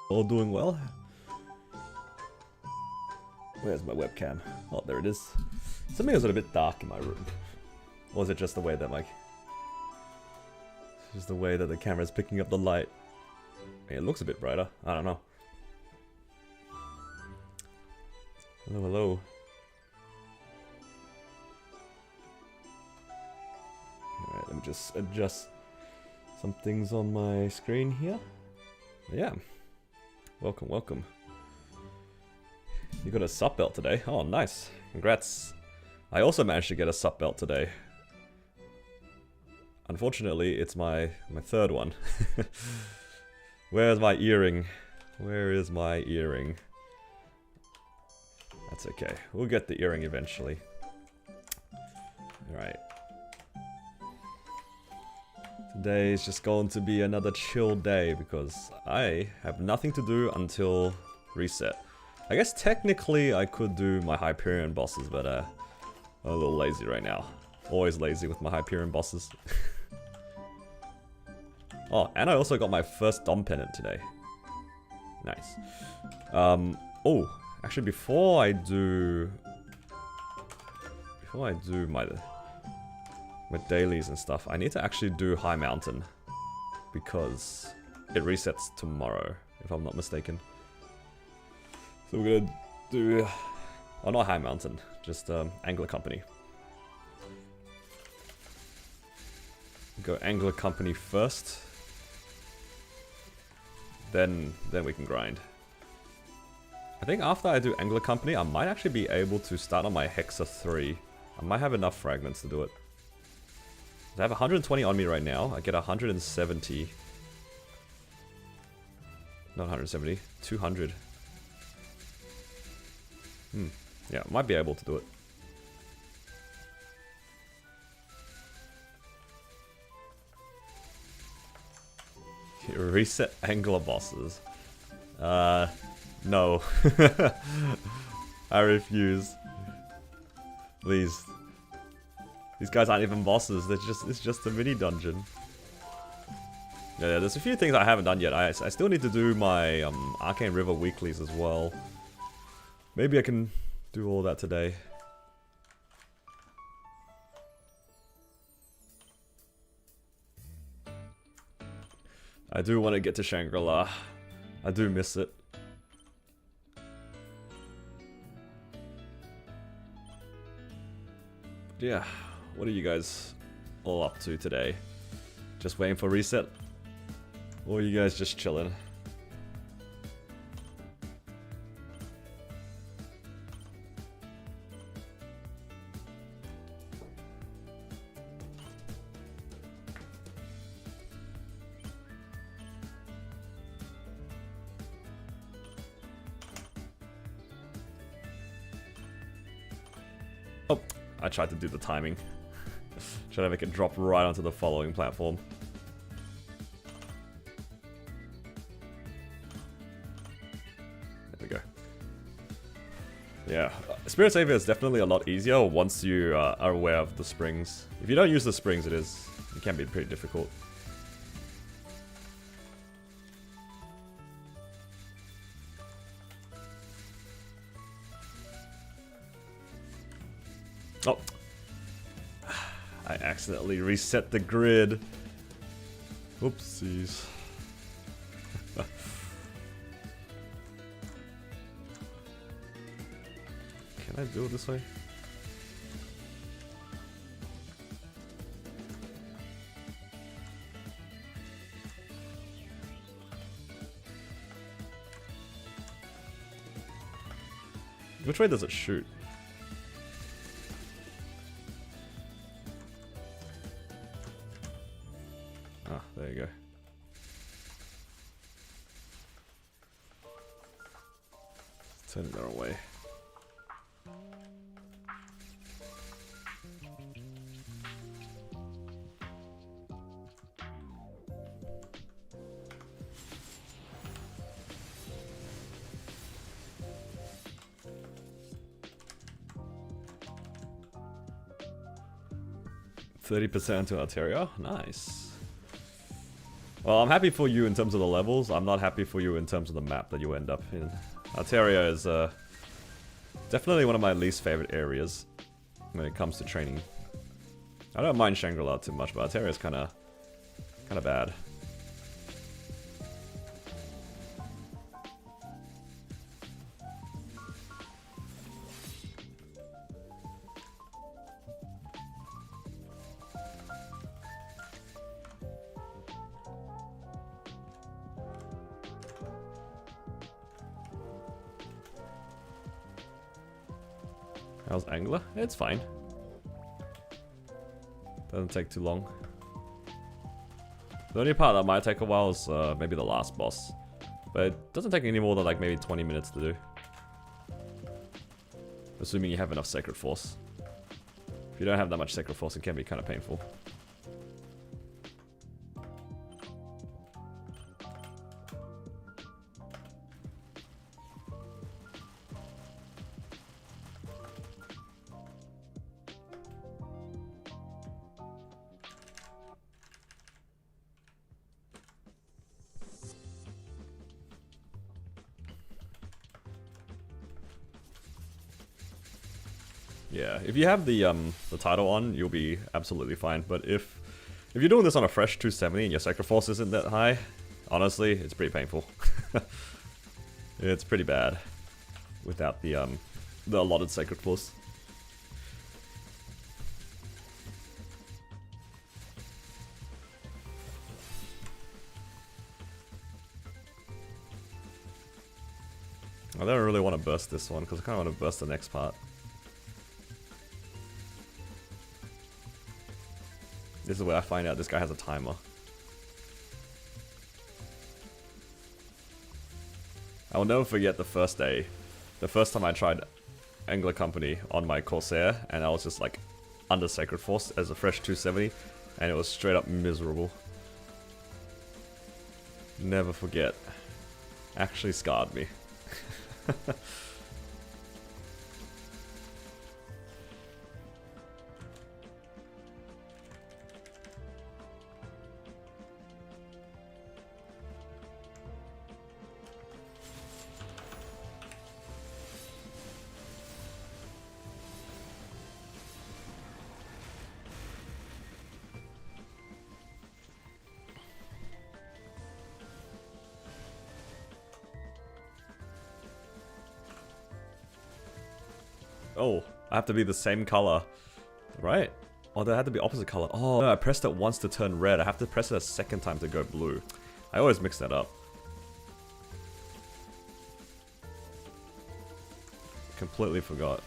All doing well? Where's my webcam? Oh, there it is. Something was a bit dark in my room. Or is it just the way that just the way that the camera's picking up the light? It looks a bit brighter. I don't know. Hello, hello. Alright, let me just adjust some things on my screen here. Yeah. Welcome, welcome. You got a sup belt today? Oh, nice. Congrats. I also managed to get a sup belt today. Unfortunately, it's my third one. Where's my earring? Where is my earring? That's okay. We'll get the earring eventually. Alright. Today is just going to be another chill day because I have nothing to do until reset. I guess technically I could do my Hyperion bosses, but I'm a little lazy right now. Always lazy with my Hyperion bosses. Oh, and I also got my first Dom pendant today. Nice. Oh, actually before I do my dailies and stuff, I need to actually do High Mountain because it resets tomorrow, if I'm not mistaken. So we're gonna do, oh, not High Mountain, just Angler Company. Go Angler Company first, then we can grind. I think after I do Angler Company, I might actually be able to start on my Hexa 3. I might have enough fragments to do it. I have 120 on me right now. I get 170. Not 170, 200. Yeah, I might be able to do it. Reset angler bosses. No. I refuse. Please. These guys aren't even bosses, it's just a mini dungeon. Yeah, there's a few things I haven't done yet. I still need to do my Arcane River weeklies as well. Maybe I can do all that today. I do want to get to Shangri-La. I do miss it. Yeah, what are you guys all up to today? Just waiting for reset? Or are you guys just chilling? Oh, I tried to do the timing. Trying to make it drop right onto the following platform. There we go. Yeah, Spirit Savior is definitely a lot easier once you are aware of the springs. If you don't use the springs, it can be pretty difficult. Oh, I accidentally reset the grid. Oopsies. Can I do it this way? Which way does it shoot? Ah, there you go. Turn it the wrong way. %, 30% to Altaria. Nice. Well, I'm happy for you in terms of the levels. I'm not happy for you in terms of the map that you end up in. Altaria is definitely one of my least favorite areas when it comes to training. I don't mind Shangri-La too much, but Altaria is kind of bad. How's Angler? It's fine. Doesn't take too long. The only part that might take a while is maybe the last boss. But it doesn't take any more than like maybe 20 minutes to do. Assuming you have enough Sacred Force. If you don't have that much Sacred Force, it can be kind of painful. Yeah, if you have the title on, you'll be absolutely fine. But if you're doing this on a fresh 270 and your Sacred Force isn't that high, honestly, it's pretty painful. It's pretty bad without the allotted Sacred Force. I don't really want to burst this one because I kind of want to burst the next part. This is where I find out this guy has a timer. I will never forget the first day. The first time I tried Angler Company on my Corsair, and I was just like under Sacred Force as a fresh 270, and it was straight up miserable. Never forget. Actually scarred me. Oh, I have to be the same color, right? Oh, they had to be opposite color. Oh, no, I pressed it once to turn red. I have to press it a second time to go blue. I always mix that up. Completely forgot.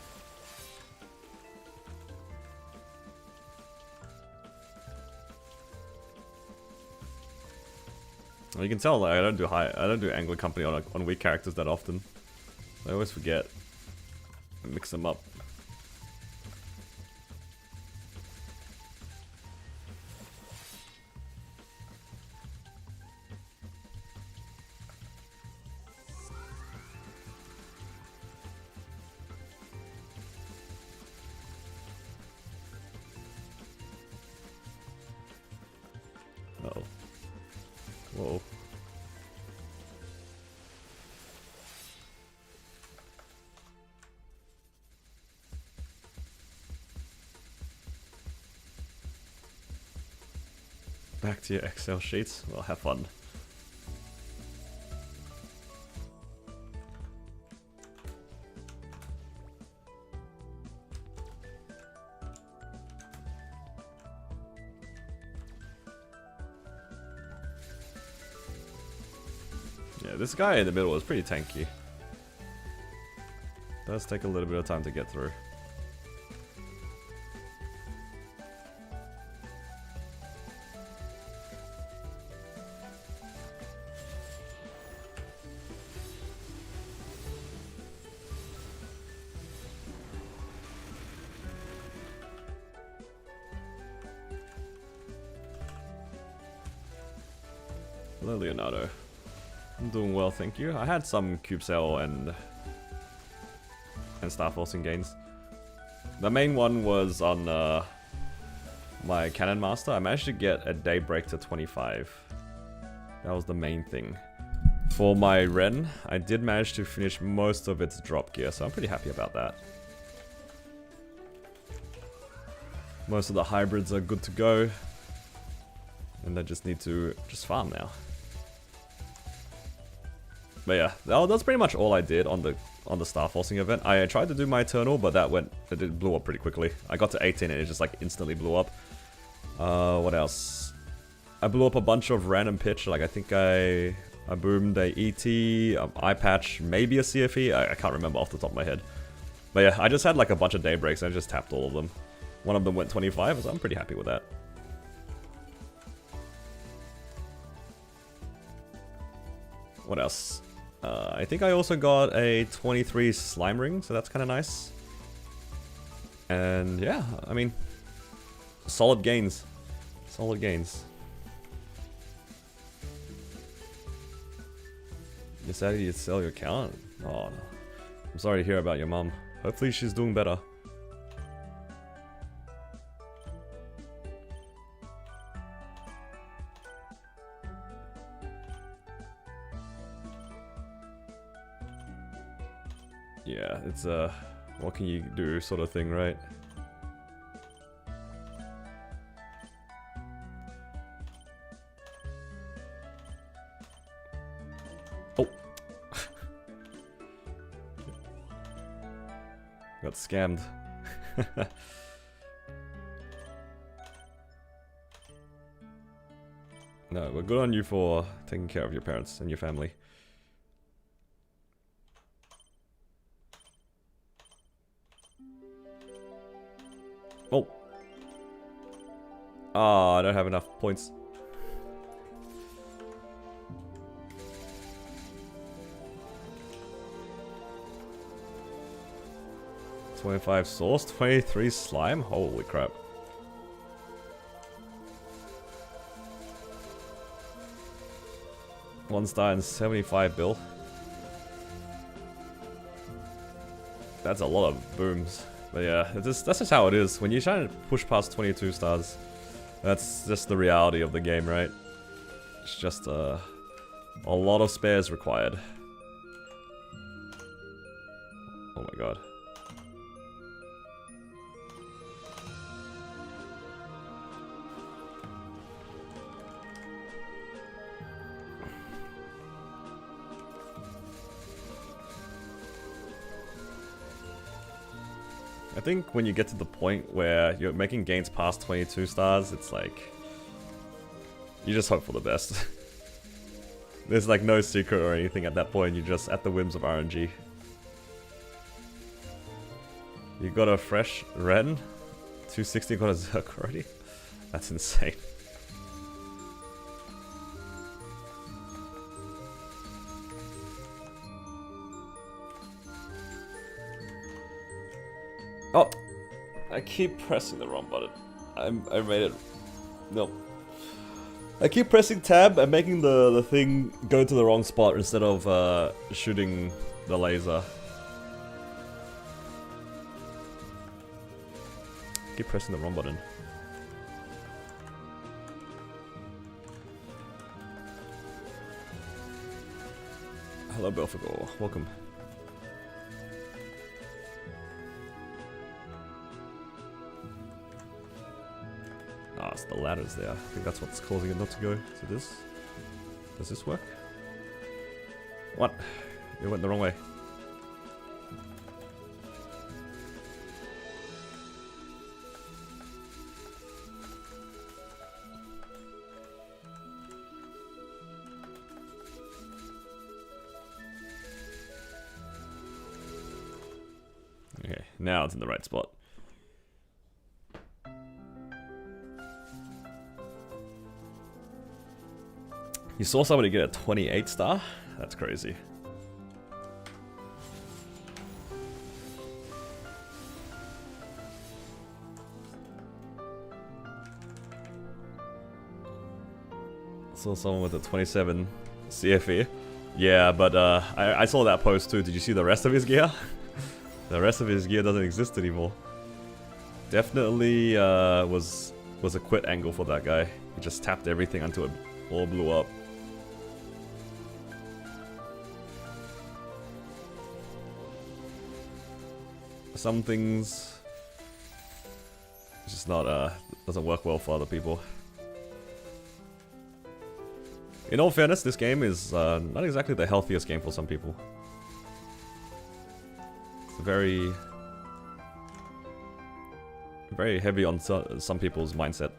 Well, you can tell like, I don't do Angler Company on weak characters that often. I always forget. Mix them up. Uh-oh. Whoa. Back to your Excel sheets. Well, have fun. Yeah, this guy in the middle is pretty tanky. Does take a little bit of time to get through. Hello, Leonardo. I'm doing well, thank you. I had some cube sale and Star Forcing gains. The main one was on my Cannon Master. I managed to get a day break to 25. That was the main thing. For my Ren, I did manage to finish most of its drop gear, so I'm pretty happy about that. Most of the hybrids are good to go. And I just need to just farm now. But yeah, that's pretty much all I did on the Star Forcing event. I tried to do my Eternal, but it blew up pretty quickly. I got to 18 and it just like instantly blew up. What else? I blew up a bunch of random pitch. Like I think I boomed a ET, eye patch, maybe a CFE. I can't remember off the top of my head. But yeah, I just had like a bunch of daybreaks and I just tapped all of them. One of them went 25, so I'm pretty happy with that. What else? I think I also got a 23 slime ring, so that's kind of nice. And yeah, I mean, solid gains. Solid gains. You decided you'd sell your account? Oh, no. I'm sorry to hear about your mom. Hopefully she's doing better. Yeah, it's what can you do sort of thing, right? Oh. Got scammed. No, but good on you for taking care of your parents and your family. Oh. Ah, I don't have enough points. $25 sauce, 23 slime? Holy crap. One star and 75 bill. That's a lot of booms. But yeah, that's just how it is. When you're trying to push past 22 stars, that's just the reality of the game, right? It's just a lot of spares required. Oh my god. I think when you get to the point where you're making gains past 22 stars, it's like, you just hope for the best. There's like no secret or anything at that point, you're just at the whims of RNG. You got a fresh Ren, 260 got a Zerk already? That's insane. Oh, I keep pressing the wrong button. I made it. No. I keep pressing tab and making the thing go to the wrong spot instead of shooting the laser. Keep pressing the wrong button. Hello, Belphegor. Welcome. Ah, it's the ladders there. I think that's what's causing it not to go to this. Does this work? What? It went the wrong way. Okay, now it's in the right spot. You saw somebody get a 28 star? That's crazy. Saw someone with a 27 CFE. Yeah, but I saw that post too. Did you see the rest of his gear? The rest of his gear doesn't exist anymore. Definitely was a quit angle for that guy. He just tapped everything until it all blew up. some things it's just not doesn't work well for other people. In all fairness, this game is not exactly the healthiest game for some people. It's very heavy on some people's mindset.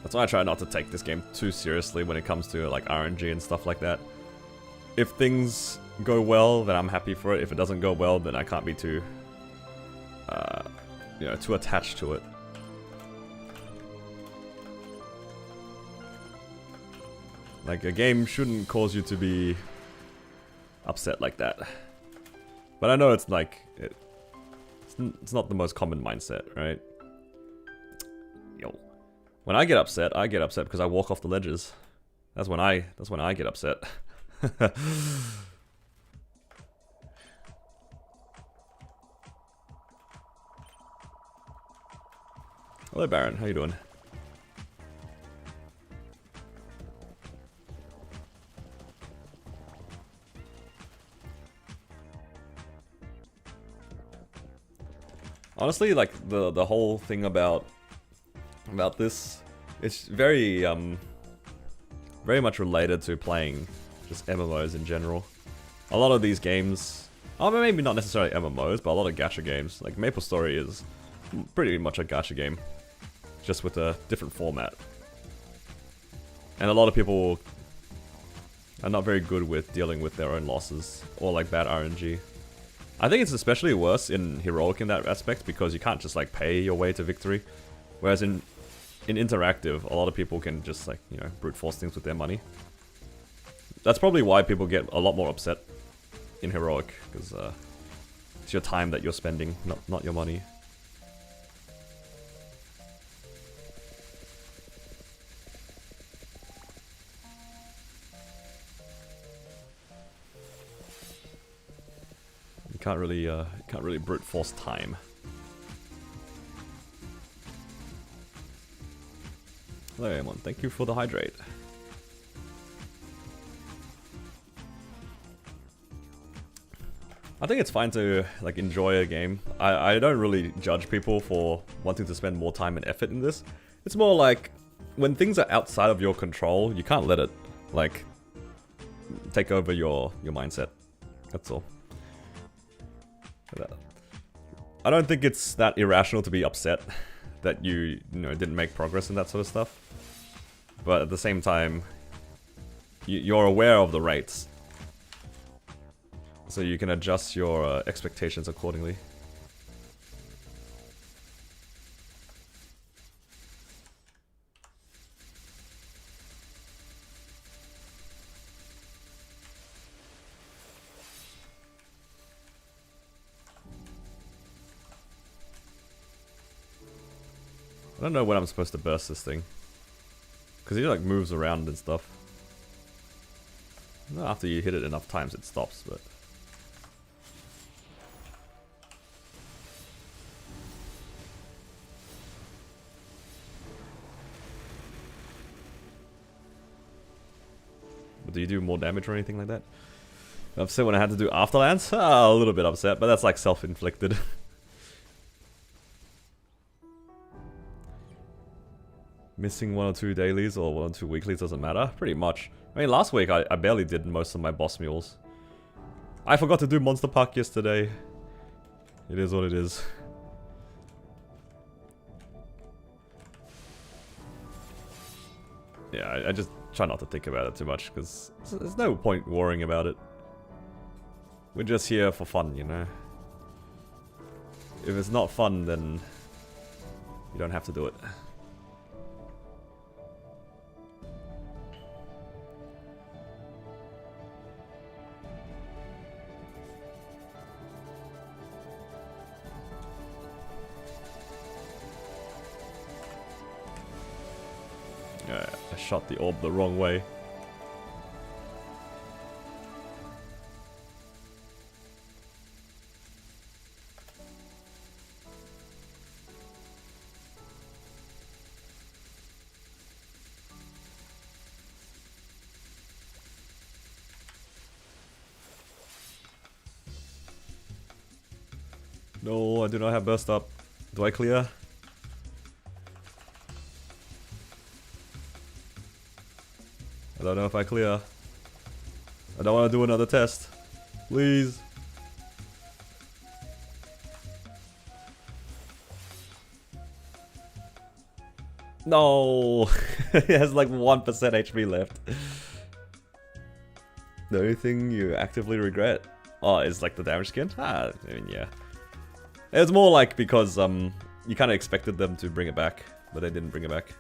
That's why I try not to take this game too seriously when it comes to like RNG and stuff like that. If things go well, then I'm happy for it. If it doesn't go well, then I can't be too, you know, too attached to it. Like, a game shouldn't cause you to be upset like that. But I know it's like, it's not the most common mindset, right? Yo. When I get upset because I walk off the ledges. That's when I get upset. Hello Baron, how you doing? Honestly, like the whole thing about this, it's very much related to playing just MMOs in general. A lot of these games, oh, maybe not necessarily MMOs, but a lot of gacha games. Like MapleStory is pretty much a gacha game, just with a different format. And a lot of people are not very good with dealing with their own losses or like bad RNG. I think it's especially worse in Heroic in that aspect because you can't just like pay your way to victory. Whereas in Interactive, a lot of people can just like, you know, brute force things with their money. That's probably why people get a lot more upset in Heroic, because it's your time that you're spending, not your money. You can't really brute force time. Hello, Amon. Thank you for the hydrate. I think it's fine to like enjoy a game. I don't really judge people for wanting to spend more time and effort in this. It's more like when things are outside of your control, you can't let it like take over your mindset. That's all. I don't think it's that irrational to be upset that you know didn't make progress and that sort of stuff. But at the same time, you're aware of the rates, so you can adjust your expectations accordingly. I don't know when I'm supposed to burst this thing, because it like moves around and stuff. After you hit it enough times, it stops, but... do you do more damage or anything like that? Upset when I had to do Afterlands? A little bit upset, but that's like self-inflicted. Missing 1 or 2 dailies or 1 or 2 weeklies doesn't matter, pretty much. I mean, last week I barely did most of my boss mules. I forgot to do Monster Park yesterday. It is what it is. Yeah, I just try not to think about it too much, because there's no point worrying about it. We're just here for fun, you know? If it's not fun, then you don't have to do it. I shot the orb the wrong way. No, I do not have burst up. Do I clear? I don't know if I clear. I don't want to do another test. Please. No! It has like 1% HP left. The only thing you actively regret? Oh, is like the damage skin? Ah, I mean, yeah. It was more like because you kind of expected them to bring it back, but they didn't bring it back.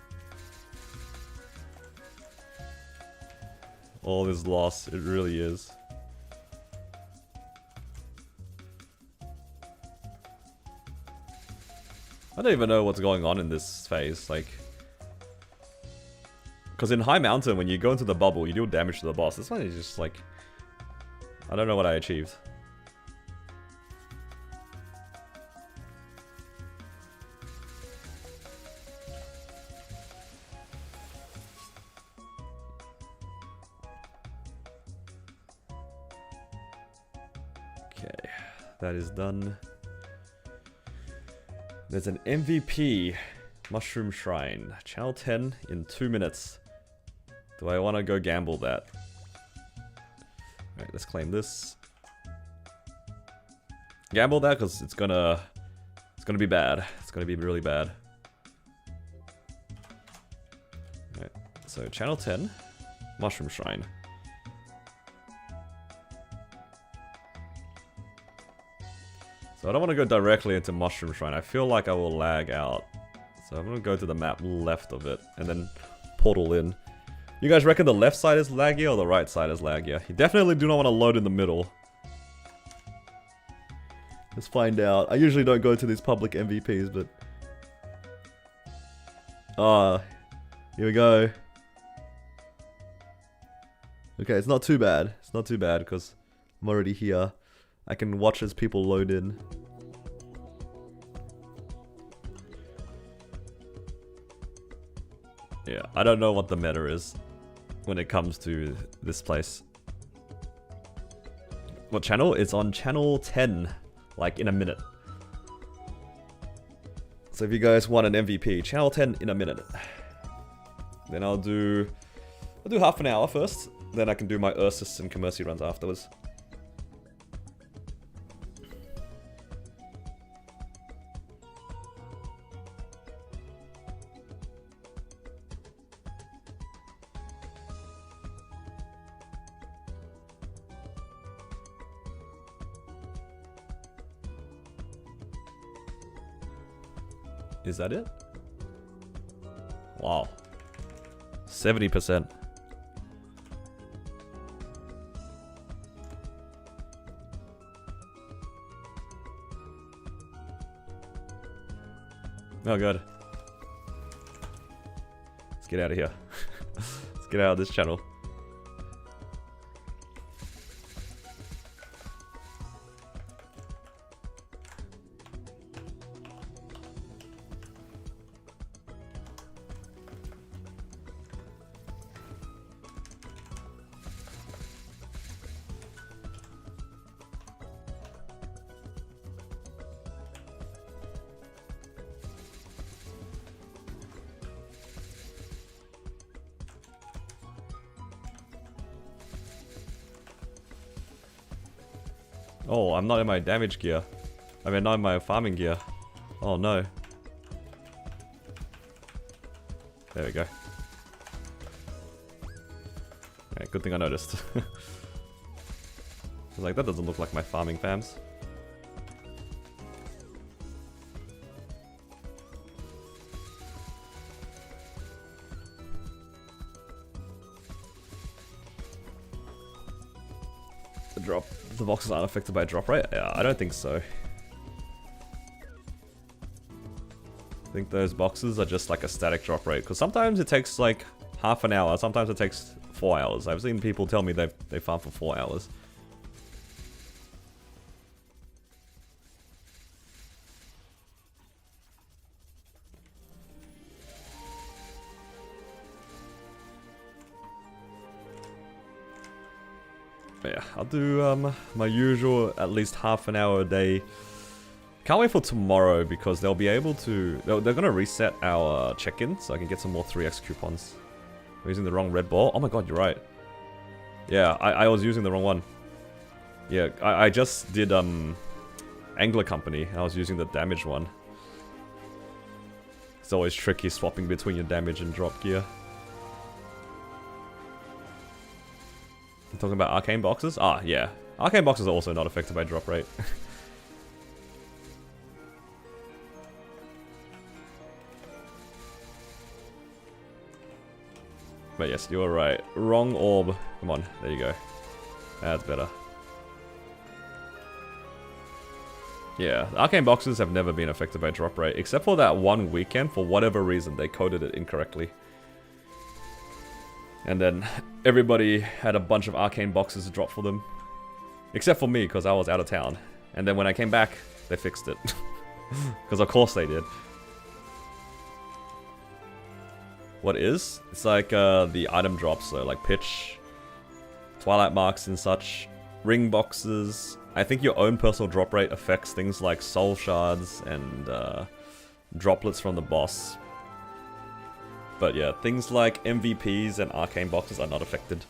All this loss, it really is. I don't even know what's going on in this phase, like... Because in High Mountain, when you go into the bubble, you do damage to the boss. This one is just like... I don't know what I achieved. Okay, that is done. There's an MVP, Mushroom Shrine, Channel 10 in 2 minutes. Do I want to go gamble that? Alright, let's claim this. Gamble that because it's gonna be bad. It's gonna be really bad. Alright, so Channel 10, Mushroom Shrine. So I don't want to go directly into Mushroom Shrine. I feel like I will lag out. So I'm going to go to the map left of it and then portal in. You guys reckon the left side is laggier or the right side is laggier? You definitely do not want to load in the middle. Let's find out. I usually don't go to these public MVPs, but... here we go. Okay, it's not too bad. It's not too bad because I'm already here. I can watch as people load in. Yeah, I don't know what the meta is when it comes to this place. What channel? It's on channel 10, like in a minute. So if you guys want an MVP, channel 10 in a minute. Then I'll do half an hour first, then I can do my Ursus and Commercy runs afterwards. Is that it? Wow. 70%. Oh, good. Let's get out of here. Let's get out of this channel. Oh, I'm not in my damage gear. I mean, not in my farming gear. Oh no. There we go. Alright, good thing I noticed. I was like, that doesn't look like my farming fams. The boxes aren't affected by drop rate? Yeah, I don't think so. I think those boxes are just like a static drop rate, because sometimes it takes like half an hour, sometimes it takes 4 hours. I've seen people tell me they farm for 4 hours. But yeah, I'll do my usual at least half an hour a day Can't wait for tomorrow because they'll be able to... They're going to reset our check-in so I can get some more 3x coupons. I'm using the wrong red ball. Oh my god, you're right. Yeah, I was using the wrong one. Yeah, I just did Angler Company. I was using the damage one. It's always tricky swapping between your damage and drop gear. I'm talking about arcane boxes? Ah, yeah. Arcane boxes are also not affected by drop rate. But yes, you were right. Wrong orb. Come on, there you go. That's better. Yeah, arcane boxes have never been affected by drop rate, except for that one weekend. For whatever reason, they coded it incorrectly. And then everybody had a bunch of arcane boxes drop for them. Except for me, because I was out of town. And then when I came back, they fixed it. Because of course they did. What is? It's like the item drops, so like pitch, twilight marks and such, ring boxes. I think your own personal drop rate affects things like soul shards and droplets from the boss. But yeah, things like MVPs and arcane boxes are not affected.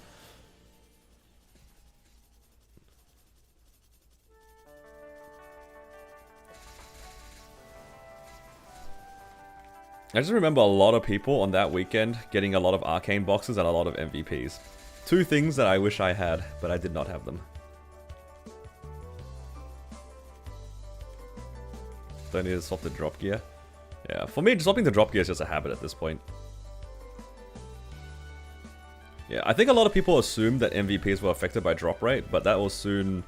I just remember a lot of people on that weekend getting a lot of arcane boxes and a lot of MVPs. Two things that I wish I had, but I did not have them. Don't need to swap the drop gear. Yeah, for me, swapping the drop gear is just a habit at this point. Yeah, I think a lot of people assumed that MVPs were affected by drop rate, but that was soon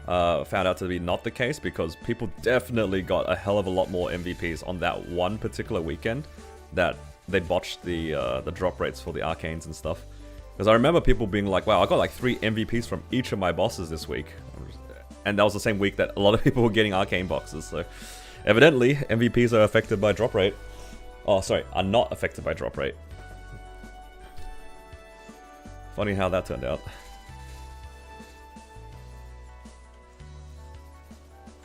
found out to be not the case because people definitely got a hell of a lot more MVPs on that one particular weekend that they botched the drop rates for the arcanes and stuff. Because I remember people being like, wow, I got like 3 MVPs from each of my bosses this week. And that was the same week that a lot of people were getting arcane boxes, so evidently MVPs are affected by drop rate. Oh, sorry, are not affected by drop rate. Funny how that turned out.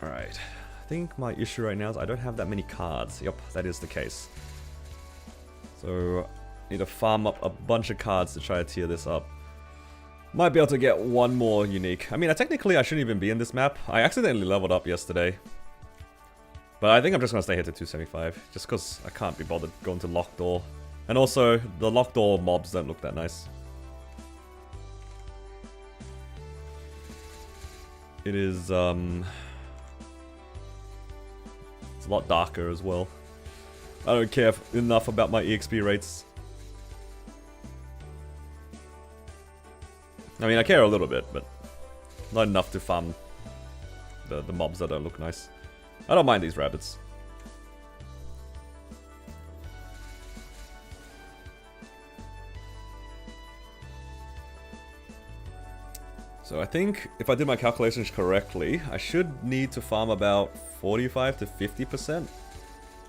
Alright, I think my issue right now is I don't have that many cards. Yep, that is the case. So, need to farm up a bunch of cards to try to tier this up. Might be able to get one more unique. I mean, technically I shouldn't even be in this map. I accidentally leveled up yesterday. But I think I'm just going to stay here to 275. Just because I can't be bothered going to locked door. And also, the locked door mobs don't look that nice. It is, it's a lot darker as well. I don't care enough about my EXP rates. I mean, I care a little bit, but not enough to farm the mobs that don't look nice. I don't mind these rabbits. So I think if I did my calculations correctly, I should need to farm about 45 to 50%.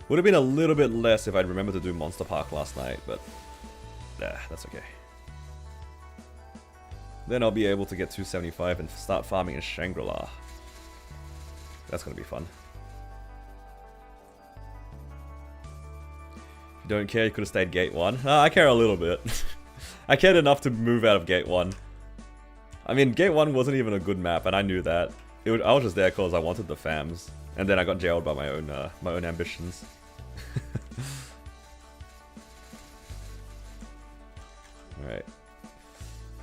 Would have been a little bit less if I'd remembered to do Monster Park last night, but that's okay. Then I'll be able to get 275 and start farming in Shangri-La. That's gonna be fun. If you don't care, you could have stayed Gate 1. I care a little bit. I cared enough to move out of Gate 1. I mean, Gate 1 wasn't even a good map, and I knew that. I was just there because I wanted the fams. And then I got jailed by my own ambitions. Alright.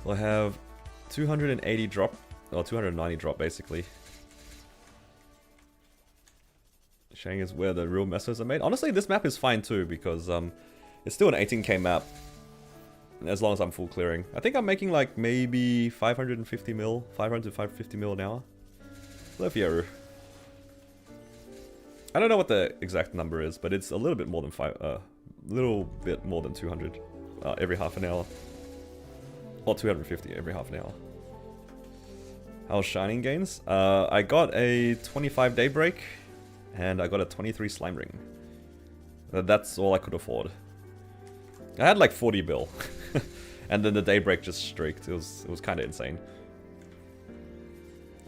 So I have 280 drop, or 290 drop basically. Shang is where the real messes are made. Honestly, this map is fine too, because it's still an 18k map. As long as I'm full clearing. I think I'm making like maybe 550 mil, 500 to 550 mil an hour. Lefieru. I don't know what the exact number is, but it's a little bit more than 200 every half an hour. Or 250 every half an hour. How's Shining gains? I got a 25 Daybreak, and I got a 23 Slime Ring. That's all I could afford. I had like 40 bill. And then the Daybreak just streaked. It was kind of insane.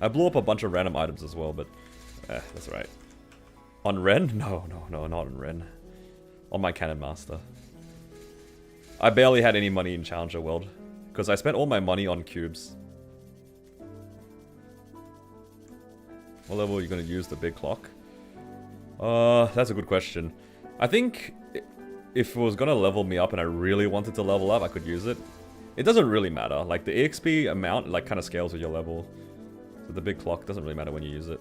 I blew up a bunch of random items as well, but that's alright. On Ren? No, not on Ren. On my Cannon Master. I barely had any money in Challenger World. Because I spent all my money on cubes. What level are you going to use the big clock? That's a good question. I think if it was going to level me up and I really wanted to level up, I could use it. It doesn't really matter. Like, the EXP amount, like, kind of scales with your level. So the big clock doesn't really matter when you use it.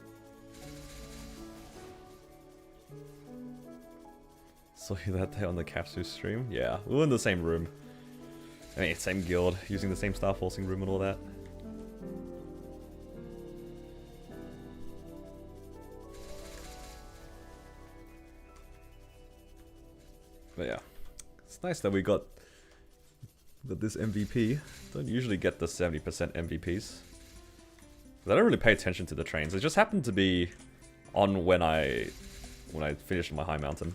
Saw you that day on the Capsu stream? Yeah, we were in the same room. I mean, same guild, using the same Star Forcing room and all that. But yeah, it's nice that we got this MVP. Don't usually get the 70% MVPs. I don't really pay attention to the trains. It just happened to be on when I finished my high mountain.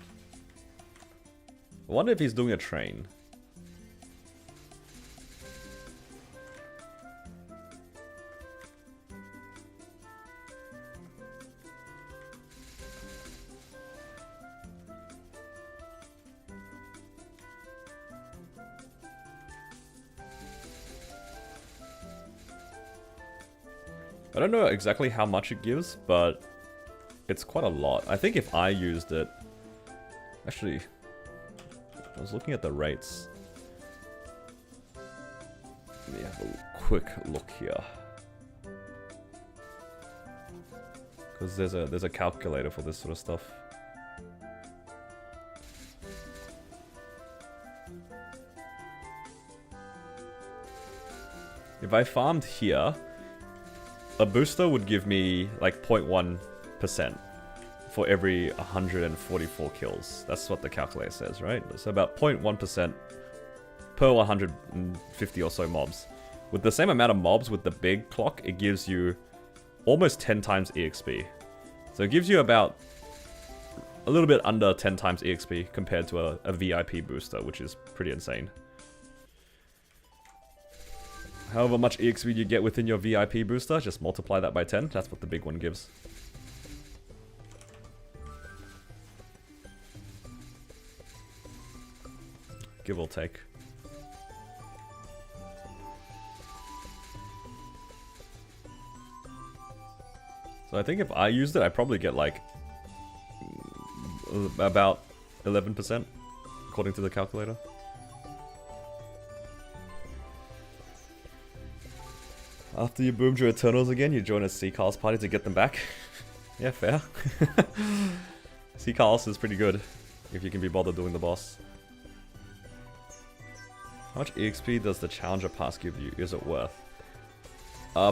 I wonder if he's doing a train. I don't know exactly how much it gives, but it's quite a lot. I think if I used it... Actually, I was looking at the rates. Let me have a quick look here. Because there's a calculator for this sort of stuff. If I farmed here, a booster would give me like 0.1% for every 144 kills. That's what the calculator says, right? So about 0.1% per 150 or so mobs. With the same amount of mobs with the big clock, it gives you almost 10 times EXP. So it gives you about a little bit under 10 times EXP compared to a VIP booster, which is pretty insane. However much EXP you get within your VIP booster, just multiply that by 10. That's what the big one gives. Give or take. So I think if I used it, I'd probably get like about 11%, according to the calculator. After you boomed your Eternals again, you join a Seacarl's party to get them back. Yeah, fair. Seacarl's is pretty good, if you can be bothered doing the boss. How much EXP does the Challenger Pass give you? Is it worth?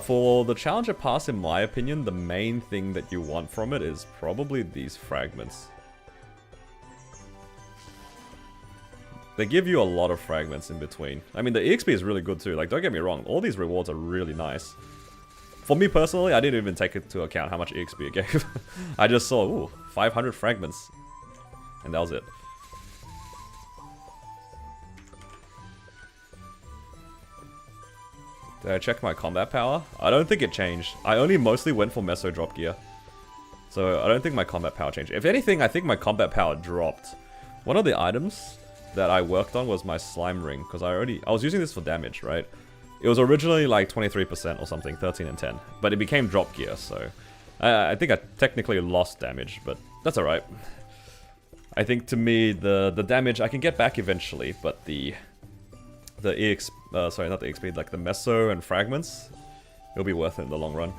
For the Challenger Pass, in my opinion, the main thing that you want from it is probably these fragments. They give you a lot of fragments in between. I mean, the EXP is really good too. Like, don't get me wrong, all these rewards are really nice. For me personally, I didn't even take into account how much EXP it gave. I just saw, ooh, 500 fragments. And that was it. Did I check my combat power? I don't think it changed. I only mostly went for Meso drop gear. So I don't think my combat power changed. If anything, I think my combat power dropped. One of the items that I worked on was my slime ring, because I was using this for damage, right? It was originally like 23% or something, 13 and 10, but it became drop gear, so I think I technically lost damage, but that's alright. I think to me, the damage I can get back eventually, but the sorry, not the XP, like the Meso and fragments, it'll be worth it in the long run.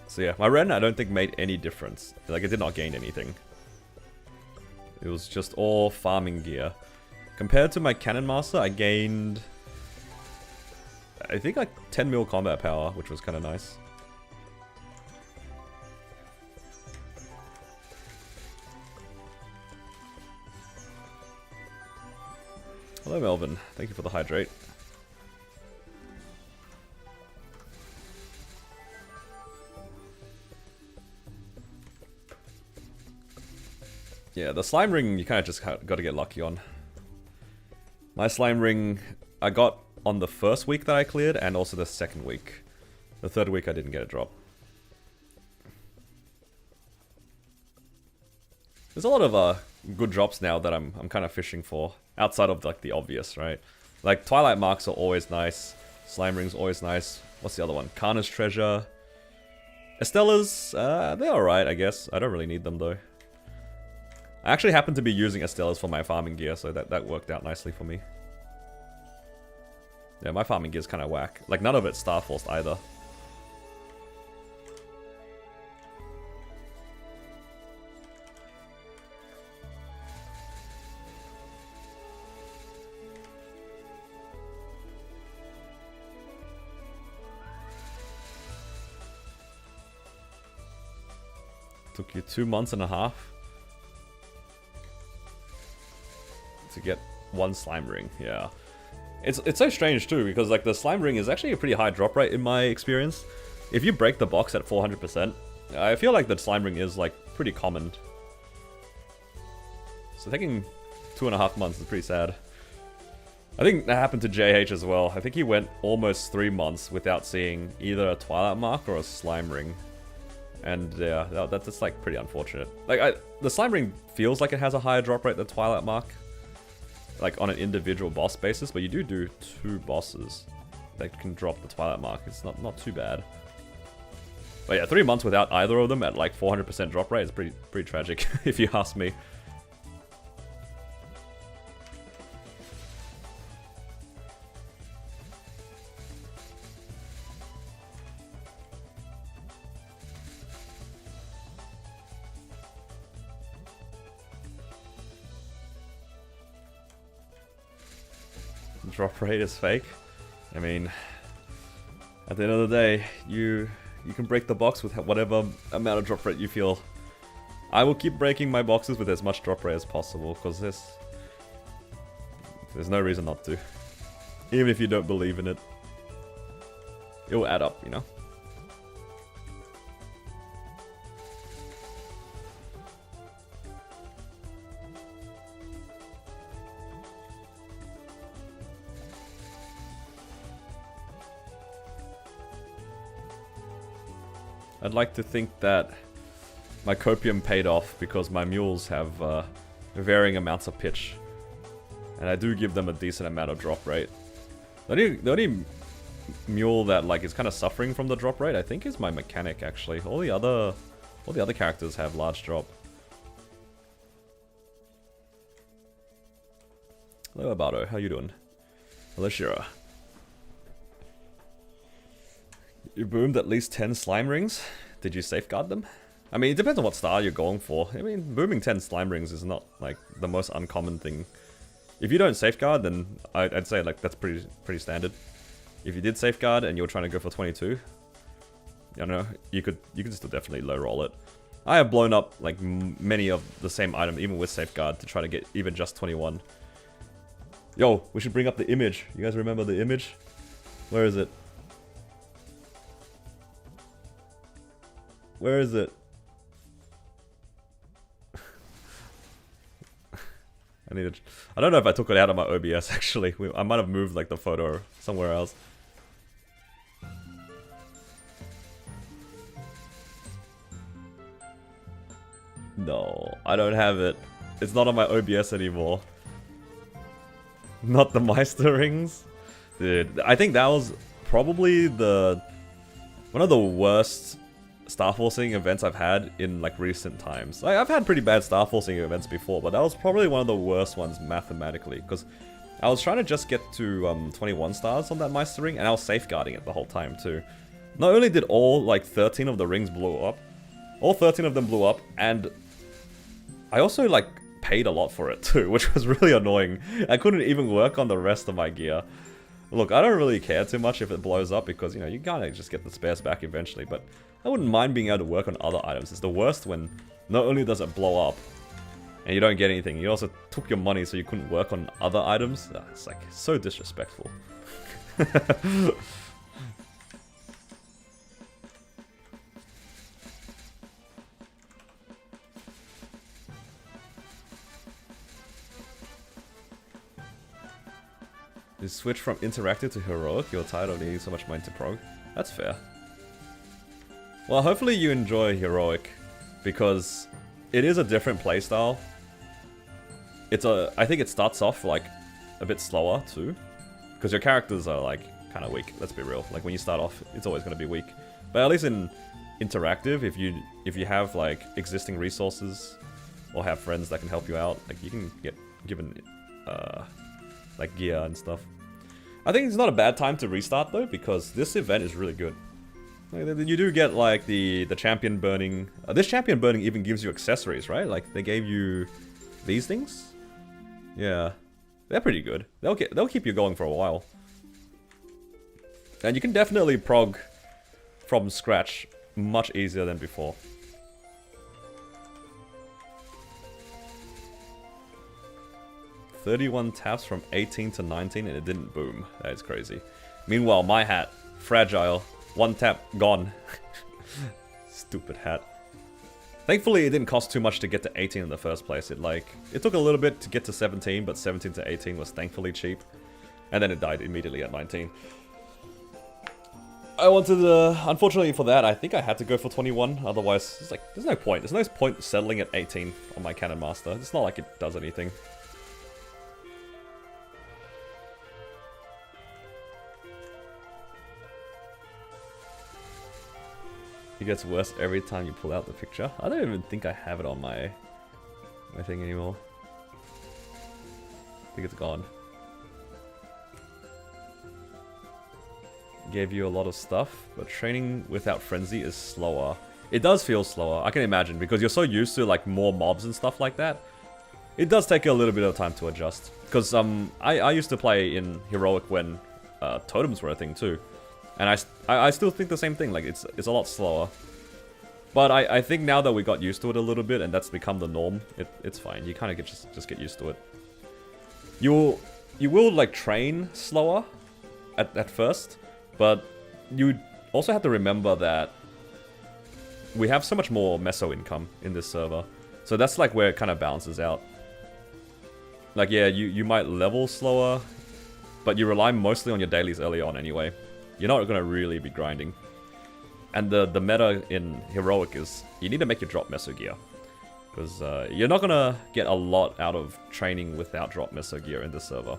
So yeah, my Ren I don't think made any difference. Like, it did not gain anything. It was just all farming gear. Compared to my Cannon Master, I gained, I think, like 10 mil combat power, which was kind of nice. Hello Melvin, thank you for the hydrate. Yeah, the slime ring you kind of just got to get lucky on. My slime ring I got on the first week that I cleared and also the second week. The third week I didn't get a drop. There's a lot of good drops now that I'm kind of fishing for, outside of like the obvious, right? Like Twilight Marks are always nice, Slime Rings always nice. What's the other one? Karna's Treasure. Estella's, they're alright, I guess. I don't really need them though. I actually happen to be using Estella's for my farming gear, so that worked out nicely for me. Yeah, my farming gear's kind of whack. Like none of it's Starforced either. Took you 2 months and a half to get one slime ring. Yeah, it's so strange too, because like the slime ring is actually a pretty high drop rate in my experience. If you break the box at 400%, I feel like the slime ring is like pretty common. So taking 2.5 months is pretty sad. I think that happened to JH as well. I think he went almost 3 months without seeing either a Twilight Mark or a slime ring. And yeah, that's like pretty unfortunate. Like the slime ring feels like it has a higher drop rate than Twilight Mark, like on an individual boss basis. But you do 2 bosses that can drop the Twilight Mark. It's not too bad. But yeah, 3 months without either of them at like 400% drop rate is pretty tragic, if you ask me. Drop rate is fake. I mean, at the end of the day, you can break the box with whatever amount of drop rate you feel. I will keep breaking my boxes with as much drop rate as possible, because there's no reason not to. Even if you don't believe in it, it will add up, you know? I'd like to think that my copium paid off because my mules have varying amounts of pitch. And I do give them a decent amount of drop rate. The only mule that like is kind of suffering from the drop rate, I think, is my mechanic actually. All the other characters have large drop. Hello Abato, how you doing? Hello Shira. You boomed at least 10 slime rings? Did you safeguard them? I mean, it depends on what style you're going for. I mean, booming 10 slime rings is not, like, the most uncommon thing. If you don't safeguard, then I'd say, like, that's pretty standard. If you did safeguard and you're trying to go for 22, I don't know, you could still definitely low roll it. I have blown up, like, many of the same item, even with safeguard, to try to get even just 21. Yo, we should bring up the image. You guys remember the image? Where is it? Where is it? I don't know if I took it out of my OBS actually. I might have moved like the photo somewhere else. No, I don't have it. It's not on my OBS anymore. Not the Meister rings? Dude, I think that was probably one of the worst Star Forcing events I've had in like recent times. Like, I've had pretty bad Star Forcing events before, but that was probably one of the worst ones mathematically, because I was trying to just get to 21 stars on that Meister ring, and I was safeguarding it the whole time too. Not only did all like 13 of the rings blow up, all 13 of them blew up, and I also like paid a lot for it too, which was really annoying. I couldn't even work on the rest of my gear. Look, I don't really care too much if it blows up, because, you know, you kind of just get the spares back eventually, but I wouldn't mind being able to work on other items. It's the worst when not only does it blow up and you don't get anything, you also took your money so you couldn't work on other items. It's like so disrespectful. You switch from interactive to heroic, you're tired of needing so much money to prog. That's fair. Well, hopefully you enjoy Heroic, because it is a different playstyle. I think it starts off like a bit slower too, because your characters are like kind of weak. Let's be real. Like when you start off, it's always going to be weak. But at least in interactive, if you have like existing resources or have friends that can help you out, like you can get given like gear and stuff. I think it's not a bad time to restart though, because this event is really good. Like, you do get like the champion burning. This champion burning even gives you accessories, right? Like they gave you these things. Yeah, they're pretty good. They'll keep you going for a while. And you can definitely prog from scratch much easier than before. "31 taps from 18 to 19 and it didn't boom." That is crazy. Meanwhile, my hat, fragile, 1 tap, gone. Stupid hat. Thankfully, it didn't cost too much to get to 18 in the first place. It took a little bit to get to 17, but 17 to 18 was thankfully cheap. And then it died immediately at 19. I wanted to, unfortunately for that, I think I had to go for 21. Otherwise, it's like, there's no point. There's no point settling at 18 on my Cannon Master. It's not like it does anything. It gets worse every time you pull out the picture. I don't even think I have it on my thing anymore. I think it's gone. Gave you a lot of stuff, but training without frenzy is slower. It does feel slower, I can imagine, because you're so used to like more mobs and stuff like that. It does take a little bit of time to adjust. Because I used to play in Heroic when totems were a thing too. And I still think the same thing, like it's a lot slower. But I think now that we got used to it a little bit and that's become the norm, it's fine. You kind of just get used to it. You will like train slower at first, but you also have to remember that we have so much more meso income in this server. So that's like where it kind of balances out. Like yeah, you might level slower, but you rely mostly on your dailies early on anyway. You're not going to really be grinding. And the meta in Heroic is you need to make your drop meso gear. Because you're not going to get a lot out of training without drop meso gear in this server.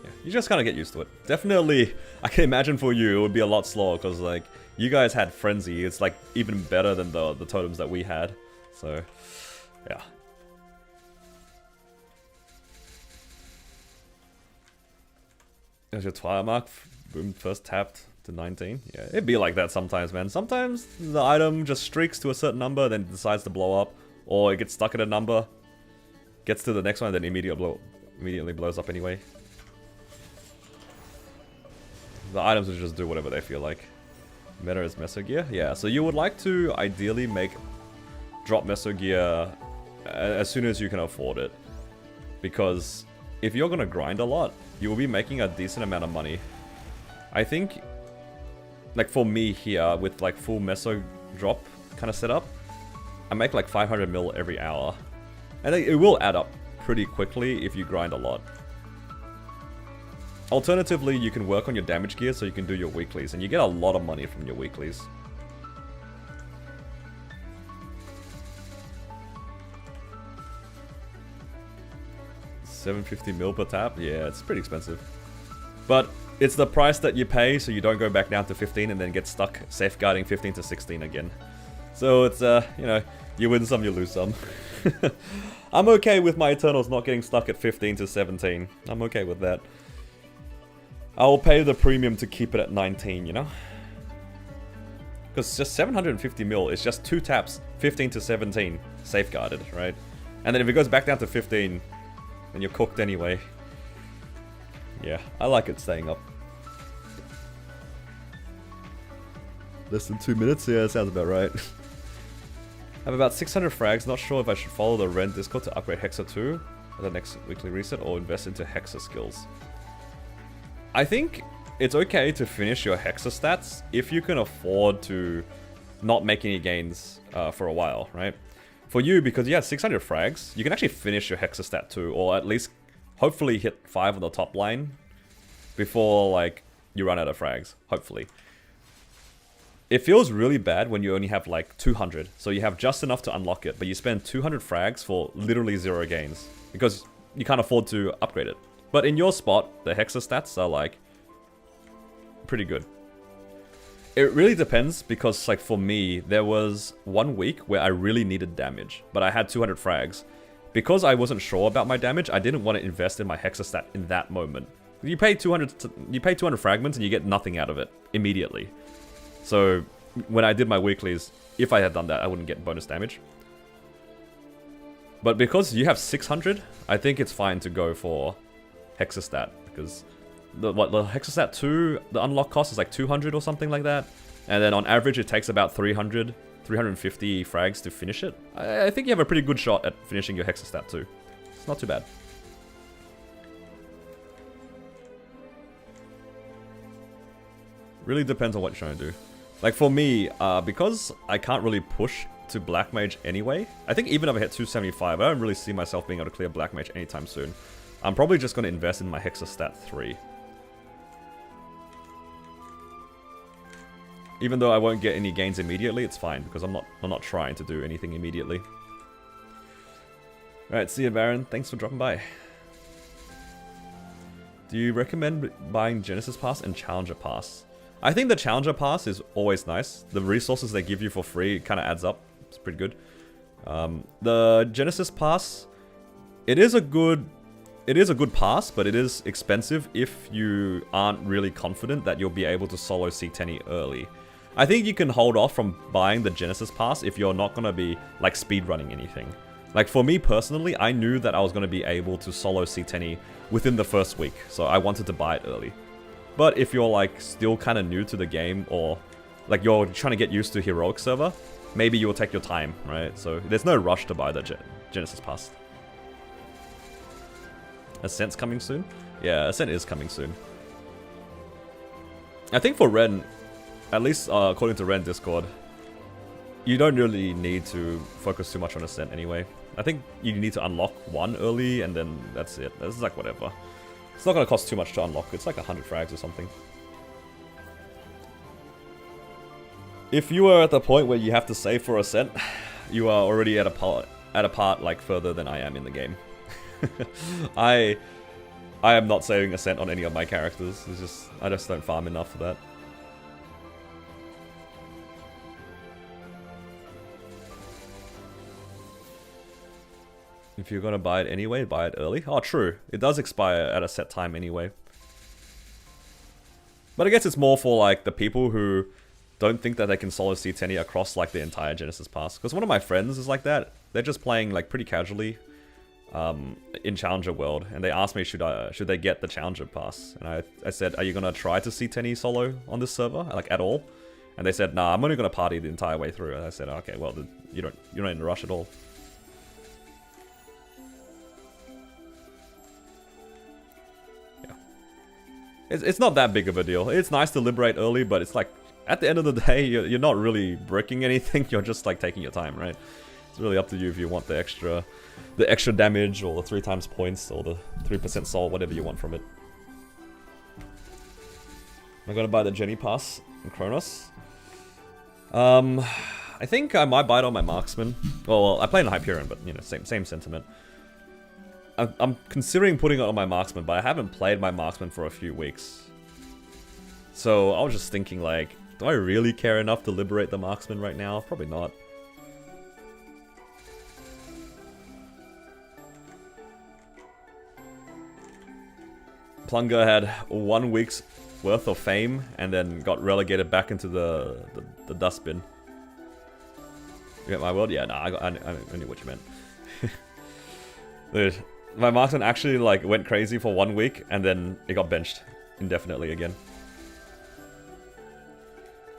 Yeah, you just kind of get used to it. Definitely, I can imagine for you it would be a lot slower because like you guys had Frenzy. It's like even better than the totems that we had. So, yeah. There's your Twilight Mark. Boom, first tapped to 19. Yeah, it'd be like that sometimes, man. Sometimes the item just streaks to a certain number, then decides to blow up. Or it gets stuck at a number, gets to the next one, then immediately blows up anyway. The items will just do whatever they feel like. Meta is Meso Gear? Yeah, so you would like to ideally make drop Meso Gear as soon as you can afford it. Because if you're going to grind a lot, you will be making a decent amount of money. I think, like for me here, with like full Meso drop kind of setup, I make like 500 mil every hour. And it will add up pretty quickly if you grind a lot. Alternatively, you can work on your damage gear so you can do your weeklies, and you get a lot of money from your weeklies. $750 mil per tap? Yeah, it's pretty expensive. But it's the price that you pay so you don't go back down to 15 and then get stuck safeguarding 15 to 16 again. So it's, you know, you win some, you lose some. I'm okay with my Eternals not getting stuck at 15 to 17. I'm okay with that. I will pay the premium to keep it at 19, you know? Because just 750 mil is just 2 taps, 15 to 17, safeguarded, right? And then if it goes back down to 15, then you're cooked anyway. Yeah, I like it staying up. Less than 2 minutes? Yeah, that sounds about right. I have about 600 frags, not sure if I should follow the Ren Discord to upgrade Hexa 2 at the next weekly reset or invest into Hexa skills. I think it's okay to finish your Hexa stats if you can afford to not make any gains for a while, right? For you, because you had 600 frags, you can actually finish your Hexastat 2, or at least hopefully hit 5 on the top line before, like, you run out of frags. Hopefully. It feels really bad when you only have, like, 200. So you have just enough to unlock it, but you spend 200 frags for literally 0 gains. Because you can't afford to upgrade it. But in your spot, the Hexastats are, like, pretty good. It really depends, because, like, for me, there was 1 week where I really needed damage, but I had 200 frags. Because I wasn't sure about my damage, I didn't want to invest in my Hexastat in that moment. You pay 200 fragments and you get nothing out of it immediately. So, when I did my weeklies, if I had done that, I wouldn't get bonus damage. But because you have 600, I think it's fine to go for Hexastat, because the Hexastat 2, the unlock cost is like 200 or something like that. And then on average, it takes about 350 frags to finish it. I think you have a pretty good shot at finishing your Hexastat 2. It's not too bad. Really depends on what you're trying to do. Like for me, because I can't really push to Black Mage anyway, I think even if I hit 275, I don't really see myself being able to clear Black Mage anytime soon. I'm probably just going to invest in my Hexastat 3. Even though I won't get any gains immediately, it's fine, because I'm not trying to do anything immediately. Alright, see you, Baron. Thanks for dropping by. Do you recommend buying Genesis Pass and Challenger Pass? I think the Challenger Pass is always nice. The resources they give you for free kind of adds up. It's pretty good. The Genesis Pass, it is a good pass, but it is expensive if you aren't really confident that you'll be able to solo C10 early. I think you can hold off from buying the Genesis Pass if you're not going to be like speedrunning anything. Like for me personally, I knew that I was going to be able to solo C10 within the first week, so I wanted to buy it early. But if you're like still kind of new to the game, or like you're trying to get used to Heroic server, maybe you'll take your time, right? So there's no rush to buy the Genesis Pass. Ascent's coming soon? Yeah, Ascent is coming soon. I think for Ren, at least according to Ren Discord, you don't really need to focus too much on Ascent anyway. I think you need to unlock 1 early, and then that's it. This is like whatever. It's not going to cost too much to unlock. It's like 100 frags or something. If you are at the point where you have to save for Ascent, you are already at a part like further than I am in the game. I am not saving Ascent on any of my characters. It's just I just don't farm enough for that. If you're gonna buy it anyway, buy it early. Oh, true. It does expire at a set time anyway. But I guess it's more for like the people who don't think that they can solo C10 across like the entire Genesis Pass. Because one of my friends is like that. They're just playing like pretty casually in Challenger World, and they asked me should they get the Challenger Pass, and I said, are you gonna try to C10 solo on this server, like at all? And they said, nah, I'm only gonna party the entire way through. And I said, okay, well you're not in a rush at all. It's not that big of a deal. It's nice to liberate early, but it's like, at the end of the day, you're not really breaking anything. You're just like taking your time, right? It's really up to you if you want the extra damage, or the 3 times points, or the 3% soul, whatever you want from it. Am I gonna buy the Jenny Pass in Kronos? I think I might buy it on my Marksman. Well, I play in Hyperion, but you know, same sentiment. I'm considering putting it on my Marksman, but I haven't played my Marksman for a few weeks. So I was just thinking, like, do I really care enough to liberate the Marksman right now? Probably not. Plunger had 1 week's worth of fame and then got relegated back into the dustbin. You get my world? Yeah, nah, I knew what you meant. Dude, my Marksman actually like went crazy for 1 week and then it got benched indefinitely again.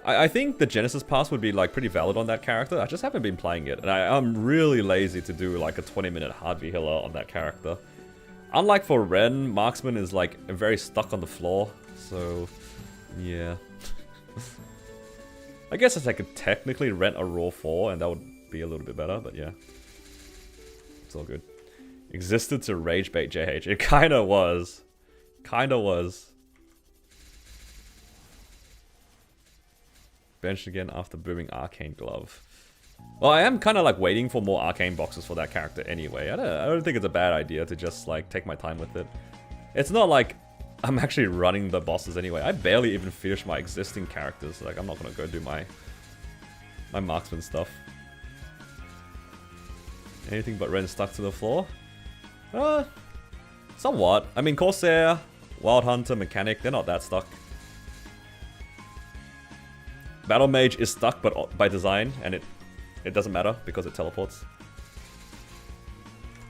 I think the Genesis Pass would be like pretty valid on that character. I just haven't been playing it, and I'm really lazy to do like a 20-minute hard V healer on that character. Unlike for Ren, Marksman is like very stuck on the floor, so yeah. I guess I could technically rent a Raw 4 and that would be a little bit better, but yeah. It's all good. Existed to rage bait JH. It kinda was. Kinda was. Benched again after booming Arcane Glove. Well, I am kind of like waiting for more Arcane boxes for that character anyway. I don't think it's a bad idea to just like take my time with it. It's not like I'm actually running the bosses anyway. I barely even finish my existing characters. Like, I'm not gonna go do my marksman stuff. Anything but Ren stuck to the floor? Somewhat. I mean, Corsair, Wild Hunter, Mechanic, they're not that stuck. Battle Mage is stuck, but by design, and it doesn't matter because it teleports.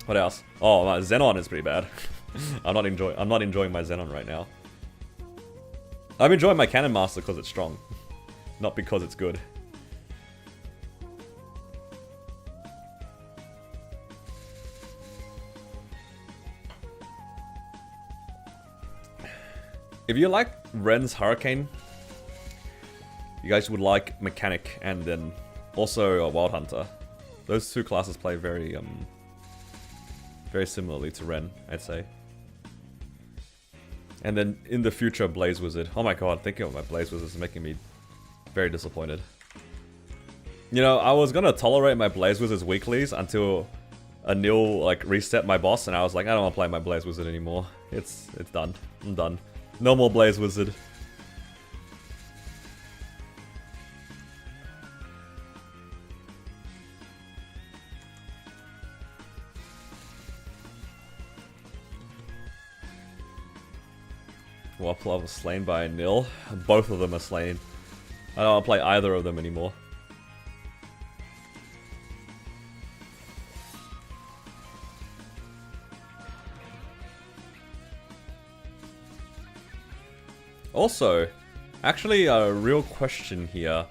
What else? Oh, my Xenon is pretty bad. I'm not enjoying my Xenon right now. I'm enjoying my Cannon Master because it's strong, not because it's good. If you like Ren's Hurricane, you guys would like Mechanic and then also a Wild Hunter. Those two classes play very similarly to Ren, I'd say. And then in the future, Blaze Wizard. Oh my god, thinking of my Blaze Wizard is making me very disappointed. You know, I was gonna tolerate my Blaze Wizard's weeklies until Anil like reset my boss, and I was like, I don't want to play my Blaze Wizard anymore. It's done. I'm done. No more Blaze Wizard. Wapla was slain by a nil. Both of them are slain. I don't want to play either of them anymore. Also, actually a real question here.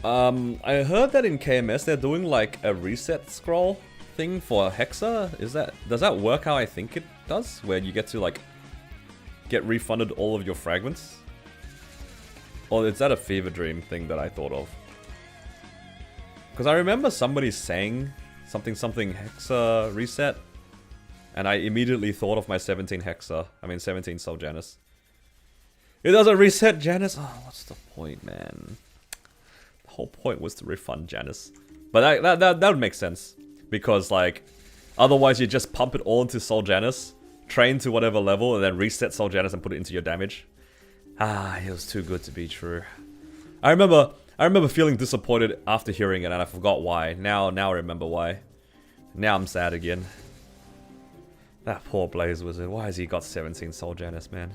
I heard that in KMS they're doing like a reset scroll thing for Hexa. Does that work how I think it does? Where you get to like get refunded all of your fragments? Or is that a fever dream thing that I thought of? Because I remember somebody saying something Hexa reset, and I immediately thought of my 17 Soul Janus. It doesn't reset Janus? Oh, what's the point, man? The whole point was to refund Janus. But that would make sense. Because, like, otherwise you just pump it all into Soul Janus, train to whatever level, and then reset Soul Janus and put it into your damage. Ah, it was too good to be true. I remember feeling disappointed after hearing it, and I forgot why. Now I remember why. Now I'm sad again. That poor Blaze Wizard. Why has he got 17 Soul Janus, man?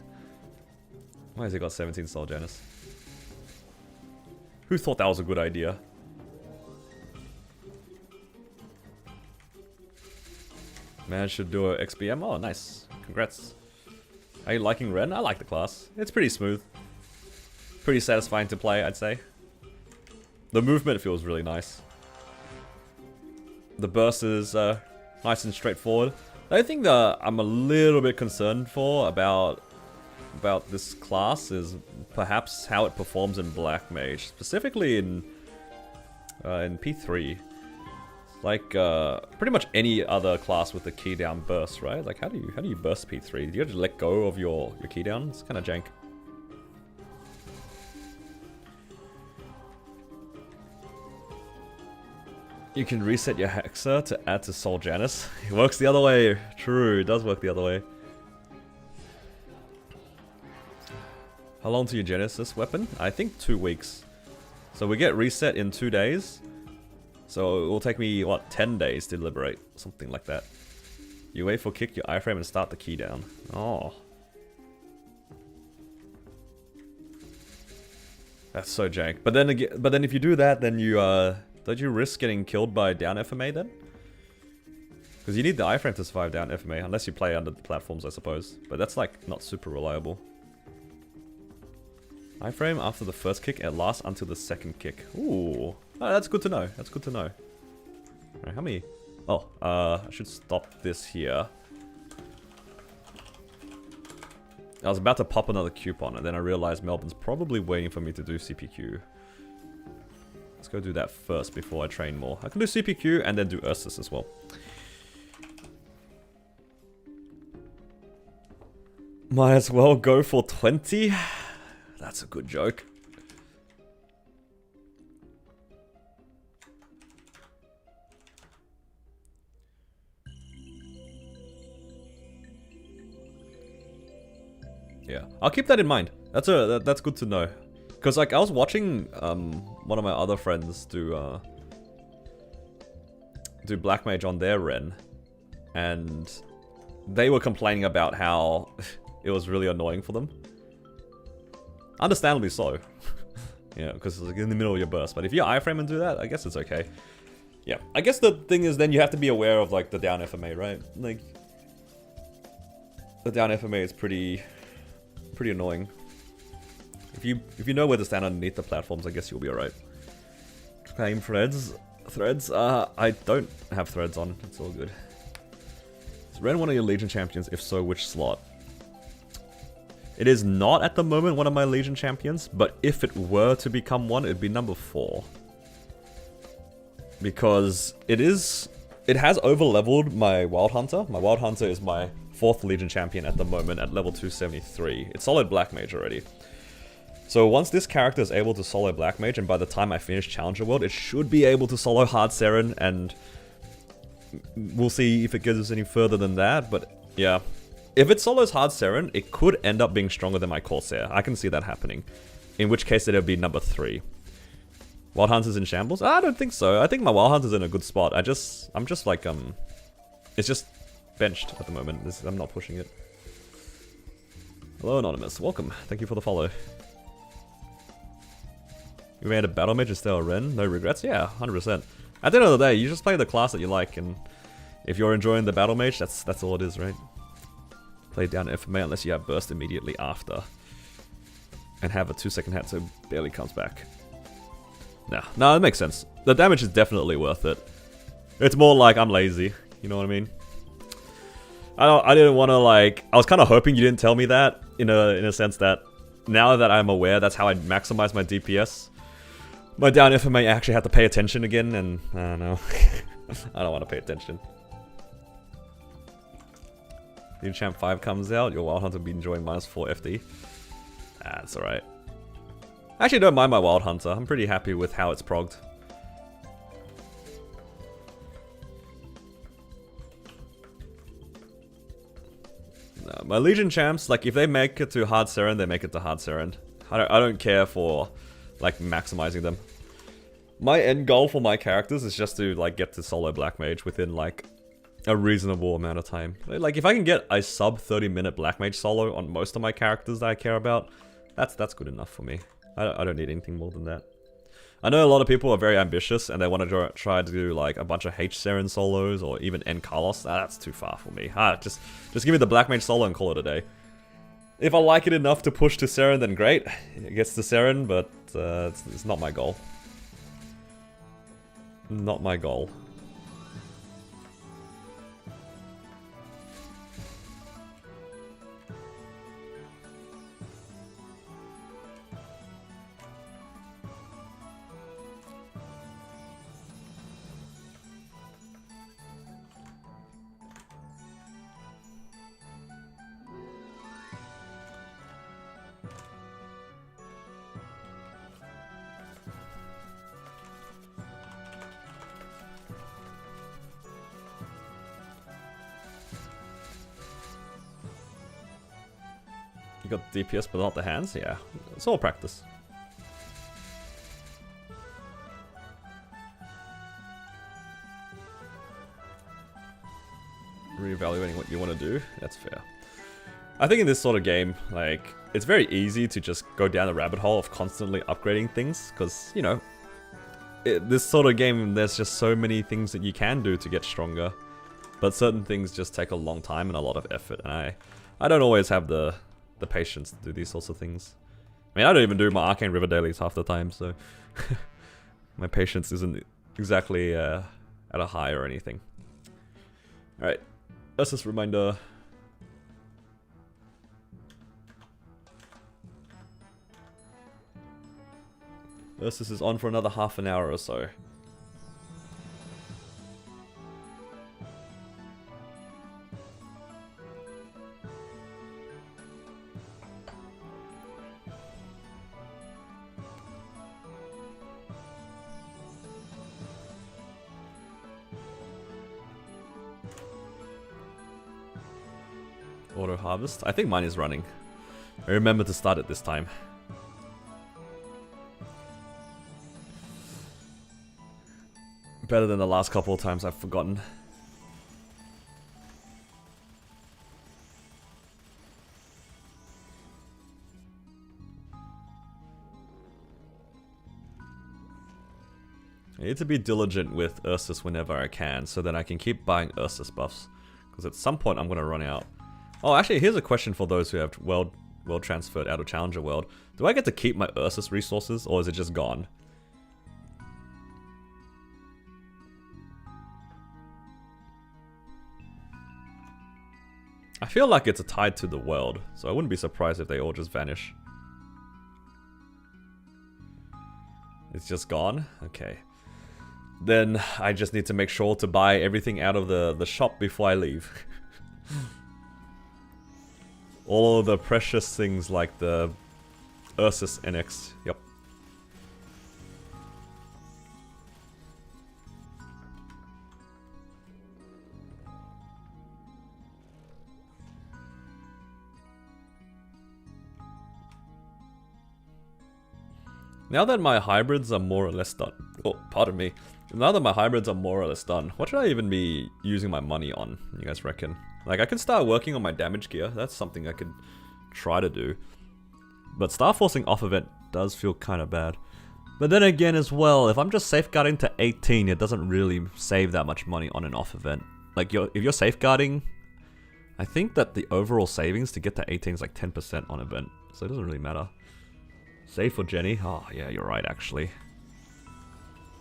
Why has he got 17 Soul Janus? Who thought that was a good idea? Man should do a XPM. Oh, nice. Congrats. Are you liking Ren? I like the class. It's pretty smooth. Pretty satisfying to play, I'd say. The movement feels really nice. The burst is nice and straightforward. The only thing that I'm a little bit concerned for about this class is perhaps how it performs in Black Mage, specifically in P3. Like pretty much any other class with a key down burst, right? Like how do you burst P3? Do you have to let go of your key down? It's kind of jank. You can reset your Hexa to add to Soul Janus. It works the other way. True, it does work the other way. How long to your Genesis weapon? I think 2 weeks. So we get reset in 2 days. So it will take me, what, 10 days to liberate. Something like that. You wait for kick your iframe and start the key down. Oh. That's so jank. But then if you do that, then you, don't you risk getting killed by down FMA then? Because you need the iframe to survive down FMA, unless you play under the platforms, I suppose. But that's like, not super reliable. Iframe after the first kick and lasts until the second kick. Ooh. Oh, that's good to know. That's good to know. Alright, how many? Oh, I should stop this here. I was about to pop another coupon and then I realized Melbourne's probably waiting for me to do CPQ. Let's go do that first before I train more. I can do CPQ and then do Ursus as well. Might as well go for 20. That's a good joke. Yeah, I'll keep that in mind. That's good to know. Because like I was watching one of my other friends do Black Mage on their Ren, and they were complaining about how it was really annoying for them. Understandably so. Yeah, because it's like in the middle of your burst. But if you iframe and do that, I guess it's okay. Yeah, I guess the thing is then you have to be aware of like the down FMA, right? Like the down FMA is pretty annoying. If you know where to stand underneath the platforms, I guess you'll be alright. Claim threads. I don't have threads on. It's all good. Is Ren one of your Legion champions? If so, which slot? It is not at the moment one of my Legion champions, but if it were to become one, it'd be number 4. Because it has over-leveled my Wild Hunter. My Wild Hunter is my 4th Legion champion at the moment at level 273. It's solid Black Mage already. So once this character is able to solo Black Mage, and by the time I finish Challenger World, it should be able to solo Hard Seren, and we'll see if it goes any further than that, but yeah. If it solos Hard Seren, it could end up being stronger than my Corsair. I can see that happening. In which case it'll be number 3. Wild Hunter's in shambles? I don't think so. I think my Wild Hunter's in a good spot. I'm just like, it's just benched at the moment. I'm not pushing it. Hello, Anonymous. Welcome. Thank you for the follow. You made a Battle Mage instead of Ren? No regrets? Yeah, 100%. At the end of the day, you just play the class that you like, and if you're enjoying the Battle Mage, that's all it is, right? Play down FMA unless you have burst immediately after. And have a 2-second hat so it barely comes back. No, that makes sense. The damage is definitely worth it. It's more like I'm lazy, you know what I mean? I didn't want to like... I was kind of hoping you didn't tell me that, in a sense that now that I'm aware that's how I maximize my DPS. My down FMA actually have to pay attention again, and I don't know. I don't want to pay attention. New Champ 5 comes out, your Wild Hunter will be enjoying -4 FD. That's alright. I actually don't mind my Wild Hunter. I'm pretty happy with how it's progged. No, my Legion champs, like if they make it to Hard Seren, they make it to Hard Seren. I don't care for like maximizing them. My end goal for my characters is just to like get to solo Black Mage within like a reasonable amount of time. Like if I can get a sub 30-minute Black Mage solo on most of my characters that I care about, that's good enough for me. I don't need anything more than that. I know a lot of people are very ambitious and they want to try to do like a bunch of H Seren solos or even N Carlos. That's too far for me. Just give me the Black Mage solo and call it a day. If I like it enough to push to Seren, then great. It gets to Seren, but it's not my goal. Not my goal. You got DPS but not the hands? Yeah, it's all practice. Reevaluating what you want to do, that's fair. I think in this sort of game, like, it's very easy to just go down the rabbit hole of constantly upgrading things, because, you know, this sort of game, there's just so many things that you can do to get stronger, but certain things just take a long time and a lot of effort, and I don't always have the patience to do these sorts of things. I mean, I don't even do my Arcane River dailies half the time, so my patience isn't exactly at a high or anything. Alright, let's just reminder. Versus is on for another half an hour or so. auto harvest? I think mine is running. I remember to start it this time. Better than the last couple of times I've forgotten. I need to be diligent with Ursus whenever I can, so that I can keep buying Ursus buffs. Because at some point I'm going to run out. Oh, actually, here's a question for those who have world transferred out of Challenger World. Do I get to keep my Ursus resources, or is it just gone? I feel like it's tied to the world, so I wouldn't be surprised if they all just vanish. It's just gone? Okay. Then I just need to make sure to buy everything out of the shop before I leave. All of the precious things like the Ursus NX. Yep. Now that my hybrids are more or less done. Oh, pardon me. Now that my hybrids are more or less done, what should I even be using my money on, you guys reckon? Like, I can start working on my damage gear. That's something I could try to do. But Star Forcing off event does feel kind of bad. But then again as well, if I'm just safeguarding to 18, it doesn't really save that much money on an off event. Like, if you're safeguarding, I think that the overall savings to get to 18 is like 10% on event. So it doesn't really matter. Save for Jenny? Oh, yeah, you're right, actually.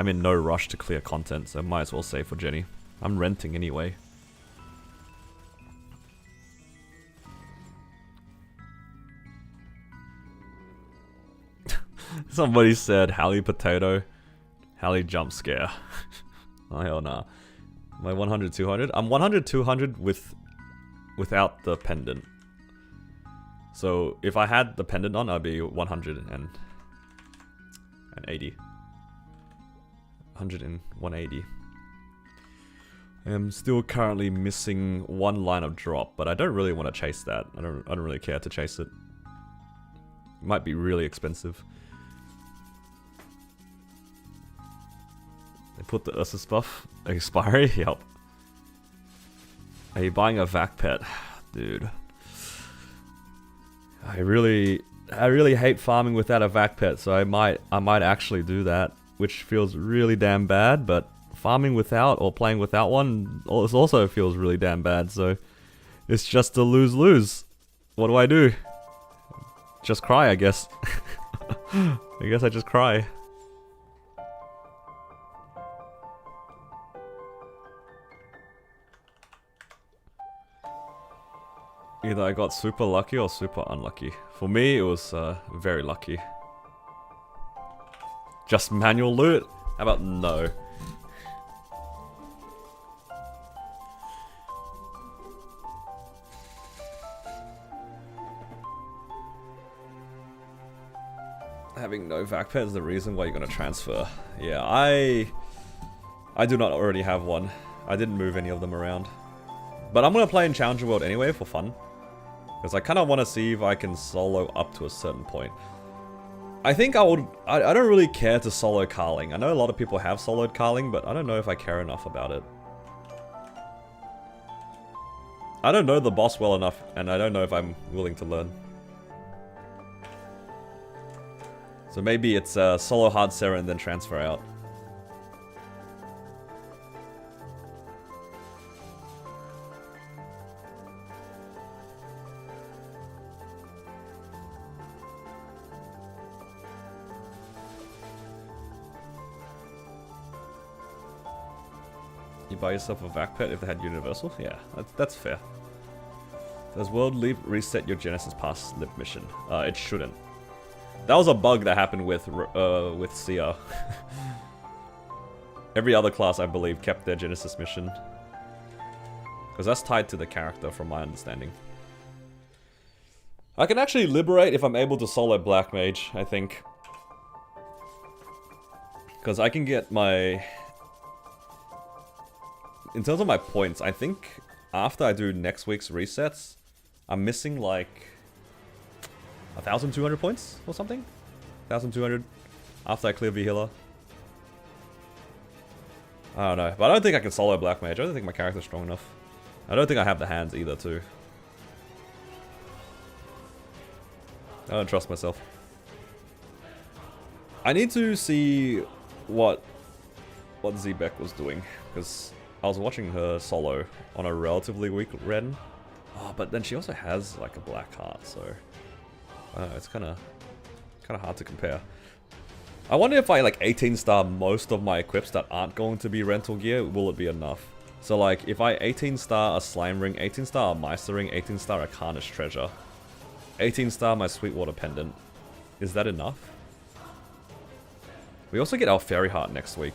I'm in no rush to clear content, so might as well save for Jenny. I'm renting anyway. Somebody said, Hallie Potato, Hallie Jump Scare. Oh, hell nah. Am I 100, 200? I'm 100, 200 without the pendant. So if I had the pendant on, I'd be 180. 100 and 180. I am still currently missing one line of drop, but I don't really want to chase that. I don't really care to chase it. It might be really expensive. They put the Ursus buff expiry. Yep. Are you buying a vac pet, dude? I really hate farming without a vac pet, so I might actually do that, which feels really damn bad. But farming without or playing without one also feels really damn bad. So it's just a lose-lose. What do I do? Just cry, I guess. I guess I just cry. Either I got super lucky or super unlucky. For me, it was very lucky. Just manual loot? How about no? Having no vac pet is the reason why you're gonna transfer. Yeah, I do not already have one. I didn't move any of them around. But I'm gonna play in Challenger World anyway for fun. Because I kind of want to see if I can solo up to a certain point. I think I would... I don't really care to solo Carling. I know a lot of people have soloed Carling, but I don't know if I care enough about it. I don't know the boss well enough, and I don't know if I'm willing to learn. So maybe it's solo hard Sarah and then transfer out. You buy yourself a vac pet if they had universal? Yeah, that's fair. Does World Leap reset your Genesis Pass slip mission? It shouldn't. That was a bug that happened with Sia. Every other class, I believe, kept their Genesis mission. Because that's tied to the character, from my understanding. I can actually liberate if I'm able to solo Black Mage, I think. Because I can get my... In terms of my points, I think after I do next week's resets, I'm missing like 1,200 points or something? 1,200 after I clear V-Healer. I don't know, but I don't think I can solo Black Mage. I don't think my character's strong enough. I don't think I have the hands either, too. I don't trust myself. I need to see what Zebek was doing, because I was watching her solo on a relatively weak Ren. Oh, but then she also has like a black heart, so I don't know, it's kind of hard to compare. I wonder if I like 18 star most of my equips that aren't going to be rental gear, will it be enough? So like if I 18 star a Slime Ring, 18 star a Meister Ring, 18 star a Carnage Treasure, 18 star my Sweetwater Pendant, is that enough? We also get our Fairy Heart next week.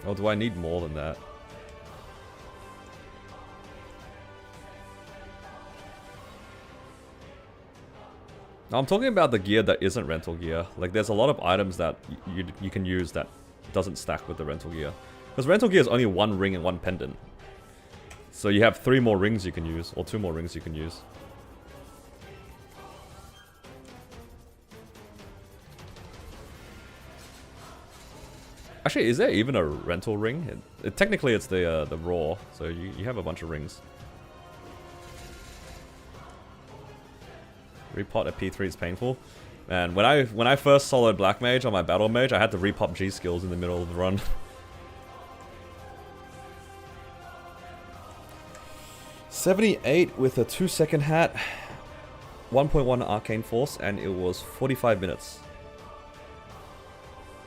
Or do I need more than that? I'm talking about the gear that isn't rental gear. Like, there's a lot of items that you can use that doesn't stack with the rental gear. Because rental gear is only one ring and one pendant. So you have 3 more rings you can use, or 2 more rings you can use. Actually, is there even a rental ring? Technically, it's the raw, so you have a bunch of rings. Repot at P3 is painful. Man, when I first soloed Black Mage on my Battle Mage, I had to repop G skills in the middle of the run. 78 with a 2-second hat, 1.1 Arcane Force, and it was 45 minutes.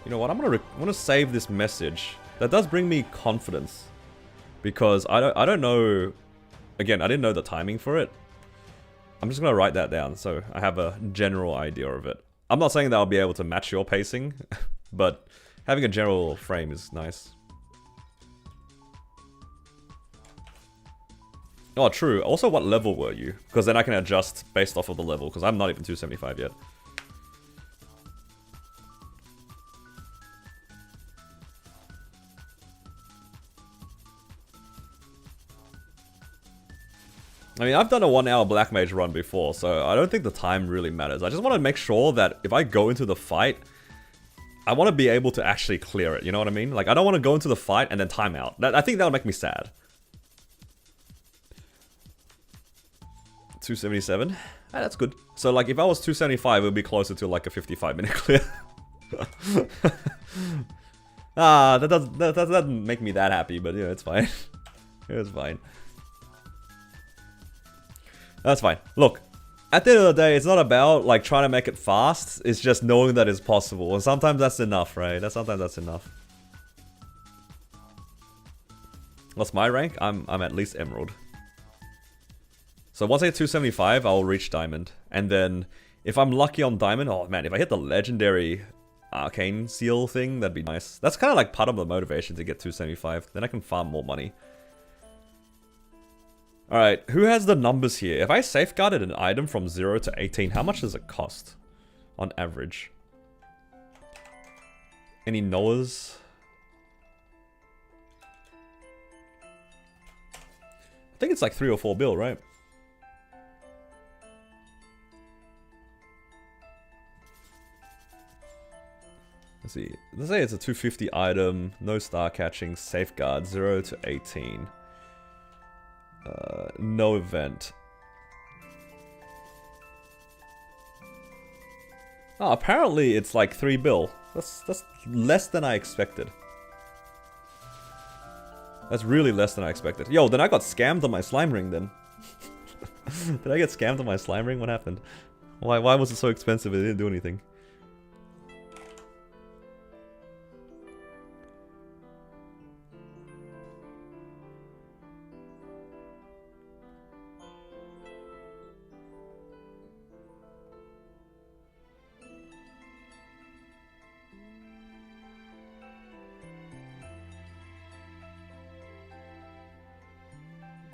You know what? I'm gonna save this message. That does bring me confidence, because I don't know. Again, I didn't know the timing for it. I'm just gonna write that down so I have a general idea of it. I'm not saying that I'll be able to match your pacing, but having a general frame is nice. Oh, true. Also, what level were you? Because then I can adjust based off of the level, because I'm not even 275 yet. I mean, I've done a 1 hour Black Mage run before, so I don't think the time really matters. I just want to make sure that if I go into the fight, I want to be able to actually clear it, you know what I mean? Like, I don't want to go into the fight and then time out. I think that would make me sad. 277? Ah, that's good. So, like, if I was 275, it would be closer to, like, a 55-minute clear. That doesn't make me that happy, but, yeah, it's fine. It's fine. That's fine. Look, at the end of the day, it's not about, like, trying to make it fast. It's just knowing that it's possible. And sometimes that's enough, right? Sometimes that's enough. What's my rank? I'm at least Emerald. So once I hit 275, I'll reach Diamond. And then, if I'm lucky on Diamond, oh man, if I hit the Legendary Arcane Seal thing, that'd be nice. That's kind of like part of the motivation to get 275. Then I can farm more money. Alright, who has the numbers here? If I safeguarded an item from 0 to 18, how much does it cost? On average. Any Noahs? I think it's like 3 or 4 bill, right? Let's see. Let's say it's a 250 item, no star catching, safeguard, 0 to 18. No event. Oh, apparently it's like 3 bill. That's less than I expected. That's really less than I expected. Yo, then I got scammed on my slime ring then. Did I get scammed on my slime ring? What happened? Why was it so expensive? It didn't do anything.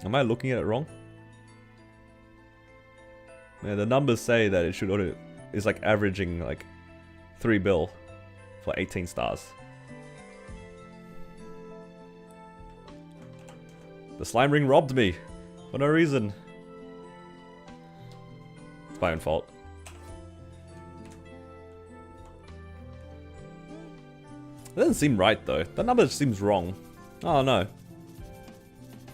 Am I looking at it wrong? Yeah, the numbers say that it should only is like averaging like 3 bill for 18 stars. The slime ring robbed me for no reason. It's my own fault. That doesn't seem right though. That number seems wrong. Oh no.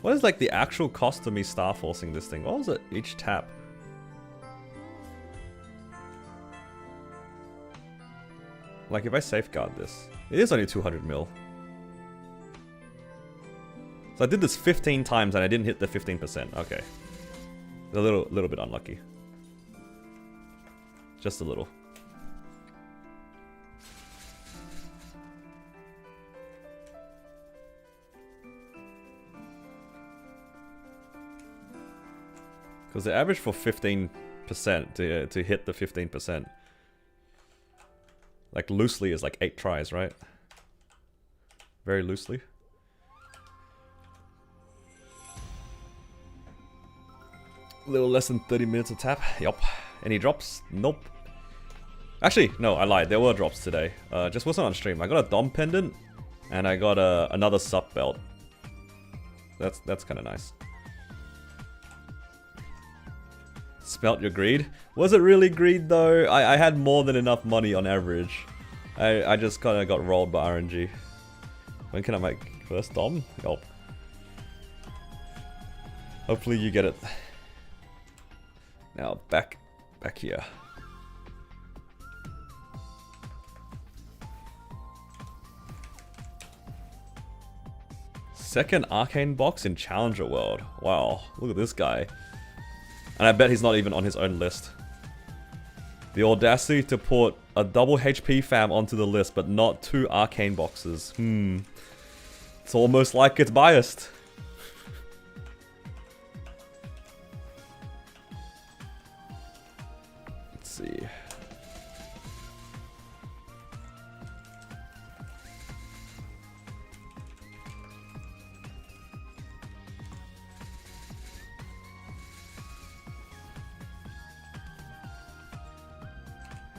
What is like the actual cost of me star forcing this thing? What was it each tap? Like if I safeguard this, it is only 200 mil. So I did this 15 times and I didn't hit the 15%. Okay. A little bit unlucky. Just a little. Because the average for 15% to hit the 15%, like loosely is like 8 tries, right? Very loosely. A little less than 30 minutes of tap. Yup. Any drops? Nope. Actually, no, I lied. There were drops today. Just wasn't on stream. I got a Dom pendant, and I got another sub belt. That's kind of nice. Smelt your greed? Was it really greed though? I had more than enough money on average. I just kind of got rolled by RNG. When can I make first Dom? Yup. Hopefully you get it. Now back here. Second arcane box in Challenger World. Wow, look at this guy. And I bet he's not even on his own list. The audacity to put a double HP fam onto the list, but not 2 arcane boxes. It's almost like it's biased. Let's see.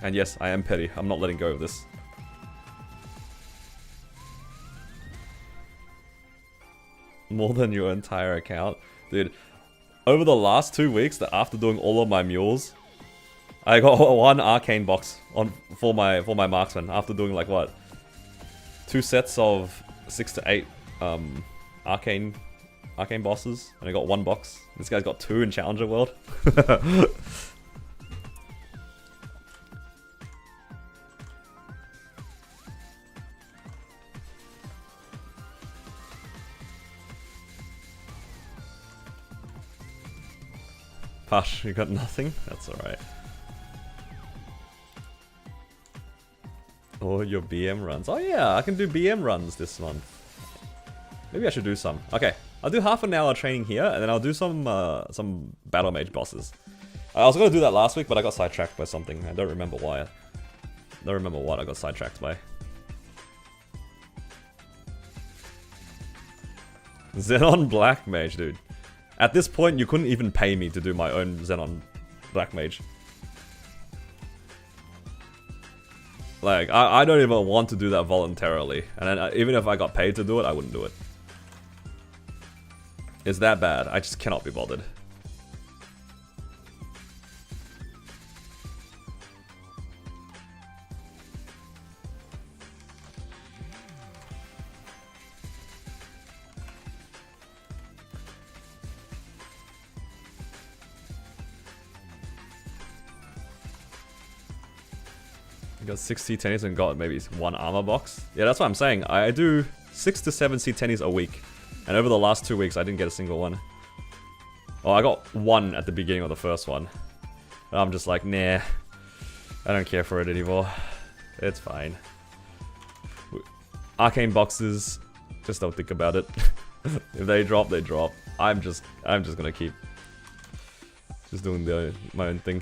And yes, I am petty. I'm not letting go of this. More than your entire account? Dude, over the last 2 weeks, after doing all of my mules, I got 1 arcane box for my marksman after doing like what? 2 sets of 6 to 8 arcane bosses, and I got 1 box. This guy's got 2 in Challenger World. Push, you got nothing? That's alright. Or your BM runs. Oh yeah, I can do BM runs this month. Maybe I should do some. Okay, I'll do half an hour training here, and then I'll do some battle mage bosses. I was gonna do that last week, but I got sidetracked by something. I don't remember why. I don't remember what I got sidetracked by. Xenon Black Mage, dude. At this point, you couldn't even pay me to do my own Xenon Black Mage. Like, I don't even want to do that voluntarily. And then, even if I got paid to do it, I wouldn't do it. It's that bad. I just cannot be bothered. Got 6 C10s and got maybe 1 armor box. Yeah, that's what I'm saying. I do 6 to 7 C10s a week. And over the last 2 weeks, I didn't get a single one. Oh, I got 1 at the beginning of the first one. And I'm just like, nah. I don't care for it anymore. It's fine. Arcane boxes, just don't think about it. If they drop, they drop. I'm just gonna keep just doing my own thing.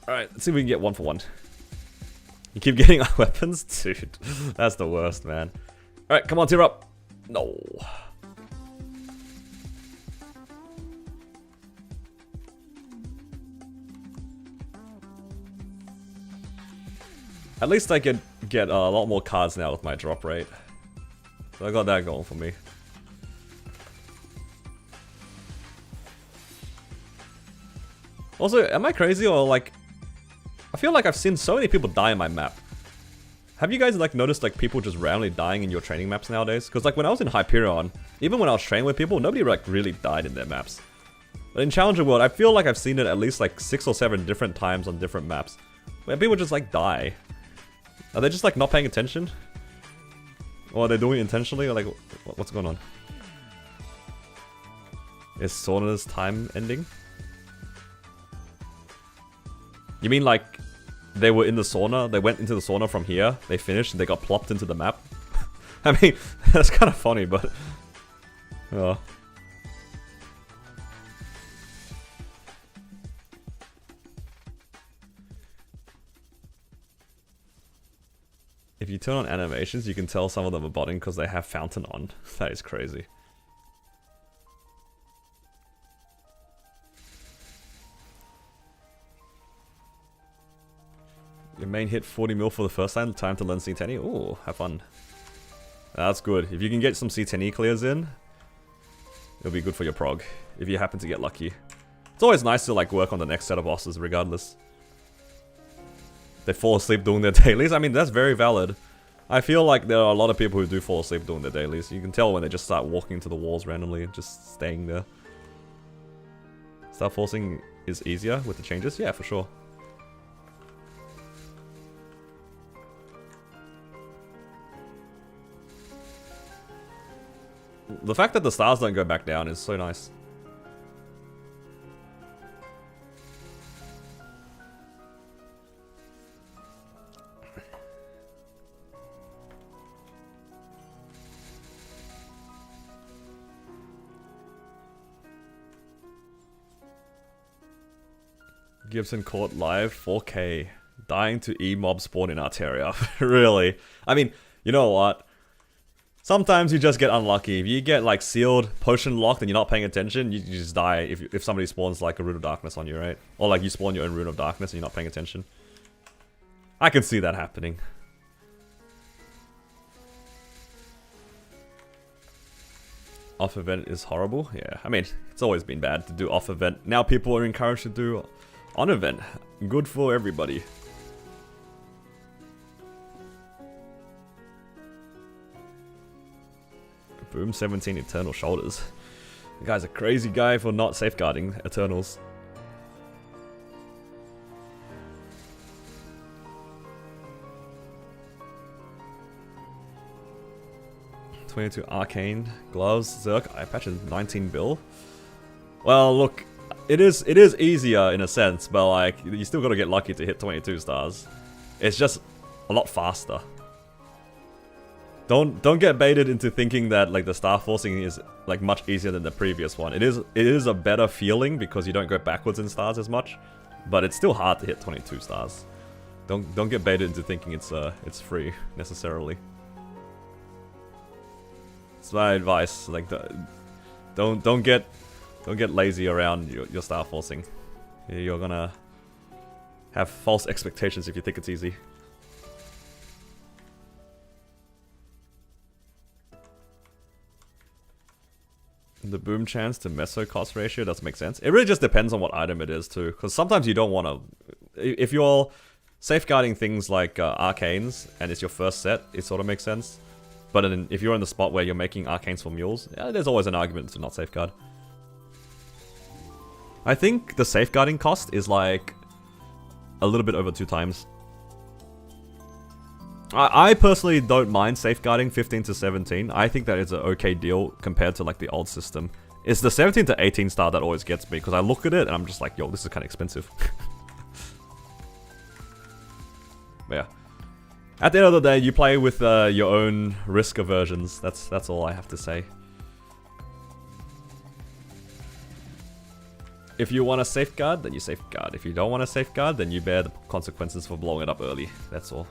Alright, let's see if we can get 1 for 1. You keep getting our weapons? Dude, that's the worst, man. Alright, come on, tear up. No. At least I can get a lot more cards now with my drop rate. So I got that going for me. Also, am I crazy or like... I feel like I've seen so many people die in my map. Have you guys like noticed like people just randomly dying in your training maps nowadays? Because like when I was in Hyperion, even when I was training with people, nobody like really died in their maps. But in Challenger World, I feel like I've seen it at least like 6 or 7 different times on different maps. Where people just like die. Are they just like not paying attention? Or are they doing it intentionally? Or like, what's going on? Is Sauna's time ending? You mean like they were in the sauna, they went into the sauna from here, they finished, and they got plopped into the map? I mean, that's kind of funny, but... Oh. If you turn on animations, you can tell some of them are botting because they have fountain on. That is crazy. Your main hit 40 mil for the first time to learn C10E? Ooh, have fun. That's good. If you can get some C10E clears in, it'll be good for your prog, if you happen to get lucky. It's always nice to like work on the next set of bosses regardless. They fall asleep doing their dailies? I mean, that's very valid. I feel like there are a lot of people who do fall asleep doing their dailies. You can tell when they just start walking into the walls randomly and just staying there. Star forcing is easier with the changes? Yeah, for sure. The fact that the stars don't go back down is so nice. Gibson caught live 4K. Dying to E-mob spawn in Arteria. Really? I mean, you know what? Sometimes you just get unlucky. If you get like sealed, potion locked, and you're not paying attention, you just die if somebody spawns like a Rune of Darkness on you, right? Or like you spawn your own Rune of Darkness and you're not paying attention. I can see that happening. Off event is horrible. Yeah, I mean, it's always been bad to do off event. Now people are encouraged to do on event. Good for everybody. Boom, 17 Eternal Shoulders. The guy's a crazy guy for not safeguarding Eternals. $22 Arcane Gloves, Zerk, Eye Patch is 19 bill. Well, look, it is easier in a sense, but like, you still gotta get lucky to hit 22 stars. It's just a lot faster. Don't get baited into thinking that like the star forcing is like much easier than the previous one. It is a better feeling because you don't go backwards in stars as much, but it's still hard to hit 22 stars. Don't get baited into thinking it's free necessarily. It's my advice. Like don't get lazy around your star forcing. You're gonna have false expectations if you think it's easy. The boom chance to meso cost ratio does make sense. It really just depends on what item it is too, because sometimes you don't want to... If you're safeguarding things like arcanes and it's your first set, it sort of makes sense. But then if you're in the spot where you're making arcanes for mules, yeah, there's always an argument to not safeguard. I think the safeguarding cost is like a little bit over 2 times. I personally don't mind safeguarding 15 to 17. I think that is an okay deal compared to like the old system. It's the 17 to 18 star that always gets me because I look at it and I'm just like, yo, this is kind of expensive. But yeah. At the end of the day, you play with your own risk aversions. That's all I have to say. If you want to safeguard, then you safeguard. If you don't want to safeguard, then you bear the consequences for blowing it up early. That's all.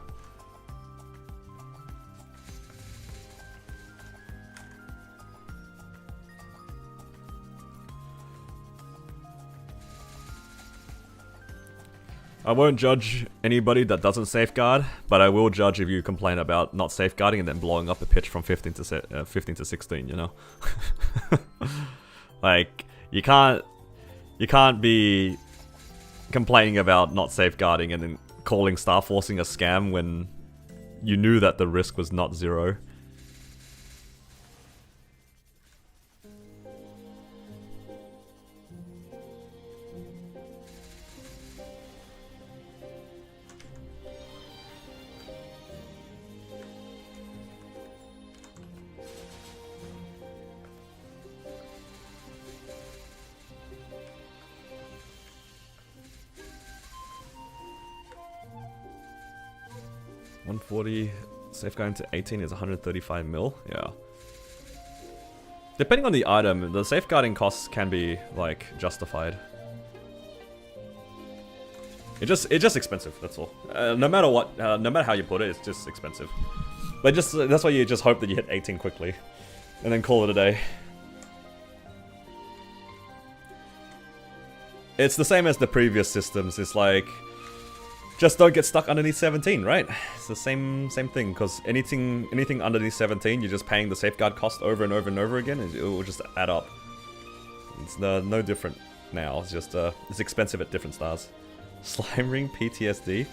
I won't judge anybody that doesn't safeguard, but I will judge if you complain about not safeguarding and then blowing up a pitch from 15 to 16, you know? Like, you can't be complaining about not safeguarding and then calling Star Forcing a scam when you knew that the risk was not 0. $140, safeguarding to 18 is 135 mil. Yeah. Depending on the item, the safeguarding costs can be like justified. It's just expensive. That's all. No matter what, no matter how you put it, it's just expensive. But that's why you just hope that you hit 18 quickly, and then call it a day. It's the same as the previous systems. It's like, just don't get stuck underneath 17, right? It's the same thing, because anything underneath 17, you're just paying the safeguard cost over and over and over again, and it will just add up. It's no different now. It's just it's expensive at different stars. Slime ring PTSD.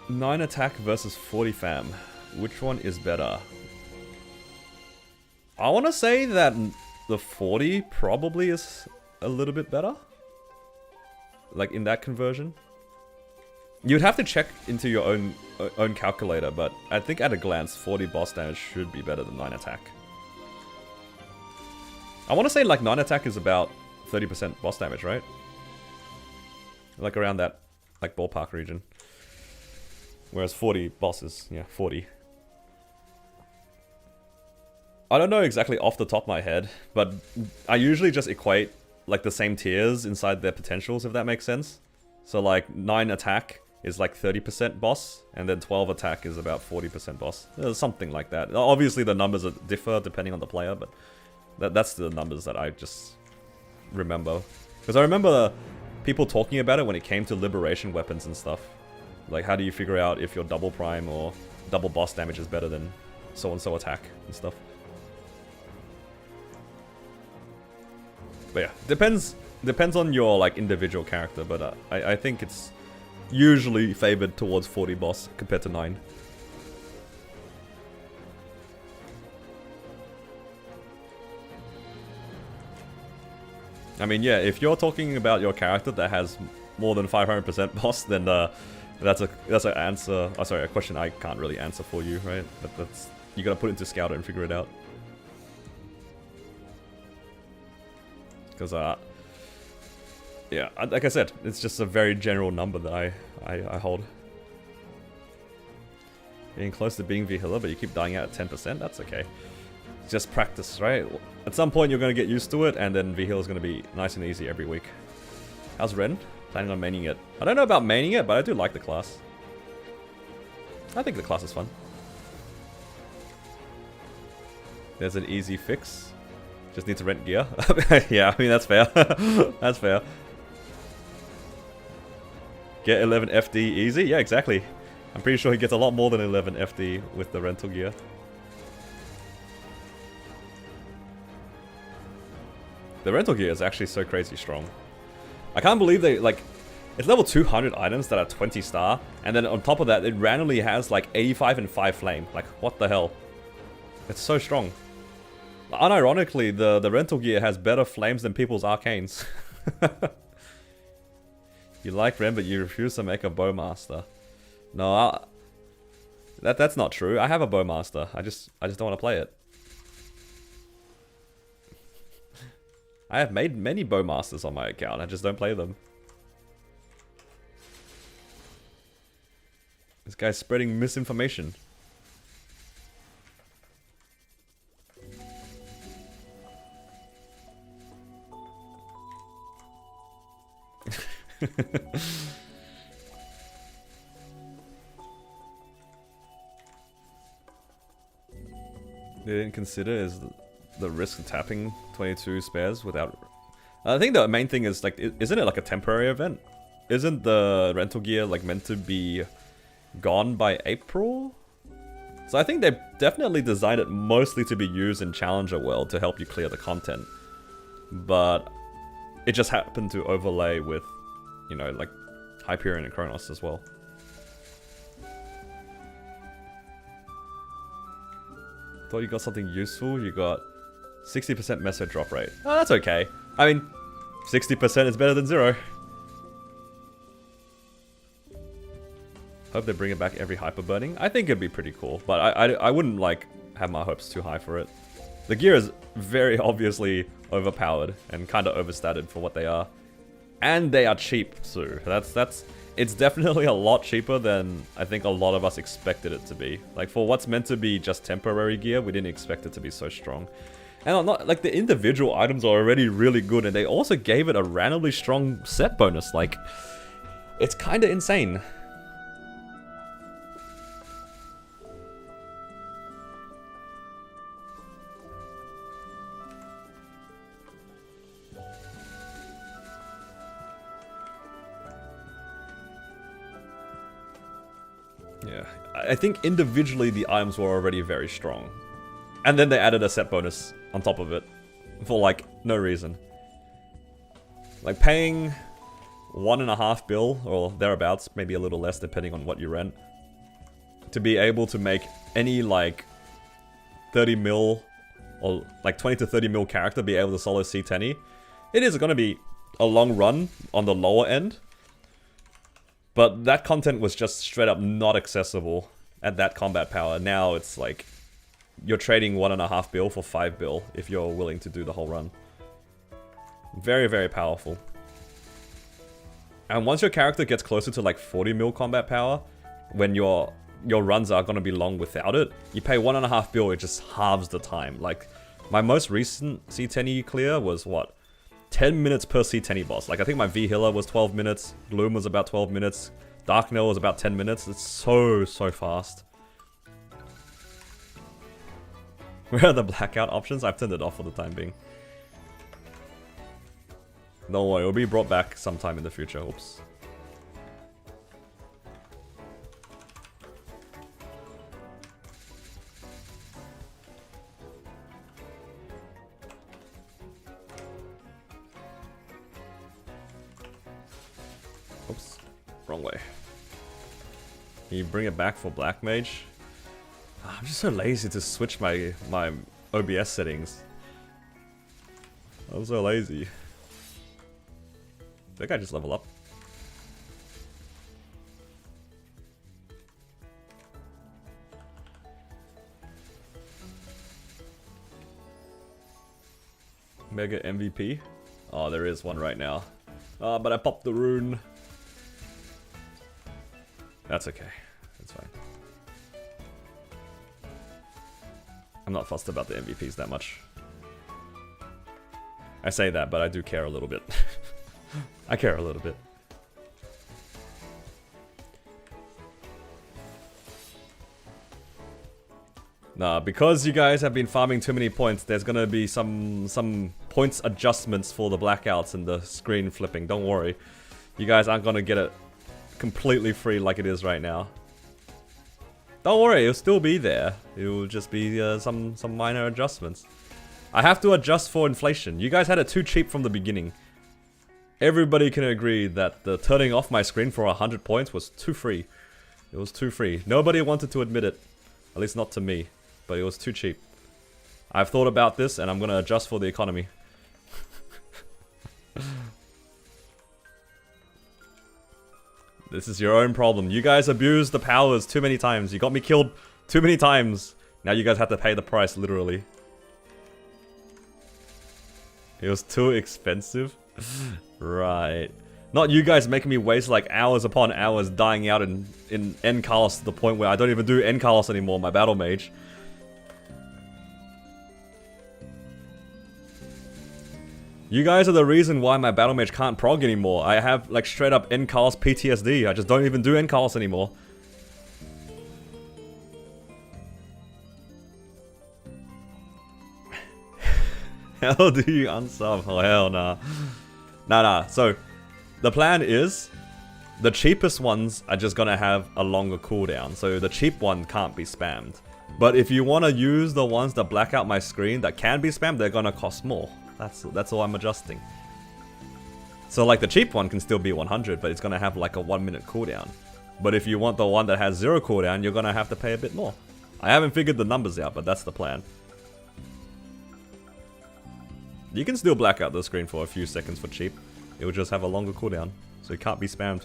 Nine attack versus 40 fam. Which one is better? I want to say that the 40 probably is a little bit better. Like in that conversion. You'd have to check into your own calculator, but I think at a glance 40 boss damage should be better than 9 attack. I want to say like 9 attack is about 30% boss damage, right? Like around that like ballpark region. Whereas 40 bosses, yeah, 40. I don't know exactly off the top of my head, but I usually just equate like the same tiers inside their potentials, if that makes sense. So like 9 attack is like 30% boss, and then 12 attack is about 40% boss. Something like that. Obviously the numbers differ depending on the player, but that's the numbers that I just remember. Because I remember people talking about it when it came to liberation weapons and stuff. Like how do you figure out if your double prime or double boss damage is better than so-and-so attack and stuff. But yeah, depends on your like individual character, but I think it's usually favored towards 40 boss compared to 9. I mean, yeah, if you're talking about your character that has more than 500% boss, then that's an answer. Oh, sorry, a question I can't really answer for you, right? But that's you gotta put it into Scouter and figure it out. Because yeah, like I said, it's just a very general number that I hold. Getting close to being V-Healer, but you keep dying out at 10%, that's okay. Just practice, right? At some point you're going to get used to it, and then V-Healer is going to be nice and easy every week. How's Ren? Planning on maining it. I don't know about maining it, but I do like the class. I think the class is fun. There's an easy fix. Just need to rent gear. Yeah, I mean, that's fair. That's fair. Get 11 FD easy? Yeah, exactly. I'm pretty sure he gets a lot more than 11 FD with the rental gear. The rental gear is actually so crazy strong. I can't believe they, like, it's level 200 items that are 20 star, and then on top of that, it randomly has, like, 85 and 5 flame. Like, what the hell? It's so strong. Unironically, the rental gear has better flames than people's arcanes. You like Ren, but you refuse to make a bowmaster. No, that's not true. I have a bowmaster. I just don't want to play it. I have made many bowmasters on my account. I just don't play them. This guy's spreading misinformation. they didn't consider is the risk of tapping 22 spares without... I think the main thing is, like, isn't it like a temporary event? Isn't the rental gear, like, meant to be gone by April? So I think they definitely designed it mostly to be used in Challenger World to help you clear the content. But it just happened to overlay with, you know, like, Hyperion and Kronos as well. Thought you got something useful. You got 60% meso drop rate. Oh, that's okay. I mean, 60% is better than 0. Hope they bring it back every hyper burning. I think it'd be pretty cool, but I wouldn't like have my hopes too high for it. The gear is very obviously overpowered and kind of overstated for what they are, and they are cheap too. It's definitely a lot cheaper than I think a lot of us expected it to be. Like, for what's meant to be just temporary gear, we didn't expect it to be so strong. And not like the individual items are already really good, and they also gave it a randomly strong set bonus. Like, it's kind of insane. Yeah, I think individually the items were already very strong. And then they added a set bonus on top of it. For like, no reason. Like paying 1.5 bill, or thereabouts, maybe a little less depending on what you rent, to be able to make any like 30 mil, or like 20 to 30 mil character be able to solo C10E. It is going to be a long run on the lower end. But that content was just straight up not accessible at that combat power. Now it's like, you're trading 1.5 bill for 5 bill if you're willing to do the whole run. Very, very powerful. And once your character gets closer to like 40 mil combat power, when your runs are going to be long without it, you pay 1.5 bill, it just halves the time. Like, my most recent C10E clear was what? 10 minutes per C10E boss. Like, I think my V Healer was 12 minutes, Gloom was about 12 minutes, Darknell was about 10 minutes. It's so fast. Where are the blackout options? I've turned it off for the time being. Don't worry, it'll be brought back sometime in the future. Oops. Oops. Wrong way. Can you bring it back for Black Mage? I'm just so lazy to switch my OBS settings. I'm so lazy. Did that guy just level up? Mega MVP? Oh, there is one right now. But I popped the rune. That's okay. That's fine. I'm not fussed about the MVPs that much. I say that, but I do care a little bit. I care a little bit. Nah, because you guys have been farming too many points, there's gonna be some points adjustments for the blackouts and the screen flipping. Don't worry. You guys aren't gonna get it completely free like it is right now. Don't worry, it'll still be there. It will just be some minor adjustments. I have to adjust for inflation. You guys had it too cheap from the beginning. Everybody can agree that the turning off my screen for 100 points was too free. It was too free. Nobody wanted to admit it. At least not to me. But it was too cheap. I've thought about this and I'm gonna adjust for the economy. This is your own problem. You guys abused the powers too many times. You got me killed too many times. Now you guys have to pay the price, literally. It was too expensive? Right. Not you guys making me waste like hours upon hours dying out in end Carlos to the point where I don't even do end Carlos anymore, my battle mage. You guys are the reason why my battle mage can't prog anymore. I have like straight up end Carlos PTSD. I just don't even do end Carlos anymore. How do you unsub? Oh, hell nah. Nah. So, the plan is, the cheapest ones are just gonna have a longer cooldown. So the cheap one can't be spammed. But if you want to use the ones that black out my screen that can be spammed, they're gonna cost more. That's all I'm adjusting. So like the cheap one can still be 100, but it's gonna have like a 1 minute cooldown. But if you want the one that has 0 cooldown, you're gonna have to pay a bit more. I haven't figured the numbers out, but that's the plan. You can still black out the screen for a few seconds for cheap. It will just have a longer cooldown, so it can't be spammed.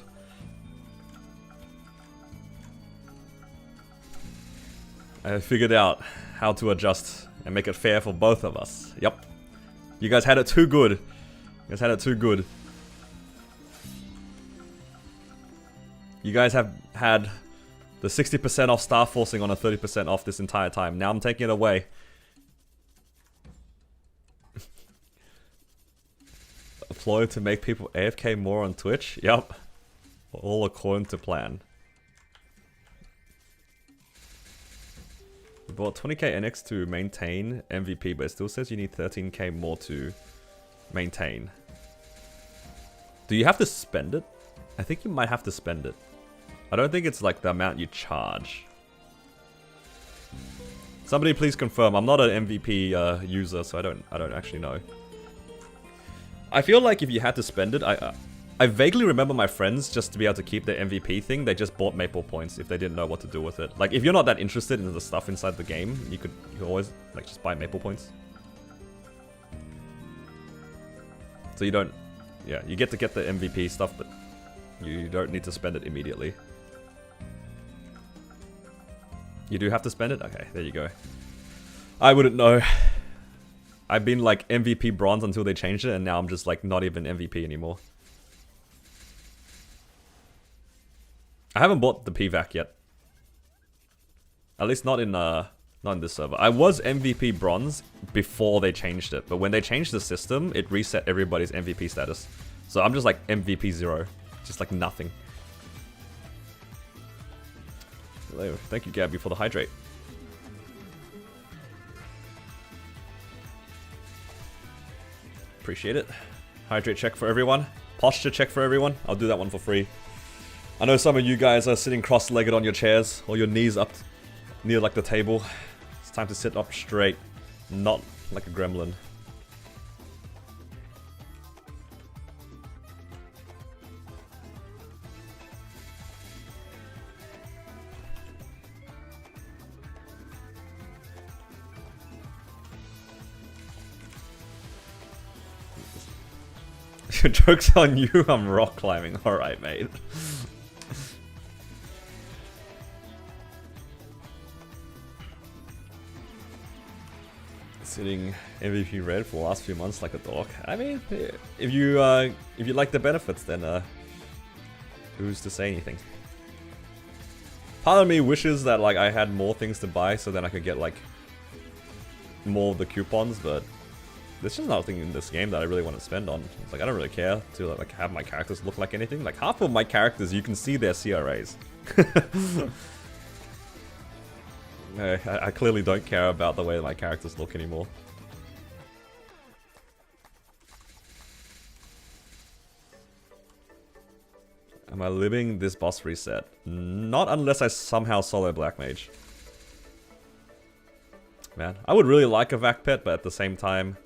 I figured out how to adjust and make it fair for both of us. Yep. You guys had it too good. You guys had it too good. You guys have had the 60% off Star Forcing on a 30% off this entire time. Now I'm taking it away. A ploy to make people AFK more on Twitch? Yep. All according to plan. We bought 20k NX to maintain MVP, but it still says you need 13k more to maintain. Do you have to spend it? I think you might have to spend it. I don't think it's like the amount you charge. Somebody please confirm. I'm not an MVP user, so I don't actually know. I feel like if you had to spend it, I vaguely remember my friends, just to be able to keep their MVP thing, they just bought Maple points if they didn't know what to do with it. Like, if you're not that interested in the stuff inside the game, you could always, like, just buy Maple points. So you don't... Yeah, you get to get the MVP stuff, but you don't need to spend it immediately. You do have to spend it? Okay, there you go. I wouldn't know. I've been, like, MVP bronze until they changed it, and now I'm just, like, not even MVP anymore. I haven't bought the PVAC yet. At least not in this server. I was MVP bronze before they changed it, but when they changed the system, it reset everybody's MVP status. So I'm just like MVP 0, just like nothing. Hello, thank you Gabby for the hydrate. Appreciate it. Hydrate check for everyone. Posture check for everyone. I'll do that one for free. I know some of you guys are sitting cross-legged on your chairs, or your knees up near like the table. It's time to sit up straight, not like a gremlin. Joke's on you, I'm rock climbing. Alright, mate. Sitting MVP red for the last few months like a dog. I mean, if you like the benefits, then who's to say anything? Part of me wishes that like I had more things to buy so then I could get like more of the coupons, but there's just nothing in this game that I really want to spend on. It's like I don't really care to like have my characters look like anything. Like half of my characters, you can see their CRAs. I clearly don't care about the way that my characters look anymore. Am I living this boss reset? Not unless I somehow solo Black Mage. Man, I would really like a Vac Pet, but at the same time...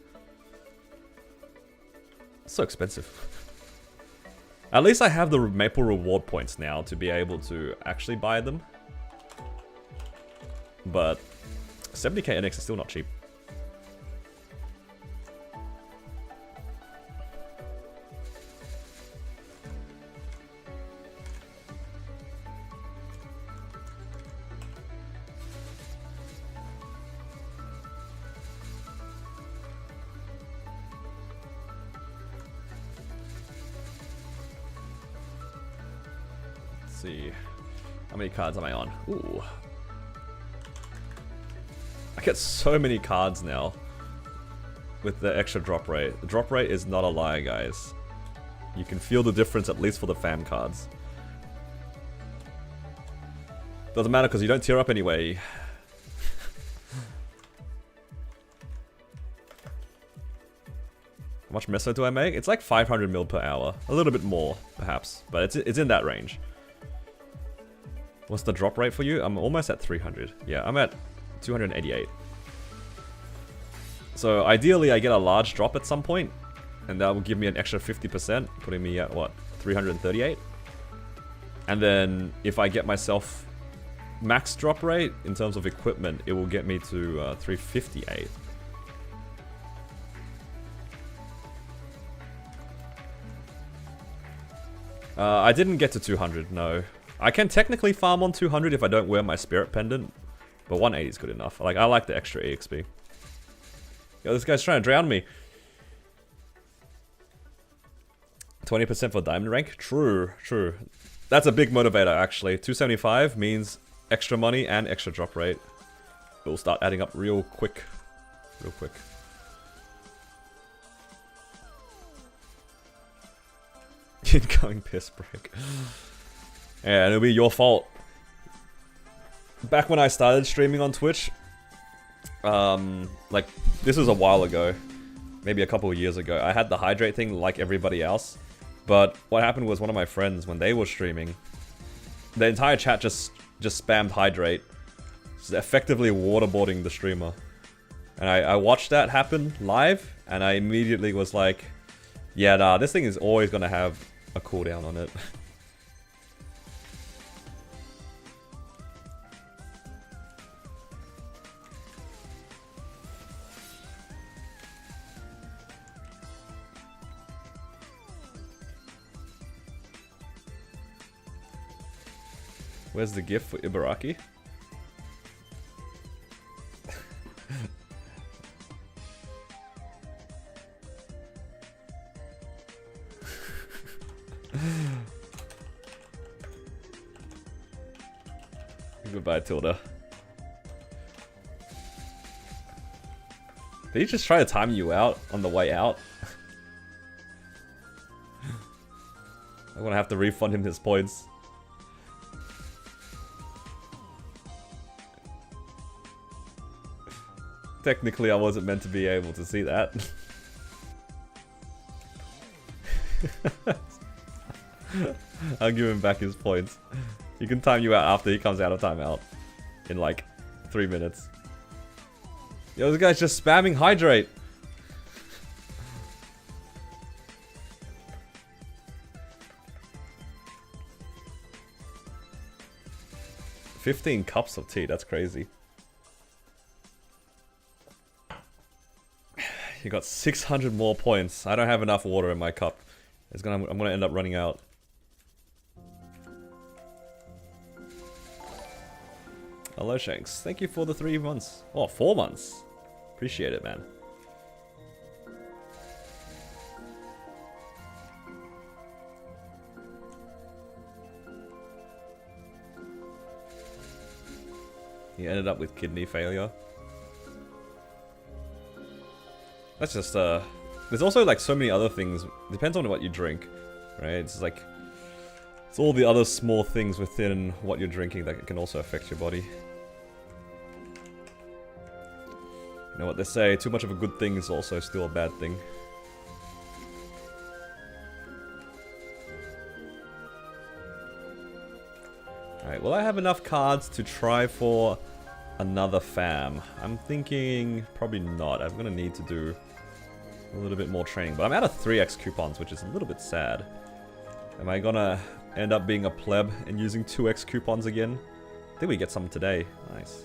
It's so expensive. At least I have the Maple reward points now to be able to actually buy them. But 70k NX is still not cheap. Let's see. How many cards am I on? Ooh. I get so many cards now with the extra drop rate. The drop rate is not a lie, guys. You can feel the difference, at least for the fam cards. Doesn't matter because you don't tier up anyway. How much meso do I make? It's like 500 mil per hour. A little bit more, perhaps. But it's in that range. What's the drop rate for you? I'm almost at 300. Yeah, I'm at 288. So ideally I get a large drop at some point, and that will give me an extra 50%, putting me at what, 338? And then if I get myself max drop rate in terms of equipment, it will get me to 358. I didn't get to 200, no. I can technically farm on 200 if I don't wear my spirit pendant, but 180 is good enough. I like the extra EXP. Yo, this guy's trying to drown me. 20% for diamond rank? True, true. That's a big motivator, actually. 275 means extra money and extra drop rate. It will start adding up real quick. Real quick. Incoming piss break. Yeah, and it'll be your fault. Back when I started streaming on Twitch, like, this was a while ago. Maybe a couple of years ago. I had the hydrate thing like everybody else. But what happened was one of my friends, when they were streaming, the entire chat just spammed hydrate. Just effectively waterboarding the streamer. And I watched that happen live, and I immediately was like, yeah, nah, this thing is always gonna have a cooldown on it. Where's the gift for Ibaraki? Goodbye, Tilda. Did he just try to time you out on the way out? I'm gonna have to refund him his points. Technically, I wasn't meant to be able to see that. I'll give him back his points. He can time you out after he comes out of timeout. In like 3 minutes. Yo, this guy's just spamming hydrate. $15 cups of tea, that's crazy. You got 600 more points. I don't have enough water in my cup. I'm gonna end up running out. Hello, Shanks. Thank you for the 3 months. Oh, 4 months. Appreciate it, man. He ended up with kidney failure. That's just, there's also like so many other things. Depends on what you drink, right? It's like, it's all the other small things within what you're drinking that can also affect your body. You know what they say, too much of a good thing is also still a bad thing. Alright, will I have enough cards to try for another fam? I'm thinking probably not. I'm gonna need to do a little bit more training. But I'm out of 3x coupons, which is a little bit sad. Am I gonna end up being a pleb and using 2x coupons again? I think we get some today. Nice.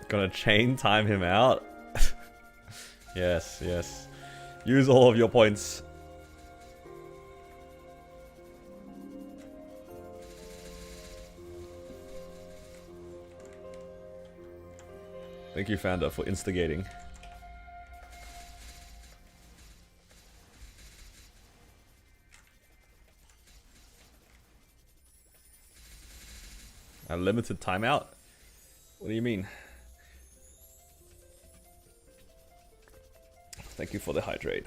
Gonna chain time him out? Yes, yes. Use all of your points. Thank you, Founder, for instigating. A limited timeout? What do you mean? Thank you for the hydrate.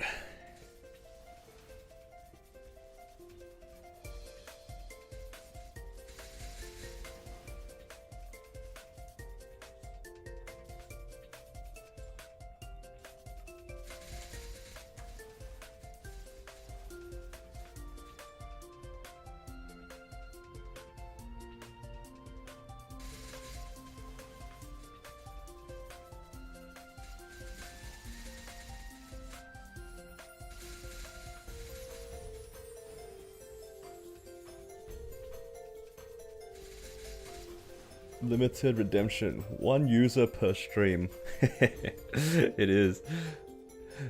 Limited redemption. 1 user per stream. It is.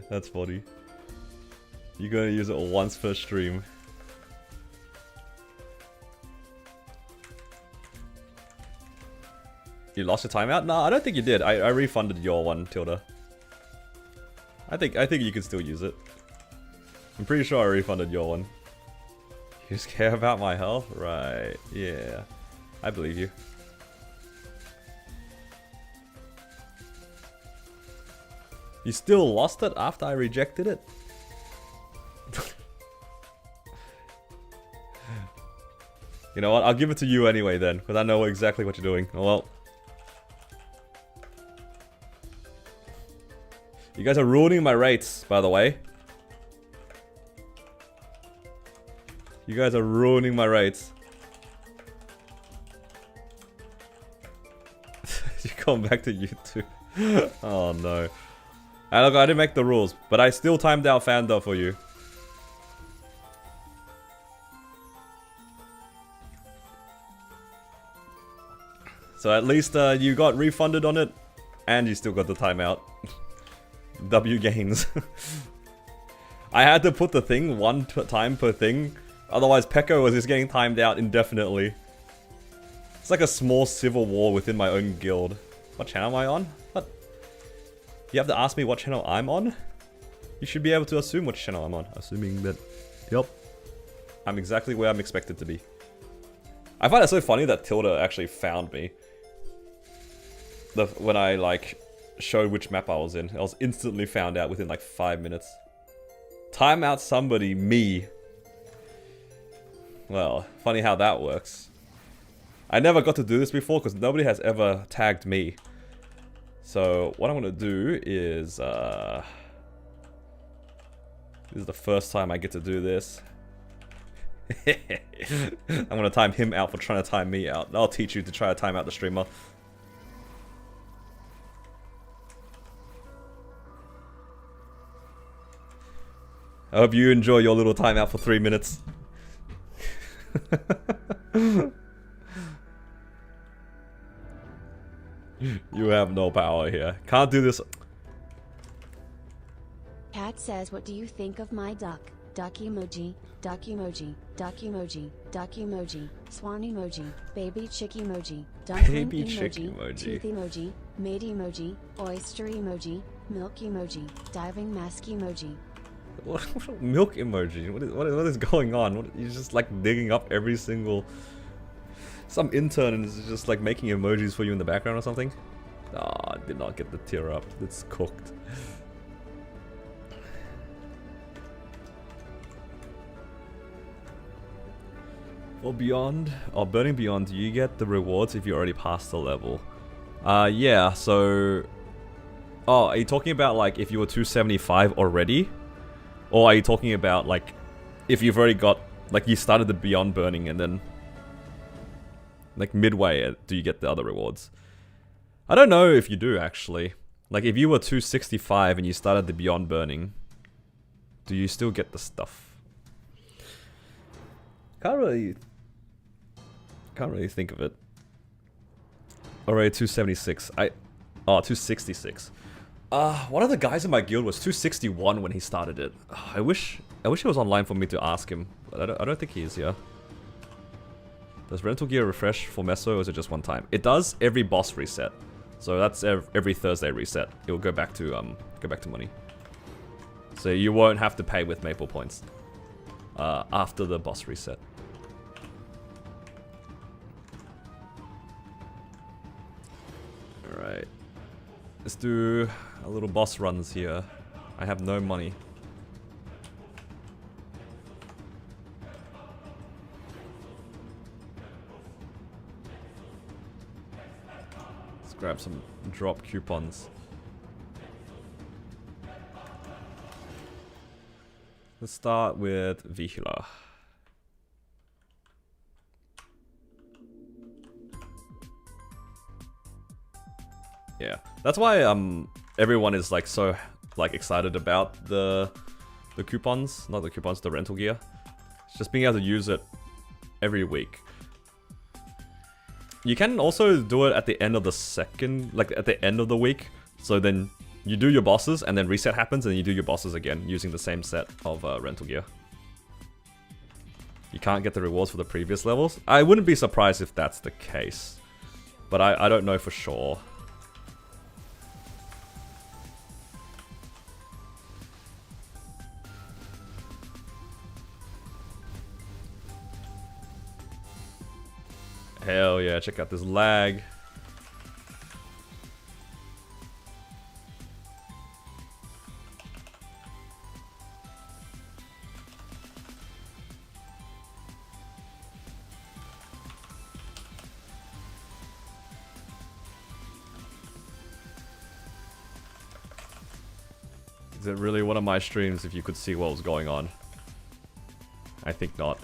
That's funny. You're gonna use it once per stream. You lost your timeout? No, I don't think you did. I refunded your one, Tilda. I think you can still use it. I'm pretty sure I refunded your one. You just care about my health? Right. Yeah. I believe you. You still lost it after I rejected it? You know what? I'll give it to you anyway then, because I know exactly what you're doing. Oh, well. You guys are ruining my rates, by the way. You guys are ruining my rates. You're going back to YouTube. Oh no. And look, I didn't make the rules, but I still timed out Fanda for you. So at least you got refunded on it, and you still got the timeout. W gains. I had to put the thing one time per thing, otherwise Pekko was just getting timed out indefinitely. It's like a small civil war within my own guild. What channel am I on? What? You have to ask me what channel I'm on? You should be able to assume which channel I'm on, assuming that, yep, I'm exactly where I'm expected to be. I find it so funny that Tilda actually found me. When I like showed which map I was in, I was instantly found out within like 5 minutes. Time out somebody, me. Well, funny how that works. I never got to do this before because nobody has ever tagged me. So what I'm gonna do is this is the first time I get to do this. I'm gonna time him out for trying to time me out. I'll teach you to try to time out the streamer. I hope you enjoy your little timeout for 3 minutes. You have no power here. Can't do this. Cat says, what do you think of my duck? Duck emoji, duck emoji, duck emoji, duck emoji, swan emoji, baby chick emoji, dumpling Baby chick emoji, tooth emoji, maid emoji, oyster emoji, milk emoji, diving mask emoji. What milk emoji? What is going on? You're just like digging up every single... Some intern and is just like making emojis for you in the background or something? Ah, I did not get the tier up. It's cooked. For Beyond, or Burning Beyond, you get the rewards if you already passed the level. Yeah, so... Oh, are you talking about like if you were 275 already? Or are you talking about like if you've already got, like you started the Beyond Burning and then like midway do you get the other rewards? I don't know if you do actually. Like if you were 265 and you started the Beyond Burning, do you still get the stuff? Can't really think of it. Alright, 276. Oh, 266. One of the guys in my guild was 261 when he started it. I wish he was online for me to ask him, but I don't think he is here. Does rental gear refresh for Meso or is it just one time? It does every boss reset. So that's every Thursday reset. It will go back to money. So you won't have to pay with Maple points after the boss reset. Alright. Let's do a little boss runs here. I have no money. Let's grab some drop coupons. Let's start with Vehicular. Yeah, that's why everyone is like so like excited about the coupons, not the coupons, the rental gear. It's just being able to use it every week. You can also do it at the end of the second, like at the end of the week. So then you do your bosses and then reset happens and you do your bosses again using the same set of rental gear. You can't get the rewards for the previous levels. I wouldn't be surprised if that's the case. But I don't know for sure. Hell yeah, check out this lag. Is it really one of my streams if you could see what was going on? I think not.